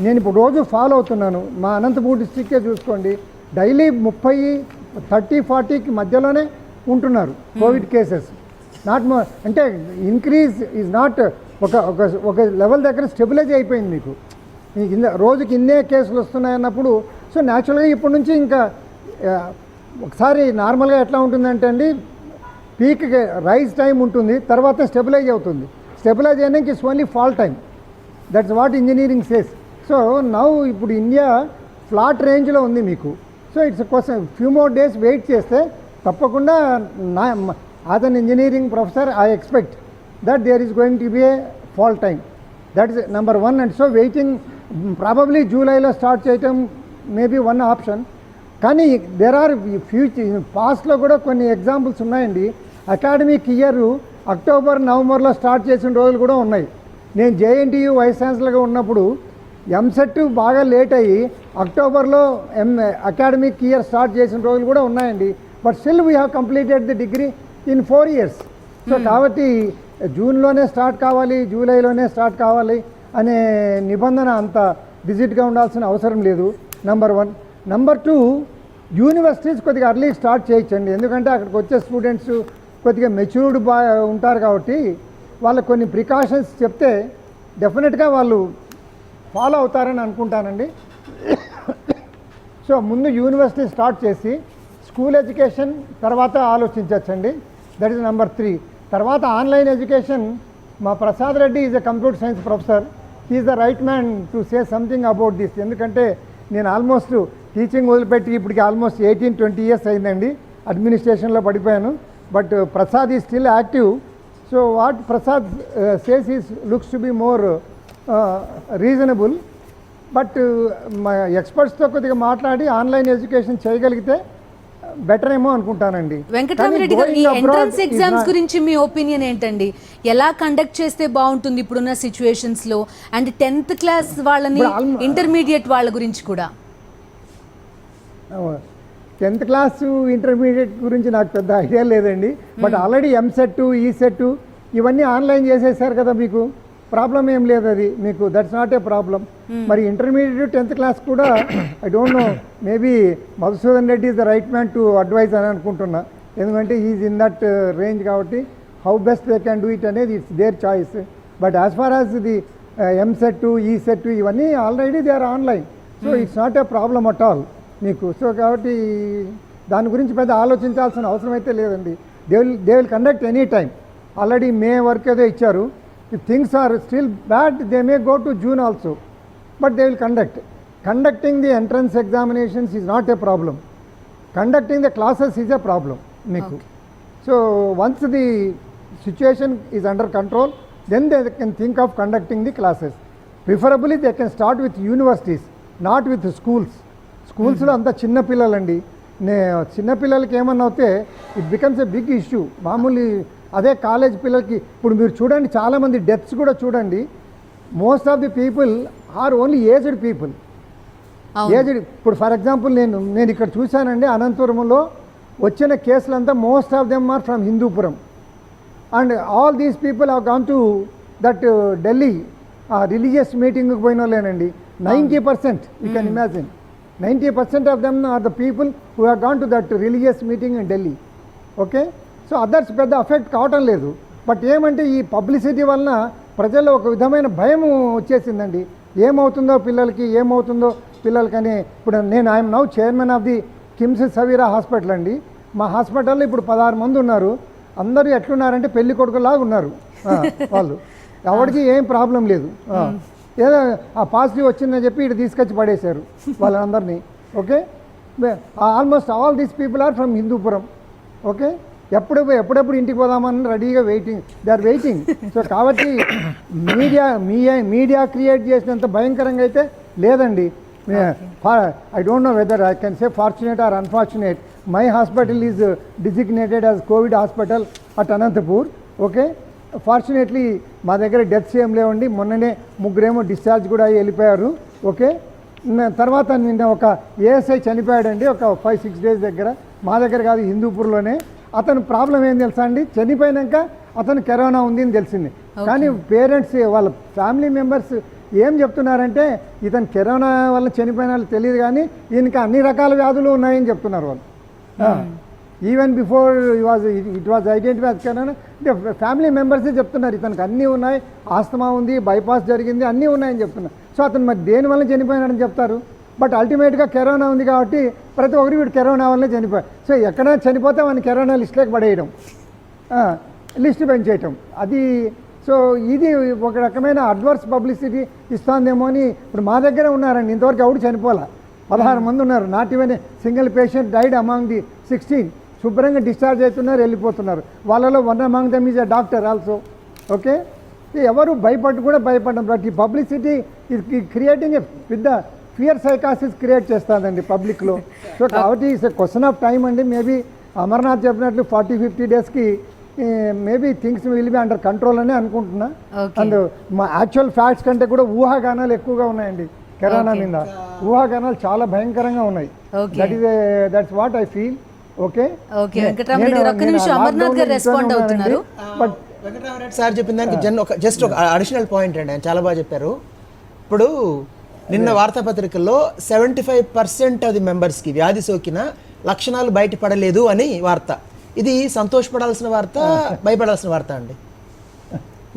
నేను ఇప్పుడు రోజు ఫాలో అవుతున్నాను. మా అనంతపూర్ డిస్ట్రిక్టే చూసుకోండి, డైలీ 30, 30, 40కి మధ్యలోనే ఉంటున్నారు కోవిడ్ కేసెస్. నాట్ మోర్, అంటే ఇంక్రీజ్ ఈజ్ నాట్ ఒక లెవెల్ దగ్గర స్టెబిలైజ్ అయిపోయింది. మీకు రోజుకి ఇన్నే కేసులు వస్తున్నాయన్నప్పుడు సో న్యాచురల్గా ఇప్పటి నుంచి ఇంకా ఒకసారి నార్మల్గా ఎట్లా ఉంటుందంటే అండి, పీక్ రైజ్ టైం ఉంటుంది, తర్వాత స్టెబిలైజ్ అవుతుంది. స్టెబిలైజ్ అయినాక it's only fall time. That's what engineering says. So now ఇప్పుడు ఇండియా ఫ్లాట్ రేంజ్లో ఉంది మీకు. సో ఇట్స్ కోసం ఫ్యూ మోర్ డేస్ వెయిట్ చేస్తే తప్పకుండా as an engineering professor I expect that there is going to be a fall time. That is number 1. And so waiting probably Julyలో start చేయటం maybe one option. కానీ there are future పాస్ట్లో కూడా కొన్ని examples ఉన్నాయండి. Academic year October, నవంబర్లో start చేసిన రోజులు కూడా ఉన్నాయి. నేను జేఎన్టీయూ వైస్ ఛాన్సలర్గా ఉన్నప్పుడు ఎంసెట్ బాగా లేట్ అయ్యి అక్టోబర్లో అకాడమిక్ ఇయర్ స్టార్ట్ చేసిన రోజులు కూడా ఉన్నాయండి. But still we have completed the degree in 4 years. So కాబట్టి జూన్లోనే స్టార్ట్ కావాలి, జూలైలోనే స్టార్ట్ కావాలి అనే నిబంధన అంత విజిట్గా ఉండాల్సిన అవసరం లేదు, నెంబర్ 1. నెంబర్ 2, యూనివర్సిటీస్ కొద్దిగా అర్లీ స్టార్ట్ చేయొచ్చండి. ఎందుకంటే అక్కడికి వచ్చే స్టూడెంట్స్ కొద్దిగా మెచ్యూర్డ్ ఉంటారు కాబట్టి వాళ్ళకి కొన్ని ప్రికాషన్స్ చెప్తే డెఫినెట్గా వాళ్ళు ఫాలో అవుతారని అనుకుంటానండి. సో ముందు యూనివర్సిటీ స్టార్ట్ చేసి స్కూల్ ఎడ్యుకేషన్ తర్వాత ఆలోచించవచ్చండి. That is number 3. తర్వాత ఆన్లైన్ ఎడ్యుకేషన్. మా Prasad Reddy is a computer science professor. He is the right man to say something about this. ఎందుకంటే నేను ఆల్మోస్ట్ టీచింగ్ వదిలిపెట్టి ఇప్పటికి ఆల్మోస్ట్ 18-20 years అయిందండి. అడ్మినిస్ట్రేషన్లో పడిపోయాను. But Prasad is still active. So what Prasad says is looks to be more reasonable. But మా ఎక్స్పర్ట్స్తో కొద్దిగా మాట్లాడి online education చేయగలిగితే బెటర్ ఏమో అనుకుంటానండి. వెంకటరామరెడ్డి గారు, ఈ ఎంట్రన్స్ ఎగ్జామ్స్ గురించి మీ ఒపీనియన్ ఏంటండి? ఎలా కండక్ట్ చేస్తే బాగుంటుంది ఇప్పుడున్న సిచ్యువేషన్స్ లో? అండ్ 10th క్లాస్ వాళ్ళని, ఇంటర్మీడియట్ వాళ్ళ గురించి కూడా. 10th క్లాస్ ఇంటర్మీడియట్ గురించి నాకు పెద్ద ఐడియా లేదండి. బట్ ఆల్రెడీ ఎంసెట్, ఈసెట్ ఇవన్నీ ఆన్లైన్ చేసేసారు కదా, మీకు ప్రాబ్లం ఏం లేదు అది మీకు, దట్స్ నాట్ ఏ ప్రాబ్లం. మరి ఇంటర్మీడియట్ 10th క్లాస్ కూడా I don't know, maybe Madhusudan Reddy is the right man to advise అని అనుకుంటున్నా. ఎందుకంటే ఈజ్ ఇన్ దట్ రేంజ్ కాబట్టి how best they can do it అనేది it's their choice. But as far as the EAMCET, ECET ఇవన్నీ already they are online. So it's not a problem at all మీకు. So కాబట్టి దాని గురించి పెద్ద ఆలోచించాల్సిన అవసరం అయితే లేదండి. They will conduct any time. Already May వరకు ఏదో ఇచ్చారు. If things are still bad, they may go to June also, but they will conduct. Conducting the entrance examinations is not a problem. Conducting the classes is a problem. Meeku. So once the situation is under control, then they can think of conducting the classes. Preferably they can start with universities, not with schools. Schools లో అంతా చిన్న పిల్లలండి. చిన్న పిల్లలకి ఏమన్నా అవుతే it becomes a big issue. మామూలు అదే కాలేజ్ పిల్లలకి ఇప్పుడు మీరు చూడండి, చాలామంది డెత్స్ కూడా చూడండి. Most of the people are only aged people. Aged, ఇప్పుడు ఫర్ ఎగ్జాంపుల్ నేను ఇక్కడ చూశానండి, అనంతపురంలో వచ్చిన కేసులంతా most of them are from Hindupuram. And all these people have gone to that Delhi religious మీటింగ్కి పోయిన వాళ్ళేనండి. 90%, you can imagine, 90% of them are the people who have gone to that religious meeting in Delhi. Okay, so others పెద్ద affect కావటం లేదు. But ఏమంటే ఈ publicity వలన ప్రజల్లో ఒక విధమైన భయం వచ్చేసిందండి. ఏమవుతుందో పిల్లలకని. ఇప్పుడు I'm now chairman of the KIMS Saveera hospital అండి. మా హాస్పిటల్లో ఇప్పుడు 16 మంది ఉన్నారు. అందరూ ఎట్లున్నారంటే పెళ్లి కొడుకులాగా ఉన్నారు వాళ్ళు. ఎవరికి ఏం ప్రాబ్లం లేదు. ఏదో ఆ పాజిటివ్ వచ్చిందని చెప్పి ఇటు తీసుకొచ్చి పడేశారు వాళ్ళందరినీ. Okay, almost all these people are from Hindupuram. Okay, ఎప్పుడెప్పుడు ఇంటికి పోదామని రెడీగా waiting, they are waiting. So కాబట్టి మీడియా క్రియేట్ చేసినంత భయంకరంగా అయితే లేదండి. I don't know whether I can say fortunate or unfortunate. My hospital is designated as covid hospital at Anantapur. Okay, fortunately మా దగ్గర డెత్స్ ఏం లేవండి. మొన్ననే 3 డిశ్చార్జ్ కూడా అయ్యి వెళ్ళిపోయారు. ఓకే, తర్వాత నిన్న ఒక ఏఎస్ఐ చనిపోయాడండి ఒక 5-6 డేస్ దగ్గర, మా దగ్గర కాదు, హిందూపూర్లోనే. అతను ప్రాబ్లం ఏం తెలుసా అండి, చనిపోయినాక అతను కరోనా ఉంది అని తెలిసింది. కానీ పేరెంట్స్ వాళ్ళ ఫ్యామిలీ మెంబర్స్ ఏం చెప్తున్నారంటే ఇతను కరోనా వల్ల చనిపోయిన వాళ్ళు తెలియదు, కానీ ఈయనకి అన్ని రకాల వ్యాధులు ఉన్నాయని చెప్తున్నారు వాళ్ళు. Even before it was identify corona, family మెంబర్సే చెప్తున్నారు ఇతనికి అన్నీ ఉన్నాయి, ఆస్తమా ఉంది, బైపాస్ జరిగింది, అన్నీ ఉన్నాయని చెప్తున్నారు. సో అతను మరి దేనివల్ల చనిపోయినాడని చెప్తారు. బట్ అల్టిమేట్గా కరోనా ఉంది కాబట్టి ప్రతి ఒక్కరు వీడు కరోనా వల్లనే చనిపోయారు. సో ఎక్కడైనా చనిపోతే వాడిని కరోనా లిస్టులోకి పడేయడం, లిస్ట్ పెంచేయటం అది. సో ఇది ఒక రకమైన అడ్వర్స్ పబ్లిసిటీ ఇస్తుందేమో అని. ఇప్పుడు మా దగ్గర ఉన్నారండి, ఇంతవరకు ఎవరు చనిపోలే, 16 మంది ఉన్నారు. Not even single patient died among the 16. శుభ్రంగా డిశ్చార్జ్ అవుతున్నారు, వెళ్ళిపోతున్నారు. వాళ్ళలో 1 among them is a doctor also. Okay, ఎవరు భయపడడం. బట్ ఈ పబ్లిసిటీ ఇది క్రియేటింగ్ ఏ పెద్ద ఫియర్ సైకాసిస్ క్రియేట్ చేస్తుందండి పబ్లిక్లో. సో కాబట్టి it's a question of time అండి. మేబీ అమర్నాథ్ చెప్పినట్లు 40-50 డేస్కి maybe things will be under control అని అనుకుంటున్నా. అండ్ మా యాక్చువల్ ఫ్యాక్ట్స్ కంటే కూడా ఊహాగానాలు ఎక్కువగా ఉన్నాయండి కరోనా మీద. ఊహాగానాలు చాలా భయంకరంగా ఉన్నాయి. That's what I feel. Okay, but Venkataramareddy sir చెప్పిన దానికి జస్ట్ ఒక అడిషనల్ పాయింట్ అండి, ఆయన చాలా బాగా చెప్పారు. ఇప్పుడు నిన్న వార్తాపత్రికల్లో 75% ఆఫ్ ది మెంబర్స్కి వ్యాధి సోకిన లక్షణాలు బయటపడలేదు అని వార్త. ఇది సంతోషపడాల్సిన వార్త, భయపడాల్సిన వార్త అండి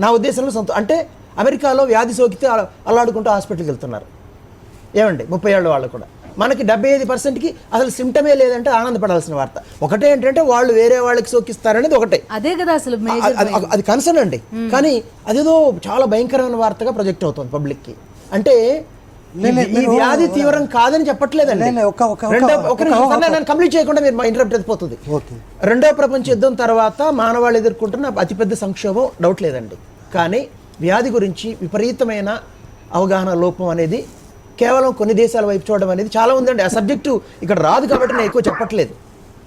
నా ఉద్దేశంలో. అంటే అమెరికాలో వ్యాధి సోకితే అల్లాడుకుంటూ హాస్పిటల్కి వెళ్తున్నారు ఏమండి, 30 ఏళ్ళ వాళ్ళు కూడా. మనకి 75%కి అసలు సిమ్టమే లేదంటే ఆనందపడాల్సిన వార్త. ఒకటే ఏంటంటే వాళ్ళు వేరే వాళ్ళకి సోకిస్తారనేది ఒకటే, అదే కదా అసలు అది కన్సర్న్ అండి. కానీ అదేదో చాలా భయంకరమైన వార్తగా ప్రొజెక్ట్ అవుతుంది పబ్లిక్కి. అంటే ఈ వ్యాధి తీవ్రం కాదని చెప్పట్లేదండి. కంప్లీట్ చేయకుండా మీరు ఇంటరప్ట్ అయిపోతుంది. రెండవ ప్రపంచ యుద్ధం తర్వాత మానవాళి ఎదుర్కొంటున్న అతిపెద్ద సంక్షోభం డౌట్ లేదండి. కానీ వ్యాధి గురించి విపరీతమైన అవగాహన లోపం అనేది కేవలం కొన్ని దేశాల వైపు చూడడం అనేది చాలా ఉందండి. ఆ సబ్జెక్టు ఇక్కడ రాదు కాబట్టి నేను ఎక్కువ చెప్పట్లేదు.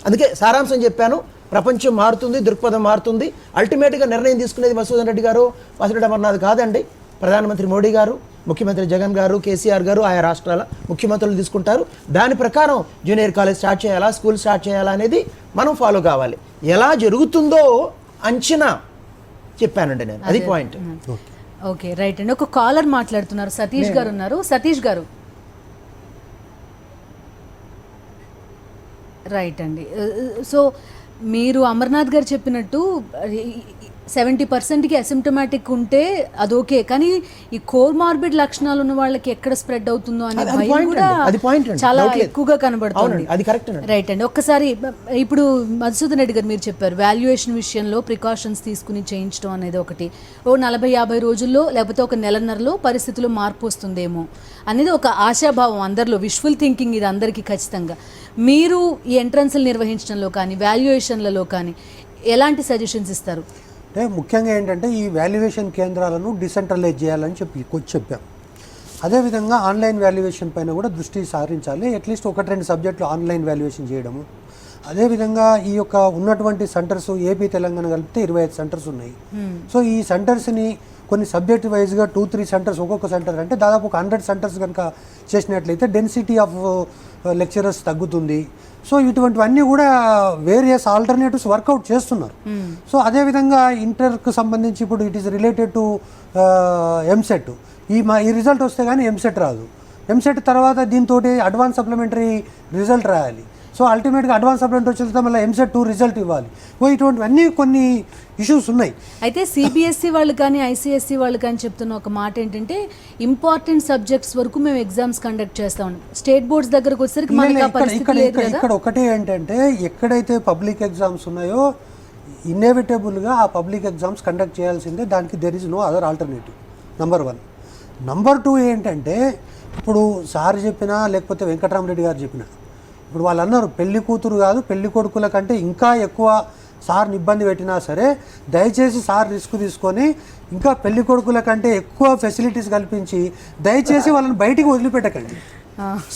అందుకే సారాంశం చెప్పాను, ప్రపంచం మారుతుంది, దృక్పథం మారుతుంది. అల్టిమేట్గా నిర్ణయం తీసుకునేది మధుసూదన్ రెడ్డి గారు, వాసిరెడ్డి అమర్నాథ్ కాదండి. ప్రధానమంత్రి మోడీ గారు, ముఖ్యమంత్రి జగన్ గారు, కేసీఆర్ గారు, ఆయా రాష్ట్రాల ముఖ్యమంత్రులు తీసుకుంటారు. దాని ప్రకారం జూనియర్ కాలేజ్ స్టార్ట్ చేయాలా, స్కూల్ స్టార్ట్ చేయాలా అనేది మనం ఫాలో కావాలి. ఎలా జరుగుతుందో అంచనా చెప్పానండి నేను, అది పాయింట్. ఓకే, రైట్ అండి. ఒక కాలర్ మాట్లాడుతున్నారు, సతీష్ గారు ఉన్నారు. సతీష్ గారు, రైట్ అండి. సో మీరు అమర్నాథ్ గారు చెప్పినట్టు 70%కి అసిమ్టమాటిక్ ఉంటే అది ఓకే, కానీ ఈ కోర్మార్బిడ్ లక్షణాలు ఉన్న వాళ్ళకి ఎక్కడ స్ప్రెడ్ అవుతుందో అనే భయం కూడా చాలా ఎక్కువగా కనబడుతుంది. అది కరెక్ట్, రైట్ అండి. ఒక్కసారి ఇప్పుడు మధుసూదన్ రెడ్డి గారు మీరు చెప్పారు వాల్యుయేషన్ విషయంలో ప్రికాషన్స్ తీసుకుని చేయించడం అనేది ఒకటి, ఓ 40-50 రోజుల్లో లేకపోతే ఒక నెలన్నరలో పరిస్థితుల్లో మార్పు వస్తుందేమో అనేది ఒక ఆశాభావం అందరిలో, విష్ఫుల్ థింకింగ్ ఇది అందరికీ ఖచ్చితంగా. మీరు ఈ ఎంట్రన్స్లు నిర్వహించడంలో కానీ వాల్యుయేషన్లలో కానీ ఎలాంటి సజెషన్స్ ఇస్తారు? అంటే ముఖ్యంగా ఏంటంటే ఈ వాల్యుయేషన్ కేంద్రాలను డిసెంట్రలైజ్ చేయాలని చెప్పాం. అదేవిధంగా ఆన్లైన్ వాల్యుయేషన్ పైన కూడా దృష్టి సారించాలి. అట్లీస్ట్ 1-2 సబ్జెక్టులు ఆన్లైన్ వాల్యుయేషన్ చేయడము. అదేవిధంగా ఈ యొక్క ఉన్నటువంటి సెంటర్స్ ఏపీ తెలంగాణ కలిపితే 25 సెంటర్స్ ఉన్నాయి. సో ఈ సెంటర్స్ని కొన్ని సబ్జెక్ట్ వైజ్గా 2-3 సెంటర్స్, ఒక్కొక్క సెంటర్ అంటే దాదాపు ఒక 100 సెంటర్స్ కనుక చేసినట్లయితే డెన్సిటీ ఆఫ్ లెక్చరర్స్ తగ్గుతుంది. సో ఇటువంటివన్నీ కూడా వేరియస్ ఆల్టర్నేటివ్స్ వర్కౌట్ చేస్తున్నారు. సో అదేవిధంగా ఇంటర్కు సంబంధించి ఇప్పుడు it is related to EAMCET. ఈ రిజల్ట్ వస్తే కానీ ఎంసెట్ రాదు. ఎంసెట్ తర్వాత దీంతో అడ్వాన్స్ సప్లిమెంటరీ రిజల్ట్ రాయాలి. సో అల్టిమేట్గా అడ్వాన్స్ సప్లిమెంటరీ వచ్చిన తర్వాత మళ్ళీ ఎంసెట్ 2 రిజల్ట్ ఇవ్వాలి. ఇటువంటివన్నీ కొన్ని ఇష్యూస్ ఉన్నాయి. అయితే సిబిఎస్ఈ వాళ్ళు కానీ ఐసిఎస్ఈ వాళ్ళు కానీ చెప్తున్న ఒక మాట ఏంటంటే ఇంపార్టెంట్ సబ్జెక్ట్స్ వరకు మేము ఎగ్జామ్స్ కండక్ట్ చేస్తాం. స్టేట్ బోర్డ్స్ దగ్గరకు వచ్చేసరికి మనకి ఆ పరిస్థితి లేదు కదా. ఇక్కడ ఒకటే ఏంటంటే ఎక్కడైతే పబ్లిక్ ఎగ్జామ్స్ ఉన్నాయో ఇన్ఎవిటబుల్గా ఆ పబ్లిక్ ఎగ్జామ్స్ కండక్ట్ చేయాల్సిందే. దానికి there is no other alternative. Number 1. Number 2 ఏంటంటే ఇప్పుడు సార్ చెప్పినా లేకపోతే వెంకటరామరెడ్డి గారు చెప్పినా, ఇప్పుడు వాళ్ళు అన్నారు పెళ్లి కూతురు కాదు పెళ్లి కొడుకుల కంటే ఇంకా ఎక్కువ సార్ని ఇబ్బంది పెట్టినా సరే దయచేసి సార్ రిస్క్ తీసుకొని ఇంకా పెళ్లి కొడుకుల కంటే ఎక్కువ ఫెసిలిటీస్ కల్పించి దయచేసి వాళ్ళని బయటికి వదిలిపెట్టకండి.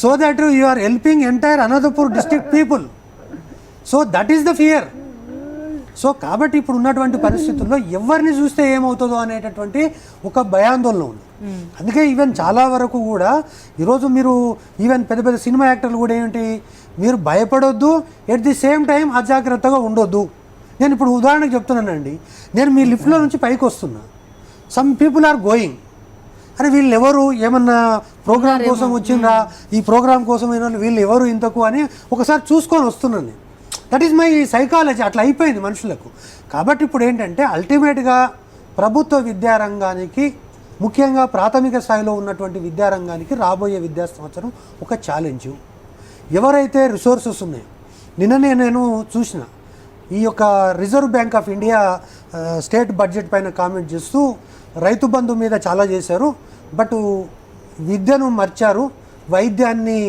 So that you are helping entire Anantapur district people. So that is the fear. So కాబట్టి ఇప్పుడు ఉన్నటువంటి పరిస్థితుల్లో ఎవరిని చూస్తే ఏమవుతుందో అనేటటువంటి ఒక భయాందోళన ఉంది. అందుకే ఈవెన్ చాలా వరకు కూడా ఈరోజు మీరు ఈవెన్ పెద్ద పెద్ద సినిమా యాక్టర్లు కూడా ఏంటి, మీరు భయపడొద్దు, ఎట్ ది సేమ్ టైం అజాగ్రత్తగా ఉండొద్దు. నేను ఇప్పుడు ఉదాహరణకు చెప్తున్నానండి, నేను మీ లిఫ్ట్లో నుంచి పైకి వస్తున్నా, సమ్ పీపుల్ ఆర్ గోయింగ్, అరే వీళ్ళు ఎవరు, ఏమన్నా ప్రోగ్రామ్ కోసం వచ్చిందా, ఈ ప్రోగ్రామ్ కోసం అయినా వీళ్ళు ఎవరు ఇంతకు అని ఒకసారి చూసుకొని వస్తున్నాను నేను. That is my psychology. అట్లా అయిపోయింది మనుషులకు. కాబట్టి ఇప్పుడు ఏంటంటే అల్టిమేట్గా ప్రభుత్వ విద్యారంగానికి, ముఖ్యంగా ప్రాథమిక స్థాయిలో ఉన్నటువంటి విద్యారంగానికి రాబోయే విద్యా సంవత్సరం ఒక ఛాలెంజు. ఎవరైతే రిసోర్సెస్ ఉన్నాయో, నిన్ననే నేను చూసిన ఈ యొక్క reserve bank of India state budget పైన కామెంట్ చేస్తూ రైతు బంధు మీద చాలా చేశారు, బట్ విద్యను మర్చారు, వైద్యాన్ని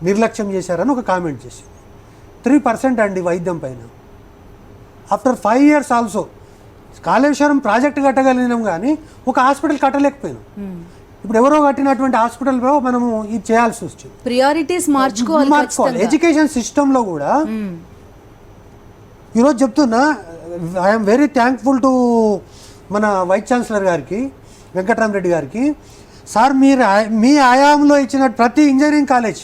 నిర్లక్ష్యం చేశారని ఒక కామెంట్ చేసి 3% అండి వైద్యం పైన. After 5 years also Kaleshwaram project కట్టగలిగినాం కానీ ఒక హాస్పిటల్ కట్టలేకపోయినాం. ఇప్పుడు ఎవరో కట్టినటువంటి హాస్పిటల్ మనము ఇది చేయాల్సి వచ్చింది. ప్రియారిటీస్ మార్చుకోవాలి. ఎడ్యుకేషన్ సిస్టంలో కూడా ఈరోజు చెప్తున్నా, ఐఎమ్ వెరీ థ్యాంక్ఫుల్ టు మన వైస్ ఛాన్సలర్ గారికి, వెంకటరామరెడ్డి గారికి. సార్ మీరు మీ ఆయామంలో ఇచ్చిన ప్రతి ఇంజనీరింగ్ కాలేజ్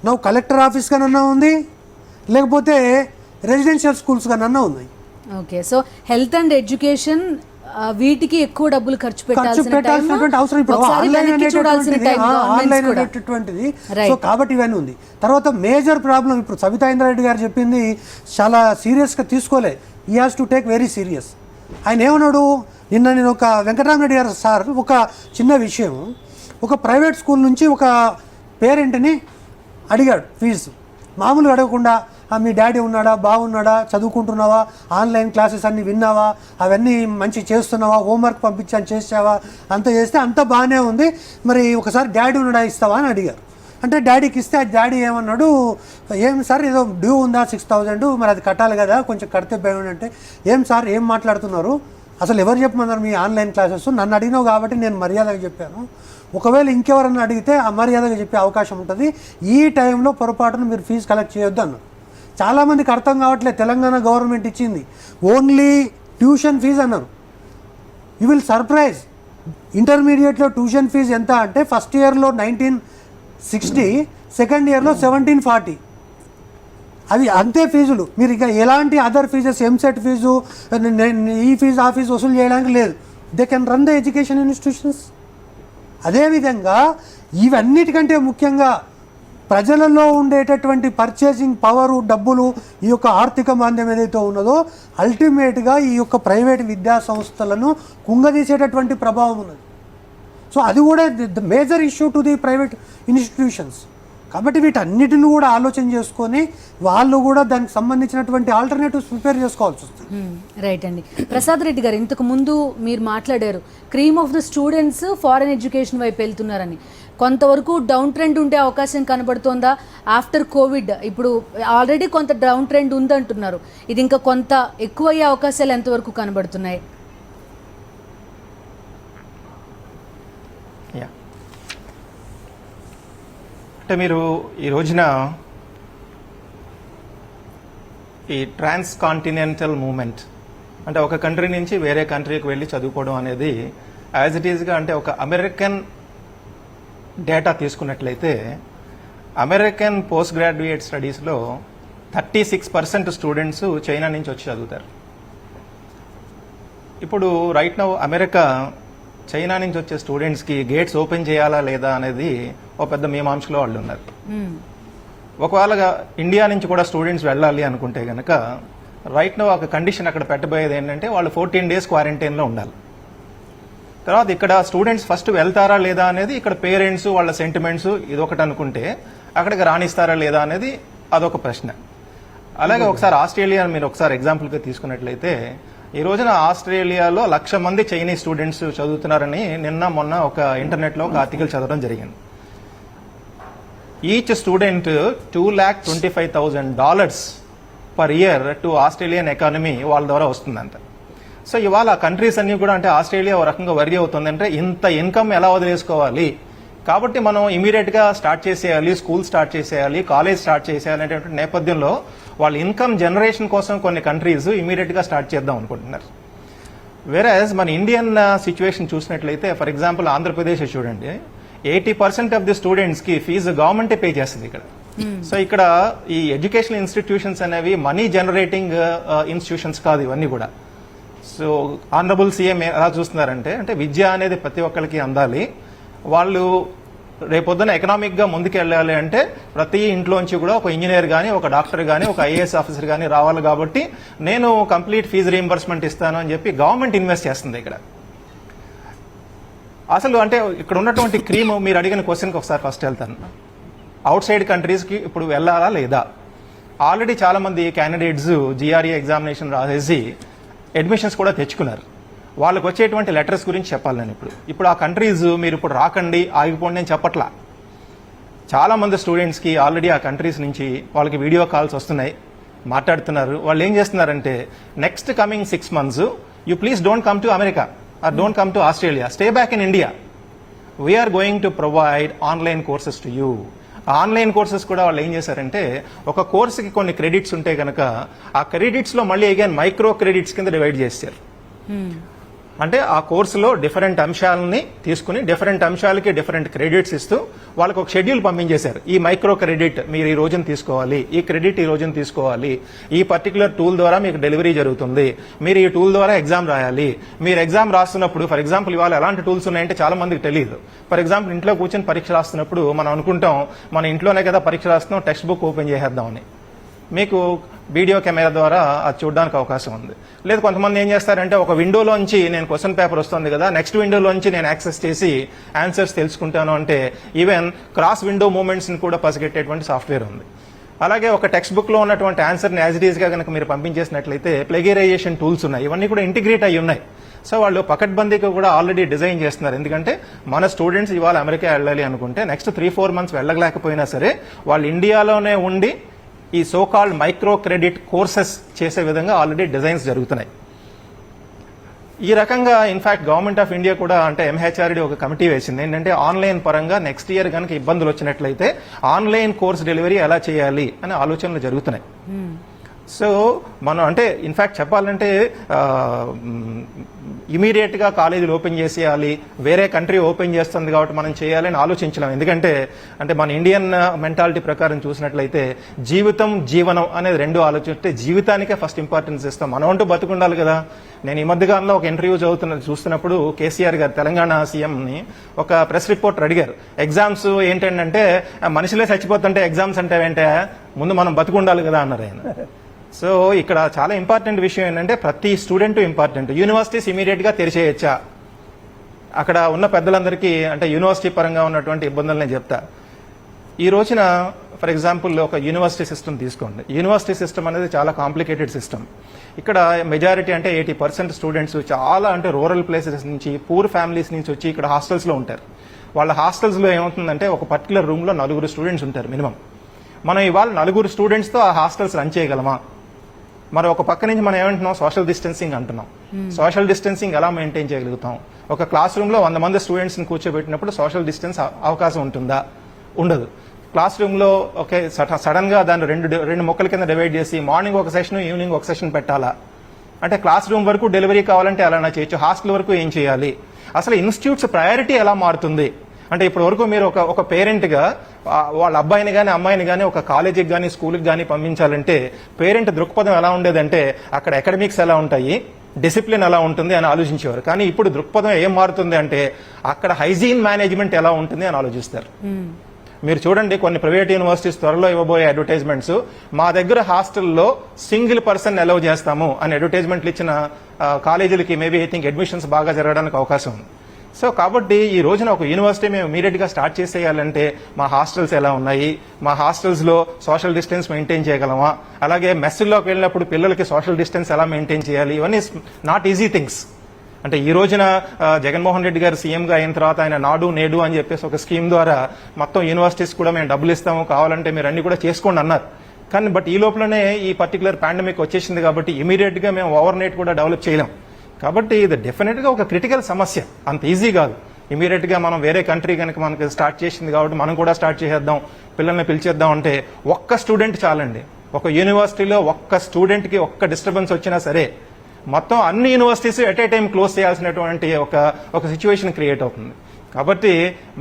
నా కలెక్టర్ ఆఫీస్ కన్నా ఉంది, లేకపోతే రెసిడెన్షియల్ స్కూల్స్ కన్నా ఉన్నాయి. Okay, so health and education వీటికి ఎక్కువ డబ్బులు ఖర్చు పెట్టాల్సినటువంటి అవసరం ఇప్పుడు ఆన్లైన్ అనేటటువంటిది. సో కాబట్టి ఇవన్నీ ఉంది. తర్వాత మేజర్ ప్రాబ్లం ఇప్పుడు సబితా ఇంద్రారెడ్డి గారు చెప్పింది చాలా సీరియస్గా తీసుకోలే. He has to take very serious. ఆయన ఏమన్నాడు నిన్న, నేను ఒక వెంకటరామరెడ్డి గారు సార్ ఒక చిన్న విషయం, ఒక ప్రైవేట్ స్కూల్ నుంచి ఒక పేరెంట్ని అడిగాడు ఫీజు, మామూలుగా అడగకుండా మీ డాడీ ఉన్నాడా, బాగున్నాడా, చదువుకుంటున్నావా, ఆన్లైన్ క్లాసెస్ అన్నీ విన్నావా, అవన్నీ మంచి చేస్తున్నావా, హోంవర్క్ పంపించాను చేసావా, అంత చేస్తే అంత బాగానే ఉంది, మరి ఒకసారి డాడీ ఉన్నాడా ఇస్తావా అని అడిగారు. అంటే డాడీకి ఇస్తే ఆ డాడీ ఏమన్నాడు, ఏం సార్ ఏదో డ్యూ ఉందా 6,000, మరి అది కట్టాలి కదా, కొంచెం కడితే బాగుంది. అంటే ఏం సార్ ఏం మాట్లాడుతున్నారు, అసలు ఎవరు చెప్పమన్నారు మీ ఆన్లైన్ క్లాసెస్, నన్ను అడిగినావు కాబట్టి నేను మర్యాదగా చెప్పాను, ఒకవేళ ఇంకెవరన్నా అడిగితే అమర్యాదగా చెప్పే అవకాశం ఉంటుంది, ఈ టైంలో పొరపాటును మీరు ఫీజు కలెక్ట్ చేయొద్దు అన్నారు. చాలామందికి అర్థం కావట్లేదు. తెలంగాణ గవర్నమెంట్ ఇచ్చింది ఓన్లీ ట్యూషన్ ఫీజు అన్నారు. యూ విల్ సర్ప్రైజ్, ఇంటర్మీడియట్లో ట్యూషన్ ఫీజు ఎంత అంటే ఫస్ట్ ఇయర్లో 1960, సెకండ్ ఇయర్లో 1740. అవి అంతే ఫీజులు. మీరు ఇక ఎలాంటి అదర్ ఫీజెస్, ఎంసెట్ ఫీజు, ఈ ఫీజు ఆ ఫీజు వసూలు చేయడానికి లేదు. They can run the education institutions. అదేవిధంగా ఇవన్నిటికంటే ముఖ్యంగా ప్రజలలో ఉండేటటువంటి పర్చేసింగ్ పవరు, డబ్బులు, ఈ యొక్క ఆర్థిక మాంద్యం ఏదైతే ఉన్నదో అల్టిమేట్గా ఈ యొక్క ప్రైవేట్ విద్యా సంస్థలను కుంగదీసేటటువంటి ప్రభావం ఉన్నది. సో అది కూడా the major issue to the private institutions. కాబట్టి వీటన్నిటిని కూడా ఆలోచన చేసుకొని వాళ్ళు కూడా దానికి సంబంధించినటువంటి ఆల్టర్నేటివ్స్ ప్రిపేర్ చేసుకోవాల్సి వస్తుంది. రైట్ అండి. ప్రసాద్ రెడ్డి గారు, ఇంతకు ముందు మీరు మాట్లాడారు cream of the students foreign education వైపు వెళ్తున్నారని. కొంతవరకు డౌన్ ట్రెండ్ ఉండే అవకాశం కనబడుతోందా ఆఫ్టర్ కోవిడ్? ఇప్పుడు ఆల్రెడీ కొంత డౌన్ ట్రెండ్ ఉందంటున్నారు, ఇది ఇంకా కొంత ఎక్కువయ్యే అవకాశాలు ఎంతవరకు కనబడుతున్నాయి? అంటే మీరు ఈ రోజున ఈ ట్రాన్స్ కాంటినెంటల్ మూమెంట్ అంటే ఒక కంట్రీ నుంచి వేరే కంట్రీకి వెళ్ళి చదువుకోవడం అనేది యాజ్ ఇట్ ఈజ్గా అంటే ఒక అమెరికన్ డేటా తీసుకున్నట్లయితే అమెరికన్ పోస్ట్ గ్రాడ్యుయేట్ స్టడీస్లో 36% స్టూడెంట్స్ చైనా నుంచి వచ్చి చదువుతారు. ఇప్పుడు రైట్ నౌ అమెరికా చైనా నుంచి వచ్చే స్టూడెంట్స్కి గేట్స్ ఓపెన్ చేయాలా లేదా అనేది ఒక పెద్ద మీమాంసలో వాళ్ళు ఉన్నారు. ఒకవేళ ఇండియా నుంచి కూడా స్టూడెంట్స్ వెళ్ళాలి అనుకుంటే కనుక రైట్ నౌ ఒక కండిషన్ అక్కడ పెట్టబోయేది ఏంటంటే వాళ్ళు 14 days క్వారంటైన్లో ఉండాలి. తర్వాత ఇక్కడ స్టూడెంట్స్ ఫస్ట్ వెళ్తారా లేదా అనేది ఇక్కడ పేరెంట్స్ వాళ్ళ సెంటిమెంట్స్ ఇదొకటి అనుకుంటే అక్కడికి రాణిస్తారా లేదా అనేది అదొక ప్రశ్న. అలాగే ఒకసారి ఆస్ట్రేలియా మీరు ఒకసారి ఎగ్జాంపుల్గా తీసుకున్నట్లయితే ఈ రోజున ఆస్ట్రేలియాలో 1,00,000 మంది చైనీస్ స్టూడెంట్స్ చదువుతున్నారని నిన్న మొన్న ఒక ఇంటర్నెట్లో ఒక ఆర్టికల్ చదవడం జరిగింది. Each student $225,000 per year to Australian economy వాళ్ళ ద్వారా వస్తుందంట. సో ఇవాళ కంట్రీస్ అన్ని కూడా అంటే ఆస్ట్రేలియా ఒక రకంగా వరి అవుతుందంటే ఇంత ఇన్కమ్ ఎలా వదిలేసుకోవాలి, కాబట్టి మనం ఇమీడియట్గా స్టార్ట్ చేసేయాలి, స్కూల్ స్టార్ట్ చేసేయాలి, కాలేజ్ స్టార్ట్ చేసేయాలి అనేటువంటి నేపథ్యంలో వాళ్ళ ఇన్కమ్ జనరేషన్ కోసం కొన్ని కంట్రీస్ ఇమీడియట్గా స్టార్ట్ చేద్దాం అనుకుంటున్నారు. వేరేజ్ మన ఇండియన్ సిచ్యువేషన్ చూసినట్లయితే ఫర్ ఎగ్జాంపుల్ ఆంధ్రప్రదేశ్ చూడండి, 80% ఆఫ్ ది స్టూడెంట్స్కి ఫీజు గవర్నమెంటే పే చేస్తుంది ఇక్కడ. సో ఇక్కడ ఈ ఎడ్యుకేషనల్ ఇన్స్టిట్యూషన్స్ అనేవి మనీ జనరేటింగ్ ఇన్స్టిట్యూషన్స్ కాదు ఇవన్నీ కూడా. సో ఆనరబుల్ సీఎం ఎలా చూస్తున్నారంటే అంటే విద్య అనేది ప్రతి ఒక్కరికి అందాలి, వాళ్ళు రేపొద్దున ఎకనామిక్గా ముందుకు వెళ్ళాలి అంటే ప్రతి ఇంట్లోంచి కూడా ఒక ఇంజనీర్ కానీ ఒక డాక్టర్ కానీ ఒక ఐఏఎస్ ఆఫీసర్ కానీ రావాలి, కాబట్టి నేను కంప్లీట్ ఫీజు రీయింబర్స్మెంట్ ఇస్తాను అని చెప్పి గవర్నమెంట్ ఇన్వెస్ట్ చేస్తుంది ఇక్కడ. అసలు అంటే ఇక్కడ ఉన్నటువంటి క్రీమ్ మీరు అడిగిన క్వశ్చన్కి ఒకసారి ఫస్ట్ వెళ్తాను. అవుట్ సైడ్ కంట్రీస్కి ఇప్పుడు వెళ్ళాలా లేదా? ఆల్రెడీ చాలామంది క్యాండిడేట్స్ జిఆర్ఈ ఎగ్జామినేషన్ రాసేసి అడ్మిషన్స్ కూడా తెచ్చుకున్నారు. వాళ్ళకు వచ్చేటువంటి లెటర్స్ గురించి చెప్పాలి నేను ఇప్పుడు ఆ కంట్రీస్ మీరు ఇప్పుడు రాకండి ఆగిపోండి నేను చెప్పట్లా. చాలామంది స్టూడెంట్స్కి ఆల్రెడీ ఆ కంట్రీస్ నుంచి వాళ్ళకి వీడియో కాల్స్ వస్తున్నాయి, మాట్లాడుతున్నారు. వాళ్ళు ఏం చేస్తున్నారంటే next coming 6 months you please don't come to America or don't come to Australia, stay back in India, we're going to provide online courses to you. Online courses కూడా వాళ్ళు ఏం చేశారంటే ఒక కోర్సుకి కొన్ని క్రెడిట్స్ ఉంటే కనుక ఆ క్రెడిట్స్లో మళ్ళీ అగైన్ మైక్రో క్రెడిట్స్ కింద డివైడ్ చేశారు. అంటే ఆ కోర్సులో డిఫరెంట్ అంశాలని తీసుకుని డిఫరెంట్ అంశాలకి డిఫరెంట్ క్రెడిట్స్ ఇస్తూ వాళ్ళకి ఒక షెడ్యూల్ పంపించేశారు. ఈ మైక్రో క్రెడిట్ మీరు ఈ రోజున తీసుకోవాలి, ఈ క్రెడిట్ ఈ రోజున తీసుకోవాలి, ఈ పర్టికులర్ టూల్ ద్వారా మీకు డెలివరీ జరుగుతుంది, మీరు ఈ టూల్ ద్వారా ఎగ్జామ్ రాయాలి. మీరు ఎగ్జామ్ రాస్తున్నప్పుడు ఫర్ ఎగ్జాంపుల్ ఇవాళ ఎలాంటి టూల్స్ ఉన్నాయంటే చాలా మందికి తెలియదు. ఫర్ ఎగ్జాంపుల్ ఇంట్లో కూర్చొని పరీక్ష రాస్తున్నప్పుడు మనం అనుకుంటాం మన ఇంట్లోనే కదా పరీక్ష రాస్తున్నాం, టెక్స్ట్ బుక్ ఓపెన్ చేసేద్దామని. మీకు వీడియో కెమెరా ద్వారా అది చూడడానికి అవకాశం ఉంది. లేదు కొంతమంది ఏం చేస్తారంటే ఒక విండోలోంచి నేను క్వశ్చన్ పేపర్ వస్తుంది కదా నెక్స్ట్ విండోలోంచి నేను యాక్సెస్ చేసి ఆన్సర్స్ తెలుసుకుంటాను అంటే ఈవెన్ క్రాస్ విండో మూమెంట్స్ని కూడా పసిగట్టేటువంటి సాఫ్ట్వేర్ ఉంది. అలాగే ఒక టెక్స్ట్ బుక్లో ఉన్నటువంటి ఆన్సర్ని యాజ్ ఇట్ ఈస్గా కనుక మీరు పంపించేసినట్లయితే ప్లెగరైజేషన్ టూల్స్ ఉన్నాయి, ఇవన్నీ కూడా ఇంటిగ్రేట్ అయ్యి ఉన్నాయి. సో వాళ్ళు పకడ్బందీగా కూడా ఆల్రెడీ డిజైన్ చేస్తున్నారు. ఎందుకంటే మన స్టూడెంట్స్ ఇవాళ అమెరికా వెళ్ళాలి అనుకుంటే నెక్స్ట్ 3-4 months వెళ్ళలేకపోయినా సరే వాళ్ళు ఇండియాలోనే ఉండి ఈ సోకాల్డ్ మైక్రో క్రెడిట్ కోర్సెస్ చేసే విధంగా ఆల్రెడీ డిజైన్స్ జరుగుతున్నాయి. ఈ రకంగా ఇన్ఫాక్ట్ గవర్నమెంట్ ఆఫ్ ఇండియా కూడా అంటే ఎంహెచ్ఆర్డి ఒక కమిటీ వేసింది ఏంటంటే ఆన్లైన్ పరంగా నెక్స్ట్ ఇయర్ కనుక ఇబ్బందులు వచ్చినట్లయితే ఆన్లైన్ కోర్స్ డెలివరీ ఎలా చేయాలి అనే ఆలోచనలు జరుగుతున్నాయి. సో మనం అంటే ఇన్ఫాక్ట్ చెప్పాలంటే ఇమీడియట్ గా కాలేజీలు ఓపెన్ చేసేయాలి, వేరే కంట్రీ ఓపెన్ చేస్తుంది కాబట్టి మనం చేయాలని ఆలోచించలేం. ఎందుకంటే అంటే మన ఇండియన్ మెంటాలిటీ ప్రకారం చూసినట్లయితే జీవితం జీవనం అనేది రెండు ఆలోచిస్తే జీవితానికే ఫస్ట్ ఇంపార్టెన్స్ ఇస్తాం. మనం అంటూ బతుకుండాలి కదా. నేను ఈ మధ్యకాలంలో ఒక ఇంటర్వ్యూ చూస్తున్నప్పుడు కేసీఆర్ గారు తెలంగాణ సీఎంని ఒక ప్రెస్ రిపోర్టర్ అడిగారు, ఎగ్జామ్స్ ఏంటంటే మనుషులే చచ్చిపోతుంటే ఎగ్జామ్స్ అంటే ఏంటే, ముందు మనం బతుకుండాలి కదా అన్నారు ఆయన. సో ఇక్కడ చాలా ఇంపార్టెంట్ విషయం ఏంటంటే ప్రతి స్టూడెంట్ ఇంపార్టెంట్. యూనివర్సిటీస్ ఇమీడియట్ గా తెరిచేయచ్చా? అక్కడ ఉన్న పెద్దలందరికీ అంటే యూనివర్సిటీ పరంగా ఉన్నటువంటి ఇబ్బందులు నేను చెప్తా. ఈ రోజున ఫర్ ఎగ్జాంపుల్ ఒక యూనివర్సిటీ సిస్టమ్ తీసుకోండి. యూనివర్సిటీ సిస్టమ్ అనేది చాలా కాంప్లికేటెడ్ సిస్టమ్. ఇక్కడ మెజారిటీ అంటే 80% స్టూడెంట్స్ చాలా అంటే రూరల్ ప్లేసెస్ నుంచి, పూర్ ఫ్యామిలీస్ నుంచి వచ్చి ఇక్కడ హాస్టల్స్ లో ఉంటారు. వాళ్ళ హాస్టల్స్ లో ఏమవుతుందంటే ఒక పర్టికులర్ రూమ్ లో 4 స్టూడెంట్స్ ఉంటారు మినిమం. మనం ఇవాళ 4 స్టూడెంట్స్ తో ఆ హాస్టల్స్ రన్ చేయగలమా? మరి ఒక పక్క నుంచి మనం ఏమంటున్నాం, సోషల్ డిస్టెన్సింగ్ అంటున్నాం. సోషల్ డిస్టెన్సింగ్ ఎలా మెయింటైన్ చేయగలుగుతాం? ఒక క్లాస్ రూమ్ లో 100 మంది స్టూడెంట్స్ ని కూర్చోబెట్టినప్పుడు సోషల్ డిస్టెన్స్ అవకాశం ఉంటుందా? ఉండదు. క్లాస్ రూమ్ లో ఓకే సడన్ గా దాన్ని రెండు మొక్కల కింద డివైడ్ చేసి మార్నింగ్ ఒక సెషన్ ఈవినింగ్ ఒక సెషన్ పెట్టాలా? అంటే క్లాస్ రూమ్ వరకు డెలివరీ కావాలంటే ఎలా చేయొచ్చు, హాస్టల్ వరకు ఏం చేయాలి? అసలు ఇన్స్టిట్యూట్స్ ప్రయారిటీ ఎలా మారుతుంది? అంటే ఇప్పటి వరకు మీరు ఒక పేరెంట్ గా వాళ్ళ అబ్బాయిని కానీ అమ్మాయిని కానీ ఒక కాలేజీకి కానీ స్కూల్కి కానీ పంపించాలంటే పేరెంట్ దృక్పథం ఎలా ఉండేదంటే అక్కడ అకాడమిక్స్ ఎలా ఉంటాయి, డిసిప్లిన్ ఎలా ఉంటుంది అని ఆలోచించేవారు. కానీ ఇప్పుడు దృక్పథం ఏం మారుతుంది అంటే అక్కడ హైజీన్ మేనేజ్మెంట్ ఎలా ఉంటుంది అని ఆలోచిస్తారు. మీరు చూడండి కొన్ని ప్రైవేట్ యూనివర్సిటీస్ త్వరలో ఇవ్వబోయే అడ్వర్టైజ్మెంట్స్, మా దగ్గర హాస్టల్లో సింగిల్ పర్సన్ అలౌ చేస్తాము అని అడ్వర్టైజ్మెంట్లు ఇచ్చిన కాలేజీలకి మేబీ ఐ థింక్ అడ్మిషన్స్ బాగా జరగడానికి అవకాశం ఉంది. సో కాబట్టి ఈ రోజున ఒక యూనివర్సిటీ మేము ఇమీడియట్ గా స్టార్ట్ చేసేయాలంటే మా హాస్టల్స్ ఎలా ఉన్నాయి, మా హాస్టల్స్ లో సోషల్ డిస్టెన్స్ మెయింటైన్ చేయగలమా, అలాగే మెస్సుల్లోకి వెళ్ళినప్పుడు పిల్లలకి సోషల్ డిస్టెన్స్ ఎలా మెయింటైన్ చేయాలి, ఇవన్నీ నాట్ ఈజీ థింగ్స్. అంటే ఈ రోజున జగన్మోహన్ రెడ్డి గారు సీఎంగా అయిన తర్వాత ఆయన నాడు నేడు అని చెప్పేసి ఒక స్కీమ్ ద్వారా మొత్తం యూనివర్సిటీస్ కూడా మేము డబ్బులు ఇస్తాము, కావాలంటే మీరు అన్ని కూడా చేసుకోండి అన్నారు. కానీ బట్ ఈ లోపలనే ఈ పర్టికులర్ పాండమిక్ వచ్చేసింది కాబట్టి ఇమీడియట్ గా మేము ఓవర్ నైట్ కూడా డెవలప్ చేయలేం. కాబట్టి ఇది డెఫినెట్ గా ఒక క్రిటికల్ సమస్య, అంత ఈజీ కాదు. ఇమీడియట్ గా మనం వేరే కంట్రీ కనుక మనకి స్టార్ట్ చేసింది కాబట్టి మనం కూడా స్టార్ట్ చేసేద్దాం, పిల్లల్ని పిలిచేద్దాం అంటే ఒక్క స్టూడెంట్ చాలండి. ఒక యూనివర్సిటీలో ఒక్క స్టూడెంట్ కి ఒక్క డిస్టర్బెన్స్ వచ్చినా సరే మొత్తం అన్ని universities at a time close చేయాల్సినటువంటి ఒక సిచ్యువేషన్ క్రియేట్ అవుతుంది. కాబట్టి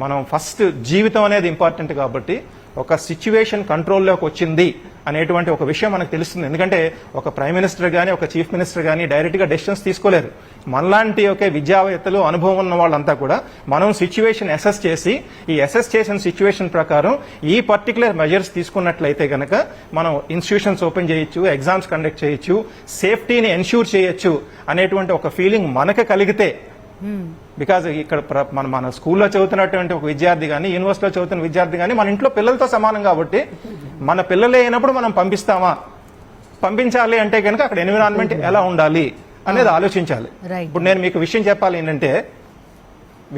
మనం ఫస్ట్ జీవితం అనేది ఇంపార్టెంట్ కాబట్టి ఒక సిచ్యువేషన్ కంట్రోల్లోకి వచ్చింది అనేటువంటి ఒక విషయం మనకు తెలుస్తుంది. ఎందుకంటే ఒక ప్రైమ్ మినిస్టర్ కానీ ఒక చీఫ్ మినిస్టర్ కానీ డైరెక్ట్ గా డెసిషన్స్ తీసుకోలేరు. మనలాంటి ఒక విద్యావేత్తలు అనుభవం ఉన్న వాళ్ళంతా కూడా మనం సిచ్యువేషన్ అసెస్ చేసి ఈ అసెస్ చేసిన సిచ్యువేషన్ ప్రకారం ఈ పర్టికులర్ మెజర్స్ తీసుకున్నట్లయితే కనుక మనం ఇన్స్టిట్యూషన్స్ ఓపెన్ చేయొచ్చు, ఎగ్జామ్స్ కండక్ట్ చేయొచ్చు, సేఫ్టీని ఎన్ష్యూర్ చేయొచ్చు అనేటువంటి ఒక ఫీలింగ్ మనకు కలిగితే, బికాజ్ ఇక్కడ మన స్కూల్లో చదువుతున్నటువంటి ఒక విద్యార్థి కానీ యూనివర్సిటీలో చదువుతున్న విద్యార్థి కానీ మన ఇంట్లో పిల్లలతో సమానం కాబట్టి మన పిల్లలే అయినప్పుడు మనం పంపించాలి అంటే కనుక అక్కడ ఎన్విరాన్మెంట్ ఎలా ఉండాలి అనేది ఆలోచించాలి. ఇప్పుడు నేను మీకు విషయం చెప్పాలి ఏంటంటే,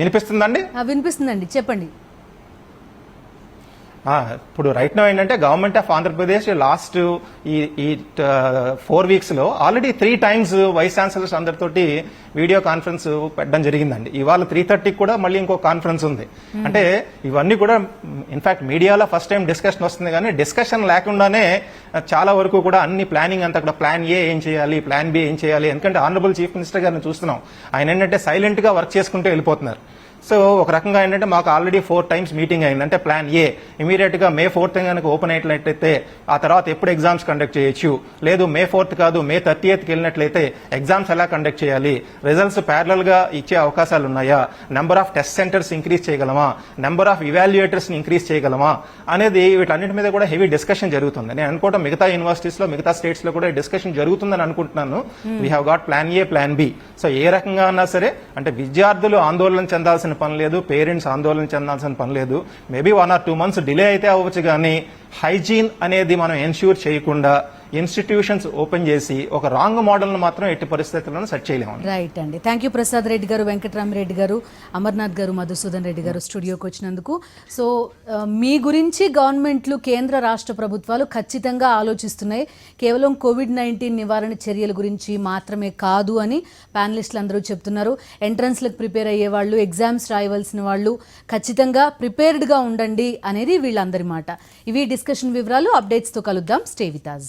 వినిపిస్తుందండి? వినిపిస్తుందండి, చెప్పండి. ఇప్పుడు రైట్ నౌ ఏంటంటే గవర్నమెంట్ ఆఫ్ ఆంధ్రప్రదేశ్ లాస్ట్ ఈ 4 weeks లో ఆల్రెడీ 3 times వైస్ ఛాన్సలర్స్ అందరితోటి వీడియో కాన్ఫరెన్స్ పెట్టడం జరిగిందండి. ఇవాళ 3:30 కూడా మళ్ళీ ఇంకో కాన్ఫరెన్స్ ఉంది. అంటే ఇవన్నీ కూడా ఇన్ఫాక్ట్ మీడియాలో ఫస్ట్ టైం డిస్కషన్ వస్తుంది, కానీ డిస్కషన్ లేకుండానే చాలా వరకు కూడా అన్ని ప్లానింగ్ అంతా కూడా ప్లాన్ ఏ ఏం చేయాలి, ప్లాన్ బి ఏం చేయాలి. ఎందుకంటే ఆనరబుల్ చీఫ్ మినిస్టర్ గారిని చూస్తున్నాం, ఆయన ఏంటంటే సైలెంట్ గా వర్క్ చేసుకుంటూ వెళ్ళిపోతున్నారు. సో ఒక రకంగా ఏంటంటే మాకు ఆల్రెడీ 4 times మీటింగ్ అయింది. అంటే ప్లాన్ ఏ ఇమీడియట్ గా May 4th కనుక ఓపెన్ అయినట్లయితే ఆ తర్వాత ఎప్పుడు ఎగ్జామ్స్ కండక్ట్ చేయొచ్చు, లేదు May 4th కాదు May 30th వెళ్ళినట్లయితే ఎగ్జామ్స్ ఎలా కండక్ట్ చేయాలి, రిజల్ట్స్ ప్యారలల్ గా ఇచ్చే అవకాశాలు ఉన్నాయా, number of test centres increase చేయగలమా, నెంబర్ ఆఫ్ ఇవాల్యుయేటర్స్ ని ఇంక్రీజ్ చేయగలమా అనేది వీటన్నిటి మీద కూడా హెవీ డిస్కషన్ జరుగుతుంది. నేను అనుకోవడం మిగతా యూనివర్సిటీస్ లో మిగతా స్టేట్స్ లో కూడా డిస్కషన్ జరుగుతుందని అనుకుంటున్నాను. We have got plan A plan B. So ఏ రకంగా ఉన్నా సరే అంటే విద్యార్థులు ఆందోళన చెందాల్సిన పని లేదు, పేరెంట్స్ ఆందోళన చెందాల్సిన పని లేదు. మేబీ 1 or 2 months డిలే అయితే అవ్వచ్చు, కానీ హైజీన్ అనేది మనం ఎన్ష్యూర్ చేయకుండా ఇన్స్టిట్యూషన్స్ ఓపెన్ చేసి ఒక రాంగ్ మోడల్ను మాత్రం ఎట్టి పరిస్థితుల్లోనూ సెట్ చేయలేము. రైట్ అండి. థ్యాంక్ యూ ప్రసాద్ రెడ్డి గారు, వెంకటరామరెడ్డి గారు, అమర్నాథ్ గారు, మధుసూదన్ రెడ్డి గారు స్టూడియోకి వచ్చినందుకు. సో మీ గురించి గవర్నమెంట్లు, కేంద్ర రాష్ట్ర ప్రభుత్వాలు ఖచ్చితంగా ఆలోచిస్తున్నాయి. కేవలం కోవిడ్-19 నివారణ చర్యల గురించి మాత్రమే కాదు అని ప్యానలిస్టులు అందరూ చెప్తున్నారు. ఎంట్రన్స్లకు ప్రిపేర్ అయ్యే వాళ్ళు, ఎగ్జామ్స్ రాయవలసిన వాళ్ళు ఖచ్చితంగా ప్రిపేర్డ్గా ఉండండి అనేది వీళ్ళందరి మాట. ఇవి డిస్కషన్ వివరాలు. అప్డేట్స్తో కలుద్దాం. Stay with us.